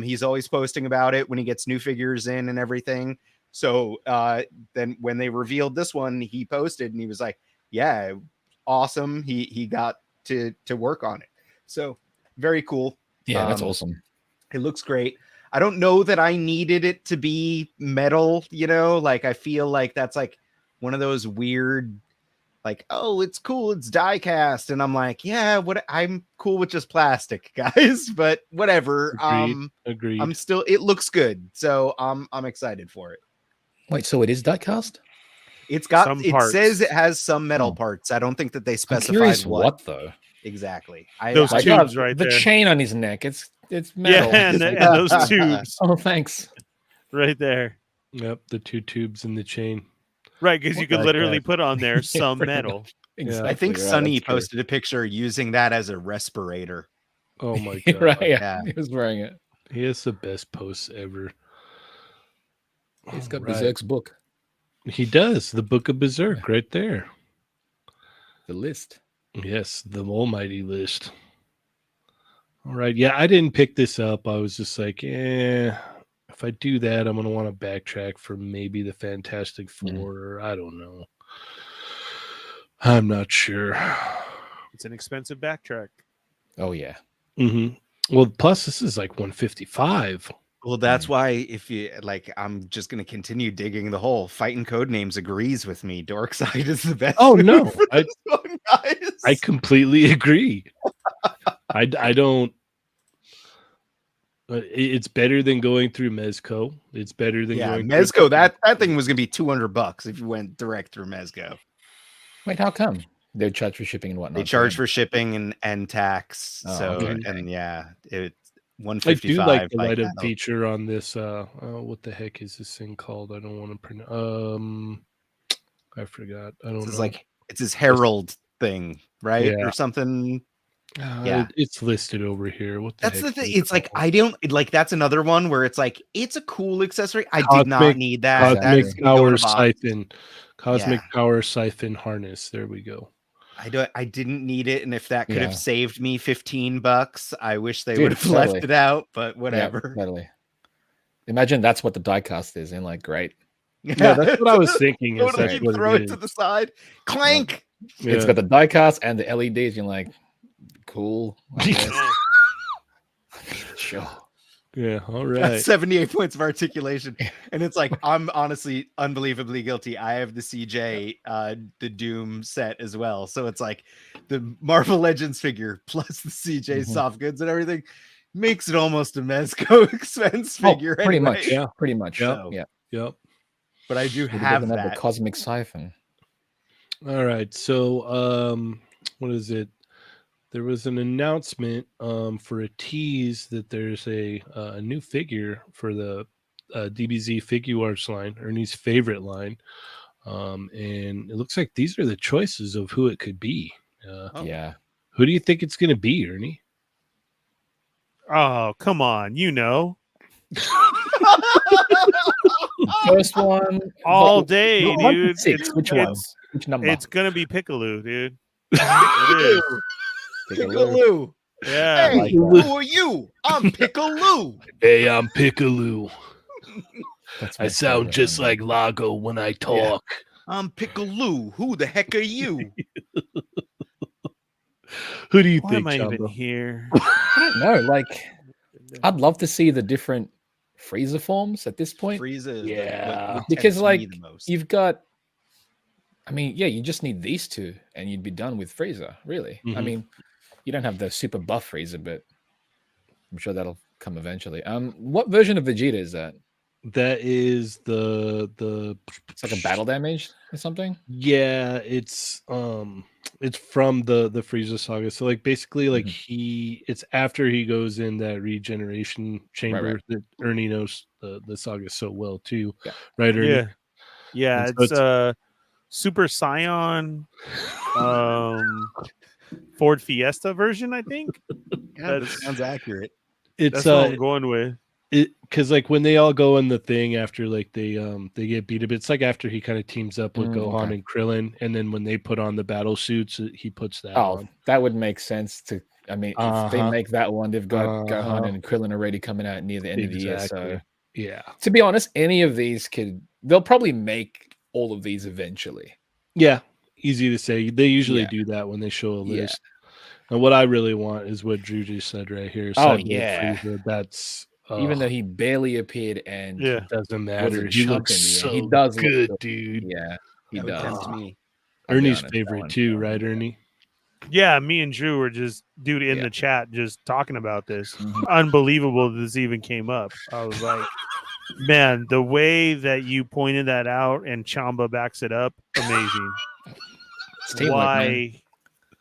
He's always posting about it when he gets new figures in and everything. So then when they revealed this one, he posted and he was like, yeah, awesome. He got to work on it. So very cool. Yeah, that's awesome. It looks great. I don't know that I needed it to be metal, like I feel like that's like one of those weird, like, oh, it's cool, it's die cast. And I'm like, yeah, I'm cool with just plastic, guys, but whatever. Agreed. I'm still, it looks good. So I'm excited for it. Wait, so it is diecast? It's got, Some it parts. says it has some metal parts. I don't think that they I'm specified curious what though. exactly. Those Like, tubes oh, right the there. chain on his neck. It's metal. Yeah, and those tubes Oh, thanks. right there. Yep, the 2 tubes in the chain. Right, because you could Like literally that. put on there some pretty metal. Exactly I think right, Sonny that's true. posted a picture using that as a respirator. Oh my god. right, yeah. Yeah. He was wearing it. He has the best posts ever. He's got Right. Berserk's book, He does. The Book of Berserk right there. the list. Yes, the almighty list. All right. Yeah, I didn't pick this up. I was just like, if I do that, I'm going to want to backtrack for maybe the Fantastic Four, or I don't know. I'm not sure. It's an expensive backtrack. Oh yeah. Well, plus this is like 155. Well, that's why if you like, I'm just going to continue digging the hole. Fighting Codenames agrees with me. Dorkside is the best. Oh, move no, for this one, guys. I completely agree. I don't. It's better than going through Mezco. It's better than going Mezco. through That thing was gonna be $200 if you went direct through Mezco. Wait, how come? They charge for shipping and whatnot. They charge for shipping and tax. Oh, so okay. and it's I do $155. like the light up feature on this. What the heck is this thing called? I don't want to pronounce. I forgot. I don't know. It's his Herald thing, right? Yeah. Or something. It's listed over here. What That's the thing. It's like I don't like. That's another one where it's like it's a cool accessory. I did not need that. Cosmic Power Siphon. Cosmic Power Siphon harness. There we go. I didn't need it, and if that could have saved me $15, I wish they would have left it out. But whatever. Yeah, totally. Imagine that's what the diecast is, and like, great. Yeah, that's what I was thinking. Totally throw it to the side, clank. Yeah. It's got the diecast and the LEDs. You're like, cool. Sure. Yeah, all right. That's 78 points of articulation. And it's like, I'm honestly unbelievably guilty. I have the CJ, the Doom set as well. So it's like the Marvel Legends figure plus the CJ soft goods and everything makes it almost a Mezco expense figure. Pretty anyway. much. Yeah, pretty much. So, Yep. But I do have that. The Cosmic Siphon. All right. So, what is it? There was an announcement for a tease that there's a new figure for the DBZ Figure Arts line, Ernie's favorite line, and it looks like these are the choices of who it could be. Yeah. Who do you think it's going to be, Ernie? Oh, come on. You know. First one. All day, dude. Which one? Which number? It's going to be Piccolo, dude. It is. Piccolo. Yeah. Hey, who are you? I'm Piccolo. Hey, I'm Piccolo. I sound just like Lago when I talk. Yeah. I'm Piccolo. Who the heck are you? Who do you Why think? am I Chamba? even here? I don't know. Like, I'd love to see the different Frieza forms at this point. Frieza, yeah, because like you've got. I mean, yeah, you just need these two, and you'd be done with Frieza. Really, I mean, you don't have the super buff Frieza, but I'm sure that'll come eventually. What version of Vegeta is that? That is the It's like a battle damage or something. Yeah, it's from the Frieza saga. So like basically like it's after he goes in that regeneration chamber that Ernie knows the saga so well too. Yeah. Right, Ernie? Yeah, it's Super Saiyan Ford Fiesta version, I think. Yeah, that sounds accurate. That's what I'm going with. Because like when they all go in the thing after like they get beat up, it's like after he kind of teams up with Gohan and Krillin, and then when they put on the battle suits, he puts that on. That would make sense to. I mean, if they make that one, they've got Gohan and Krillin already coming out near the end of the year. So yeah, to be honest, any of these they'll probably make all of these eventually. Yeah, easy to say. They usually do that when they show a list. And what I really want is what Drew just said right here. Frieza, that's even though he barely appeared and it doesn't matter. He looks so he does good, dude. Yeah, he does. Ernie's favorite too, right, Ernie? Yeah, me and Drew were just in the chat just talking about this. Unbelievable that this even came up. I was like, man, the way that you pointed that out and Chamba backs it up, amazing.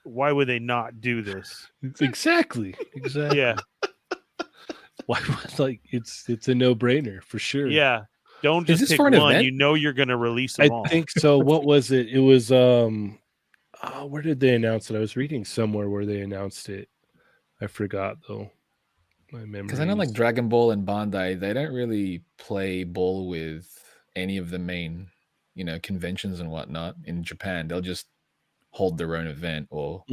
Why would they not do this? Exactly. Yeah. Why? Like it's a no-brainer for sure. Yeah. Don't just pick one. Event? You know you're going to release them all. I think so. What was it? It was where did they announce it? I was reading somewhere where they announced it. I forgot though. My memory. Because I know like Dragon Ball and Bandai, they don't really play ball with any of the main, conventions and whatnot in Japan. They'll just hold their own event, or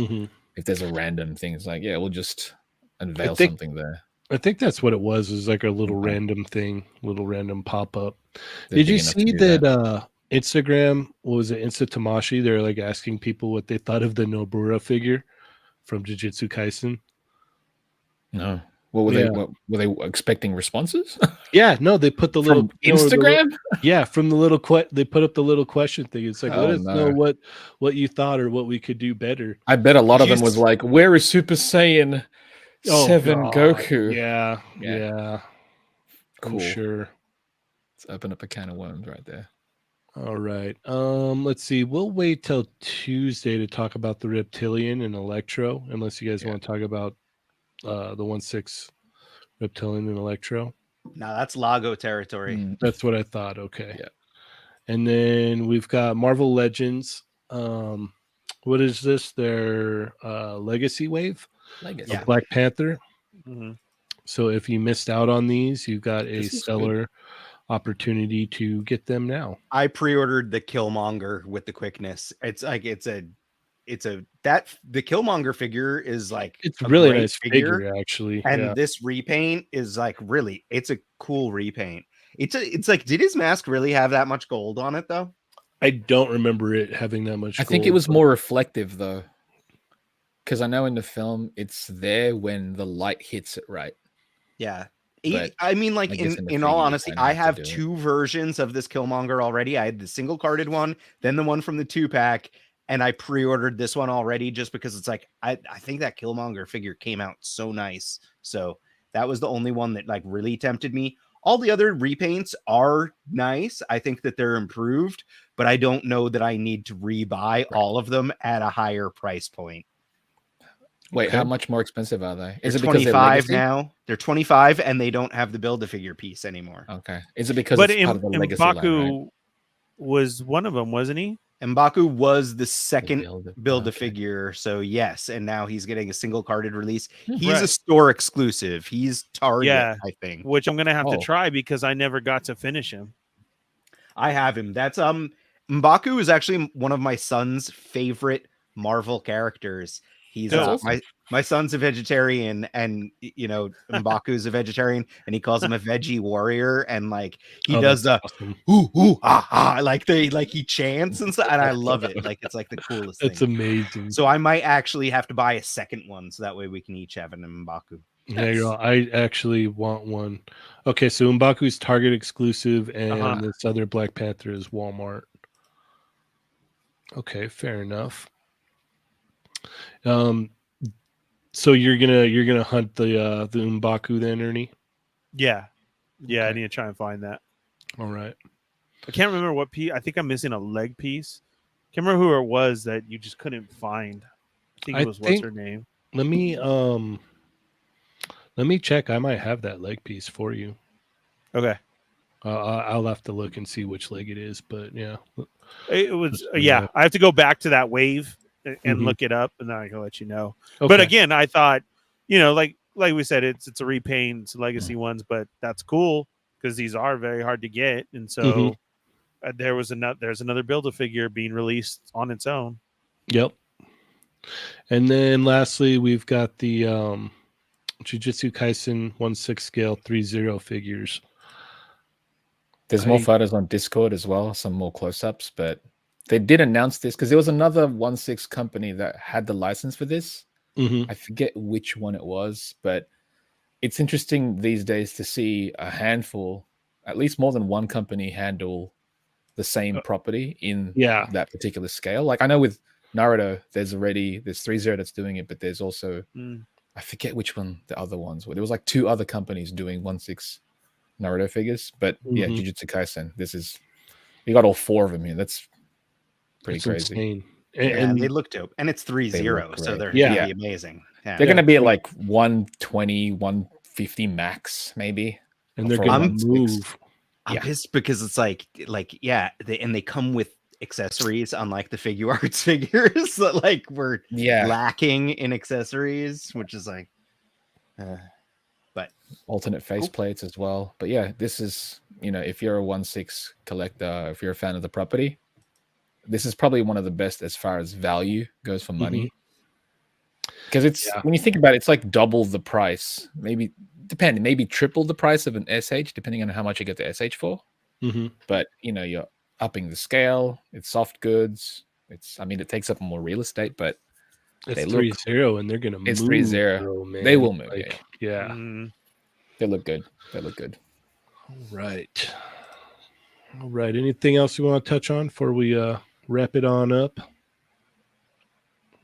if there's a random thing, it's like, yeah, we'll just unveil something there. I think that's what it was. It was like a little random thing, little random pop-up. Did you see that Instagram, what was it, Insta Tamashi? They're like asking people what they thought of the Nobura figure from Jujutsu Kaisen. No. What were they expecting responses? Yeah, no, they put the little Instagram. From the little they put up the little question thing. It's like, let us know what you thought or what we could do better. I bet a lot of them was like, where is Super Saiyan 7 God. Goku. Yeah. Cool. I'm sure. Let's open up a can of worms right there. All right. Let's see. We'll wait till Tuesday to talk about the Reptilian and Electro, unless you guys want to talk about the 1/6 Reptilian and Electro. No, that's Lago territory. That's what I thought. Okay. Yeah. And then we've got Marvel Legends. What is this? Their Legacy Wave? Legacy. Of Black Panther. Mm-hmm. So if you missed out on these, you've got a This is stellar opportunity to get them now. I pre-ordered the Killmonger with the quickness. It's like the Killmonger figure is like It's a really great nice figure, actually. and this repaint is like really, it's a cool repaint. It's like, did his mask really have that much gold on it though? I don't remember it having that much. I think it was more reflective though, because I know in the film it's there when the light hits it, right? Yeah. But I mean, like, I guess in the in all figure you honesty, kinda I have to have do it. 2 versions of this Killmonger already. I had the single carded one, then the one from the 2-pack, and I pre-ordered this one already just because it's like, I think that Killmonger figure came out so nice. So that was the only one that like really tempted me. All the other repaints are nice. I think that they're improved, but I don't know that I need to rebuy all of them at a higher price point. Wait, Okay. how much more expensive are they? Is Is it it because they're 25 legacy? now? They're 25 and they don't have the Build-A-Figure piece anymore. Okay. Is it because But it's part of the legacy line, right? M'Baku was one of them, wasn't he? M'Baku was the second Build-A- Build-A-Figure, so yes, and now he's getting a single carded release. He's Right. a store exclusive. He's Target, Yeah. I think. Which I'm gonna have to Oh. try because I never got to finish him. I have him. That's M'Baku is actually one of my son's favorite Marvel characters. He's That's my son's a vegetarian, and you know M'Baku's a vegetarian, and he calls him a veggie warrior, and like he does the awesome. ooh ooh ah ah, like he chants and stuff, and I love it. Like it's like the coolest That's thing. amazing. So I might actually have to buy a second one, so that way we can each have an M'Baku. There you go. I actually want one. Okay, so M'Baku's Target exclusive, and this other Black Panther is Walmart. Okay, fair enough. So you're gonna hunt the M'Baku then, Ernie? Yeah. Yeah, I Okay. need to try and find that. All right. I can't remember what piece. I think I'm missing a leg piece. Can't remember who it was that you just couldn't find. I think it was what's her name. Let me check. I might have that leg piece for you. Okay. I'll have to look and see which leg it is, but yeah. It was Just, yeah. I have to go back to that wave and Mhm. look it up, and then I can let you know. Okay. But again, I thought, like we said, it's a repaint, it's legacy ones, but that's cool because these are very hard to get, and so there's another Build-A-Figure being released on its own. Yep. And then lastly, we've got the Jujutsu Kaisen 1/6 scale 3-0 figures. There's more photos on Discord as well, some more close-ups, but they did announce this because there was another 1/6 company that had the license for this. Mm-hmm. I forget which one it was, but it's interesting these days to see a handful, at least more than one company, handle the same property in that particular scale. Like I know with Naruto, there's 3-0 that's doing it, but there's also I forget which one the other ones were. There was like 2 other companies doing 1/6 Naruto figures, but yeah, Jujutsu Kaisen. You got all 4 of them here. That's pretty crazy. Insane. And they look dope, and it's 3-0, so they're gonna be amazing. Yeah. They're gonna be at like 120, 150 max, maybe. And they're gonna move. I'm pissed because it's like they come with accessories, unlike the Figure Arts figures that like we're lacking in accessories, which is like but alternate face plates as well. But yeah, this is, if you're a 1/6 collector, if you're a fan of the property, this is probably one of the best as far as value goes for money. Because it's when you think about it, it's like double the price, maybe triple the price of an SH, depending on how much you get the SH for. But you're upping the scale. It's soft goods. It takes up more real estate, but it's 3-0 and they're gonna move. It's 3-0. Man. They will move. Like, They look good. All right. Anything else you want to touch on before we wrap it on up?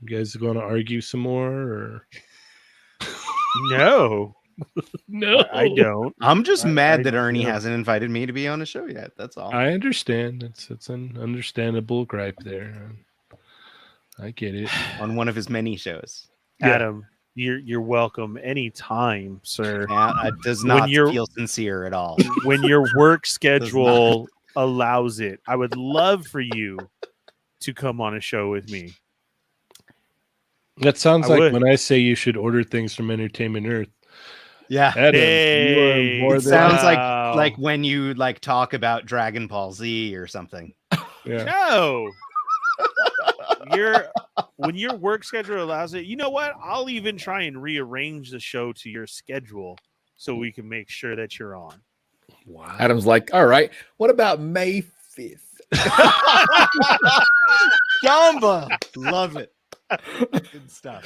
You guys are going to argue some more, or No, No, I don't. I'm just mad that I Ernie don't. hasn't invited me to be on a show yet. That's all. I understand. It's an understandable gripe there. I get it. On one of his many shows. Adam, you're welcome anytime, sir. Yeah, it does When not you're- feel sincere at all. When your work schedule allows it, I would love for you to come on a show with me. That sounds I like would. when I say you should order things from Entertainment Earth. Yeah. Adam, you Hey, are more It than sounds wow. like when you like talk about Dragon Ball Z or something. yeah. No. When your work schedule allows it, you know what? I'll even try and rearrange the show to your schedule so we can make sure that you're on. Wow. Adam's like, all right, what about May 5th? Jamba! Love it. Good stuff.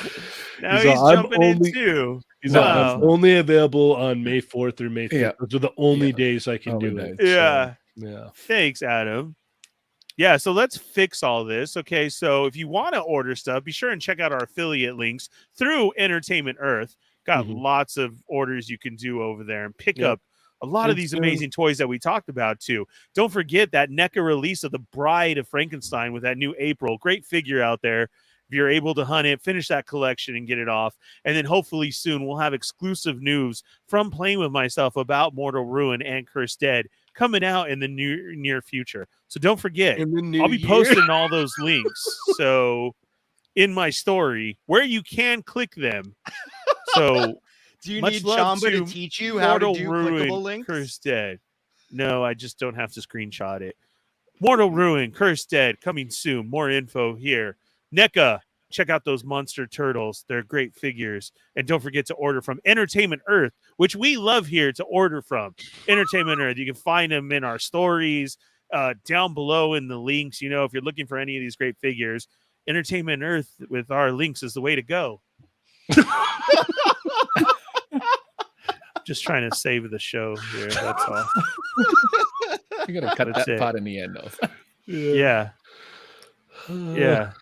Now He's he's all, I'm jumping only- in too. He's Wow. I'm only available on May 4th or May 5th. Yeah. Those are the only Yeah. days I can Only do days. it. So, Yeah. yeah. Thanks, Adam. Yeah, so let's fix all this. Okay, so if you want to order stuff, be sure and check out our affiliate links through Entertainment Earth. Got Mhm. lots of orders you can do over there and pick Yep. up a lot of It's these amazing toys that we talked about too. Don't forget that NECA release of the Bride of Frankenstein with that new April. Great figure out there. If you're able to hunt it, finish that collection and get it off. And then hopefully soon we'll have exclusive news from Playing With Myself about Mortal Ruin and Cursed Dead coming out in the near future. So don't forget, In the new I'll be year. posting all those links. So in my story where you can click them. So Do you much need love Chamba to to teach you how to Mortal do Ruin, clickable links? Cursed Dead. No, I just don't have to screenshot it. Mortal Ruin, Cursed Dead, coming soon. More info here. NECA, check out those monster turtles. They're great figures. And don't forget to order from Entertainment Earth, which we love here to order from. Entertainment Earth. You can find them in our stories, down below in the links. You know, if you're looking for any of these great figures, Entertainment Earth with our links is the way to go. Just trying to save the show here. That's all. You gotta cut That's that it. part in the end off. Yeah. Yeah.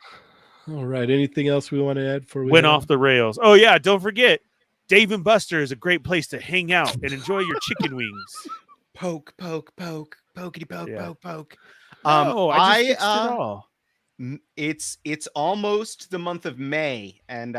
All right. Anything else we want to add for we Went head off the rails. Oh, yeah. Don't forget, Dave and Buster is a great place to hang out and enjoy your chicken wings. Poke, poke, poke, pokety poke, Yeah. poke, poke. No, I just fixed it all. It's almost the month of May, and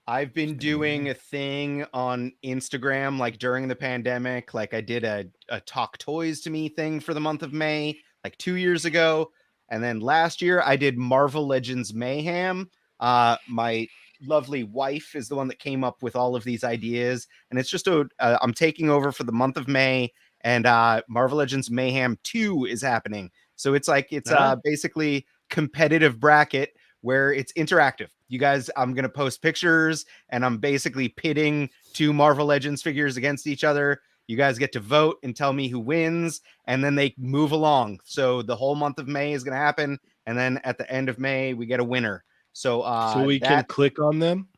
I've been doing a thing on Instagram like during the pandemic. Like I did a Talk Toys to Me thing for the month of May, like 2 years ago. And then last year I did Marvel Legends Mayhem. My lovely wife is the one that came up with all of these ideas. And it's just I'm taking over for the month of May, and Marvel Legends Mayhem 2 is happening. So it's like, it's basically competitive bracket where it's interactive. You guys, I'm going to post pictures and I'm basically pitting two Marvel Legends figures against each other. You guys get to vote and tell me who wins, and then they move along. So the whole month of May is going to happen. And then at the end of May, we get a winner. So, so we can click on them.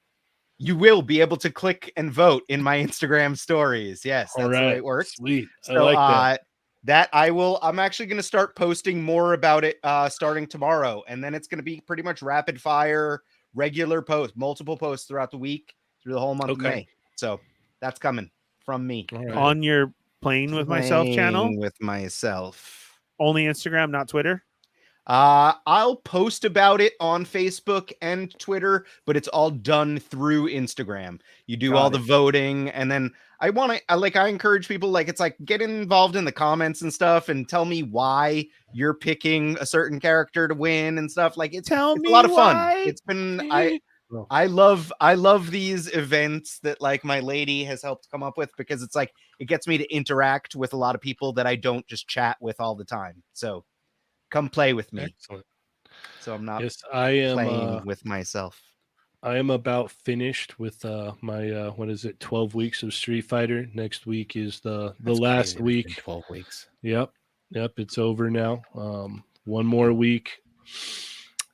You will be able to click and vote in my Instagram stories. Yes, that's All right. the way it works. Sweet. So, I like that. I'm actually going to start posting more about it starting tomorrow. And then it's going to be pretty much rapid fire, regular posts, multiple posts throughout the week through the whole month of May. So that's coming from me. Right. On your Playing With Myself channel? Playing with myself. Only Instagram, not Twitter? I'll post about it on Facebook and Twitter, but it's all done through Instagram. You do all the voting, and then I encourage people, like, it's like, get involved in the comments and stuff and tell me why you're picking a certain character to win and stuff. Like, it's a lot of fun. It's been I love these events that like my lady has helped come up with, because it's like it gets me to interact with a lot of people that I don't just chat with all the time. So come play with me. Excellent. So I'm not I am playing with myself. I am about finished with my 12 weeks of Street Fighter. Next week is the last crazy. week. It's been 12 weeks. Yep, it's over now. One more week,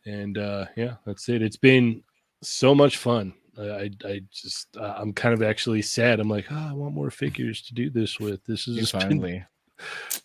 and that's it. It's been so much fun. I'm kind of actually sad. I'm like, I want more figures to do this with. This is Finally.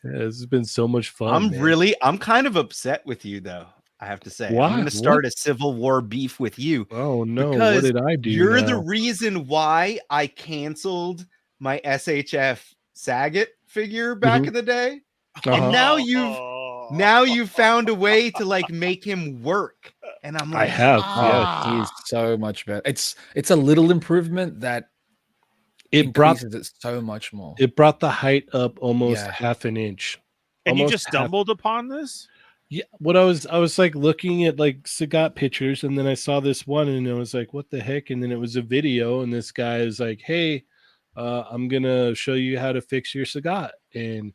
this has been so much fun. I'm kind of upset with you though. I have to say. Why? I'm going to start a civil war beef with you. Oh no! Because What did I do? You're now? the reason why I canceled my SHF Saget figure back in the day, and now you've found a way to like make him work. And I'm like, I have. He's so much better. It's a little improvement that increases it so much more. It brought the height up almost half an inch. And you just stumbled upon this? Yeah. What I was like looking at like Sagat pictures, and then I saw this one, and I was like, "What the heck?" And then it was a video, and this guy is like, "Hey, I'm gonna show you how to fix your Sagat," and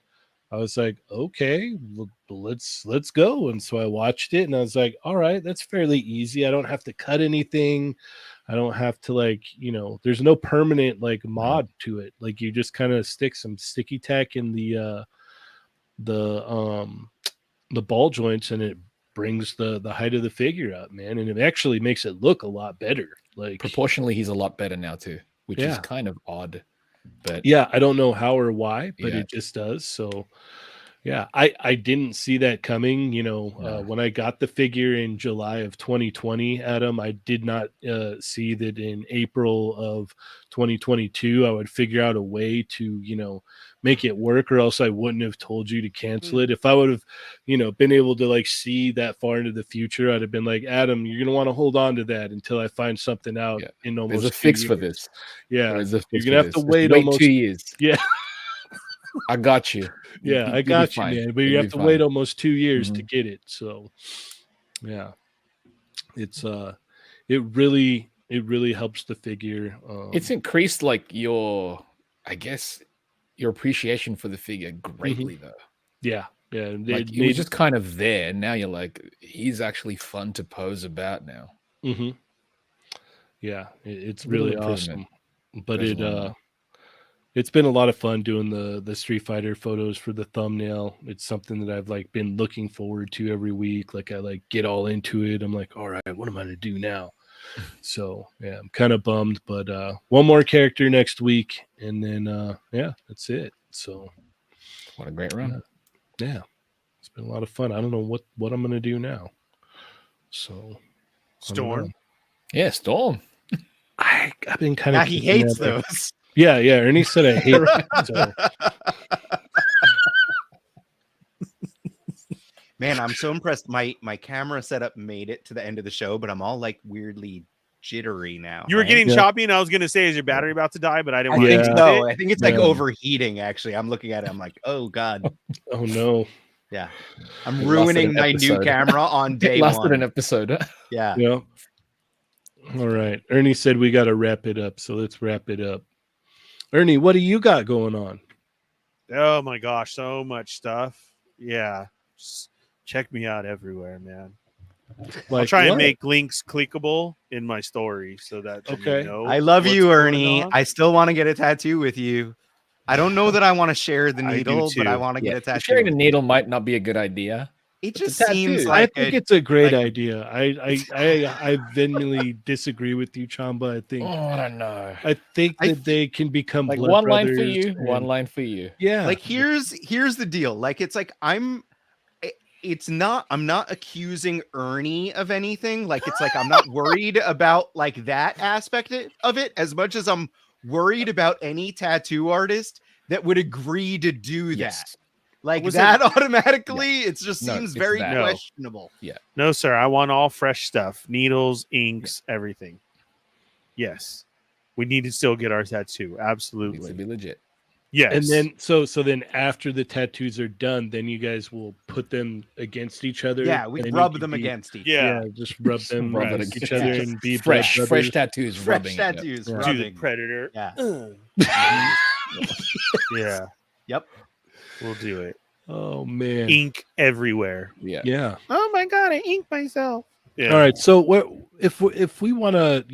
I was like, "Okay, let's go." And so I watched it, and I was like, "All right, that's fairly easy. I don't have to cut anything. I don't have to like, there's no permanent like mod to it. Like you just kind of stick some sticky tack in the ball joints, and it brings the height of the figure up, man, and it actually makes it look a lot better. Like proportionally, he's a lot better now too, which is kind of odd. But yeah, I don't know how or why, but it just does. So yeah, I didn't see that coming. When I got the figure in July of 2020, Adam, I did not see that in April of 2022 I would figure out a way to make it work, or else I wouldn't have told you to cancel it. If I would have been able to like see that far into the future, I'd have been like, Adam, you're gonna want to hold on to that until I find something out in almost there's a fix 2 for years. this. Yeah, you're gonna have to wait almost 2 years. Yeah. I got you. Yeah, I got you, man. But you have to wait almost 2 years to get it. So, yeah, it's it really helps the figure. It's increased like your appreciation for the figure greatly, though. Yeah. Like, it was just kind of there. Now you're like, he's actually fun to pose about now. Mm-hmm. Yeah, it's really awesome. But it's been a lot of fun doing the Street Fighter photos for the thumbnail. It's something that I've like been looking forward to every week. Like I like get all into it. I'm like, all right, what am I gonna do now? So yeah, I'm kind of bummed, but one more character next week, and then that's it. So what a great run. Yeah, it's been a lot of fun. I don't know what I'm gonna do now. So Storm. Yeah, Storm. I've been kind of he hates those. Yeah, Ernie said I hate it. So. Man, I'm so impressed. My camera setup made it to the end of the show, but I'm all like weirdly jittery now. You were getting choppy, and I was going to say, is your battery about to die? But I didn't want to. No, I think it's like overheating. Actually, I'm looking at it. I'm like, oh god. Oh no. Yeah, I'm ruining my new camera on day one. Lasted an episode. Yeah. Yeah. All right. Ernie said we got to wrap it up, so let's wrap it up. Ernie, what do you got going on? Oh my gosh, so much stuff. Yeah. Just check me out everywhere, man. Like, I'll try and make links clickable in my story so that you know I love you, Ernie. I still want to get a tattoo with you. I don't know that I I share the needle, but I want to get a tattoo. Sharing a needle might not be a good idea. It just seems like I think it's a great idea. I vehemently disagree with you, Chamba. I don't know. I think that they can become like blood one line for brothers you, one line for you. Yeah. Like here's the deal. Like it's like I'm not accusing Ernie of anything. Like it's like I'm not worried about like that aspect of it as much as I'm worried about any tattoo artist that would agree to do that. Like that automatically, it just seems very questionable. Yeah. No, sir. I want all fresh stuff. Needles, inks, everything. Yes. We need to still get our tattoo. Absolutely. Needs to be legit. Yes. And then so then after the tattoos are done, then you guys will put them against each other. Yeah, we rub them against each other. Yeah, just rub them against each other and be fresh tattoos. Fresh tattoos. To the predator. Yeah. Yeah. Yep. We'll do it. Oh man. Ink everywhere. Yeah. Oh my god, I inked myself. Yeah. All right. So if we want to,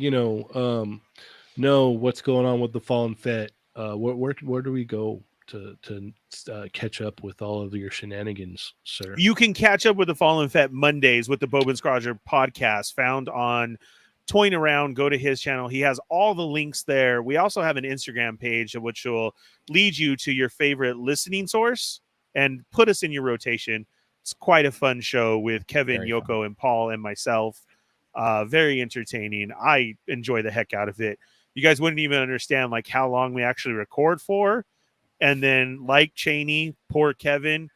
know what's going on with the Fallen Fett, where do we go to catch up with all of your shenanigans, sir? You can catch up with the Fallen Fett Mondays with the Bobin Scrodger podcast, found on Toying Around. Go to his channel. He has all the links there. We also have an Instagram page which will lead you to your favorite listening source and put us in your rotation. it's quite a fun show with Kevin, Very Yoko, fun. and Paul and myself. Very entertaining. I enjoy the heck out of it. You guys wouldn't even understand like how long we actually record for. And then like Cheney, poor Kevin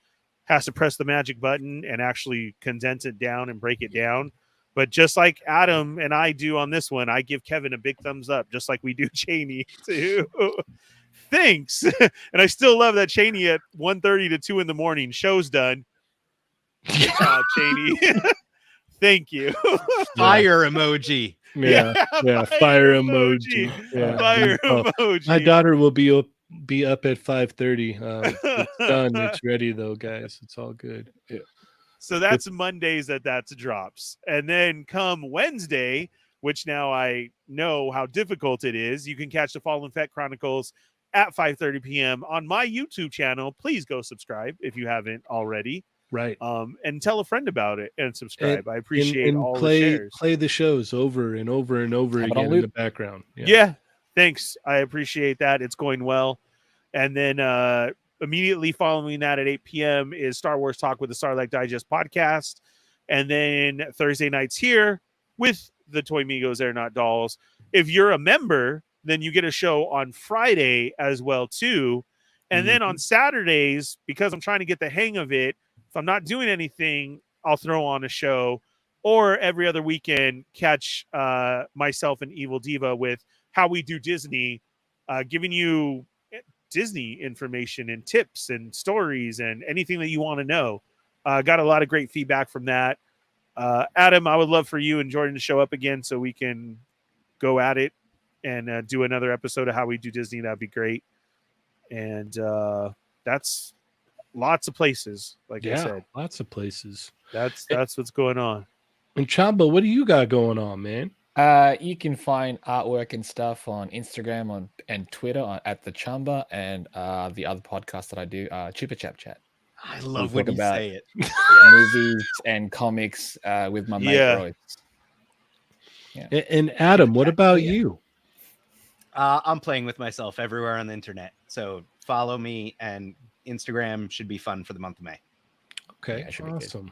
has to press the magic button and actually condense it down and break it down. But just like Adam and I do on this one, I give Kevin a big thumbs up, just like we do Cheney too. Thanks. And I still love that Cheney at 1:30 to 2 in the morning. Show's done. Good job, Cheney. Thank you. Fire emoji. Yeah, fire emoji. Yeah. Fire Oh, emoji. my daughter will be up at 5:30. It's done. It's ready though, guys. It's all good. Yeah. So that's Mondays that drops. And then come Wednesday, which now I know how difficult it is, you can catch the Fallen Fett Chronicles at 5:30 p.m. on my YouTube channel. Please go subscribe if you haven't already. Right. And tell a friend about it and subscribe. I appreciate all the shares. Play the shows over and over and over again in the background. Yeah. Thanks. I appreciate that. It's going well. And then immediately following that at 8 p.m. is Star Wars Talk with the Starlight Digest podcast. And then Thursday nights here with the Toy Migos They're Not Dolls. If you're a member, then you get a show on Friday as well too. And then on Saturdays, because I'm trying to get the hang of it, if I'm not doing anything, I'll throw on a show. Or every other weekend, catch myself and Evil Diva with How We Do Disney, giving you Disney information and tips and stories and anything that you want to know. Got a lot of great feedback from that. Adam, I would love for you and Jordan to show up again so we can go at it and do another episode of How We Do Disney. That'd be great. And that's lots of places, like I said. Lots of places. That's what's going on. And Chamba, what do you got going on, man? You can find artwork and stuff on Instagram and Twitter at the Chamba, and the other podcast that I do, Chupa Chap Chat. I love when you say it. Movies and comics with my mate Royce. Yeah. And Adam, what about you? I'm playing with myself everywhere on the internet. So follow me, and Instagram should be fun for the month of May. Okay, awesome.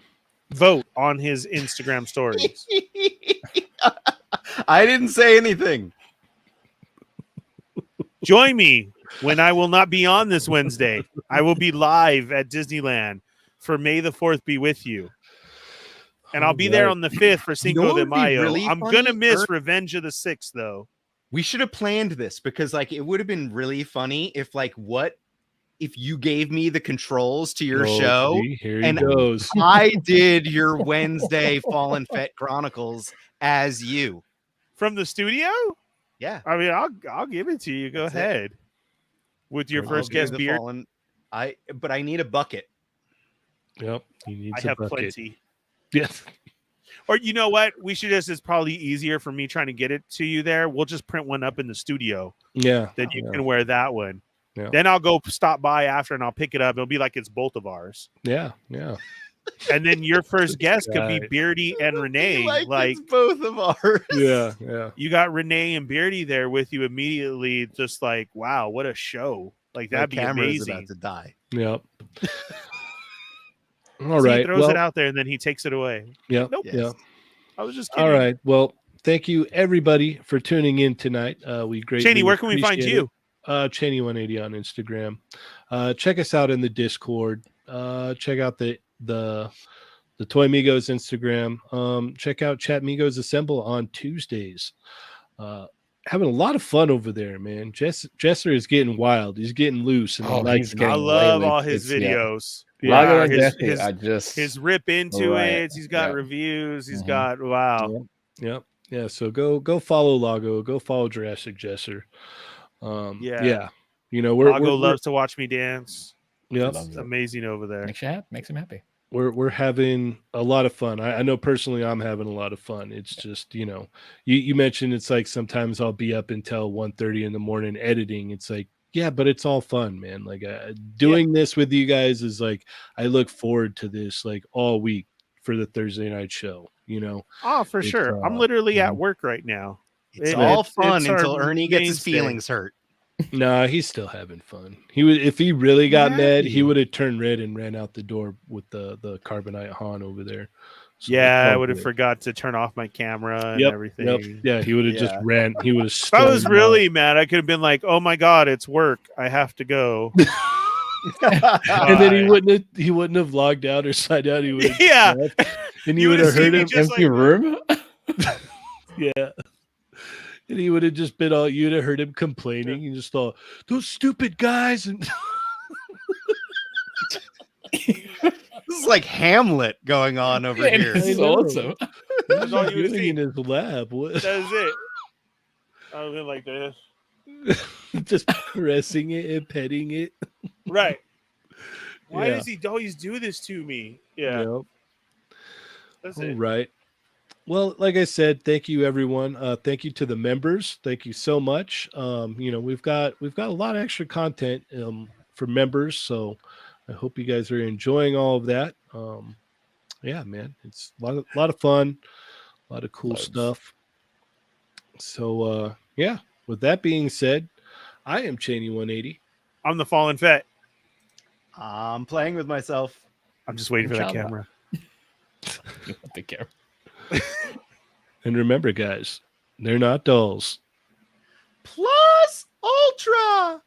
Vote on his Instagram stories. I didn't say anything. Join me when I will not be on this Wednesday. I will be live at Disneyland for May the 4th be with you. And I'll be there on the 5th for Cinco de Mayo. Really I'm going to miss Revenge of the 6th, though. We should have planned this because, like, it would have been really funny if, like, if you gave me the controls to your show here he goes. I did your Wednesday Fallen Fett Chronicles as you. From the studio? Yeah. I mean, I'll give it to you. Go ahead. With your first guest beer. But I need a bucket. Yep. He needs I have plenty. Yes. Or you know what? We should it's probably easier for me trying to get it to you there. We'll just print one up in the studio. Yeah. Then you can wear that one. Yeah. Then I'll go stop by after and I'll pick it up. It'll be like it's both of ours. Yeah. Yeah. And then your first guest could be Beardy and Renee. Like it's both of ours. Yeah. Yeah. You got Renee and Beardy there with you immediately. Just like, wow, what a show. Like that'd be amazing. About to die. Yep. All right. He throws it out there and then he takes it away. Yeah. Nope. Yeah. I was just kidding. All right. Well, thank you everybody for tuning in tonight. We greatly Cheney, where can we find you? Cheney 180 on Instagram. Check us out in the Discord. Check out the Toy Migos Instagram. Check out Chat Migos Assemble on Tuesdays. Having a lot of fun over there, man. Jesser is getting wild. He's getting loose, and I love all his videos. Yeah. His rip into it. He's got reviews. He's got Yep. Yeah. So go follow Lago. Go follow Jurassic Jesser. Yeah. You know, Lago loves to watch me dance. Yep. It's amazing over there. Makes him happy. We're having a lot of fun. I know personally I'm having a lot of fun. It's just, you know, you mentioned it's like sometimes I'll be up until 1:30 in the morning editing. It's like, yeah, but it's all fun, man. Like doing this with you guys is like, I look forward to this like all week for the Thursday night show, you know? Oh, for sure. I'm literally at work right now. It's all fun until Ernie gets his feelings hurt. Nah, he's still having fun. He would if he really got mad, he Happy. would have turned red and ran out the door with the carbonite Han over there. So Yeah, it's I all would have good. forgot to turn off my camera and Yep, everything. Yeah, he would have just Yeah. ran. He would have. If I was really mad, I could have been like, "Oh my god, it's work. I have to go." and then Bye. he wouldn't have logged out or signed out. He would have Yeah. and You you would would've have seen heard me him. just Empty like- room. Yeah. And he would have just been all you'd have heard him complaining and just thought, those stupid guys and This is like Hamlet going on over Man, here. this is I know. awesome. That's all you would have doing in seen. his lab. What? That is it. I was like this. Just caressing it and petting it. Right. Why Yeah. does he always do this to me? Yeah. Yep. That's All it. right. Well, like I said, thank you everyone. Thank you to the members. Thank you so much. We've got a lot of extra content for members, so I hope you guys are enjoying all of that. Yeah, man, it's a lot of fun, a lot of cool Loads. stuff. So yeah, with that being said, I am Cheney 180. I'm the Fallen Fett. I'm playing with myself. I'm just waiting for that Inshallah. camera. You want the camera. And remember, guys, they're not dolls. Plus Ultra.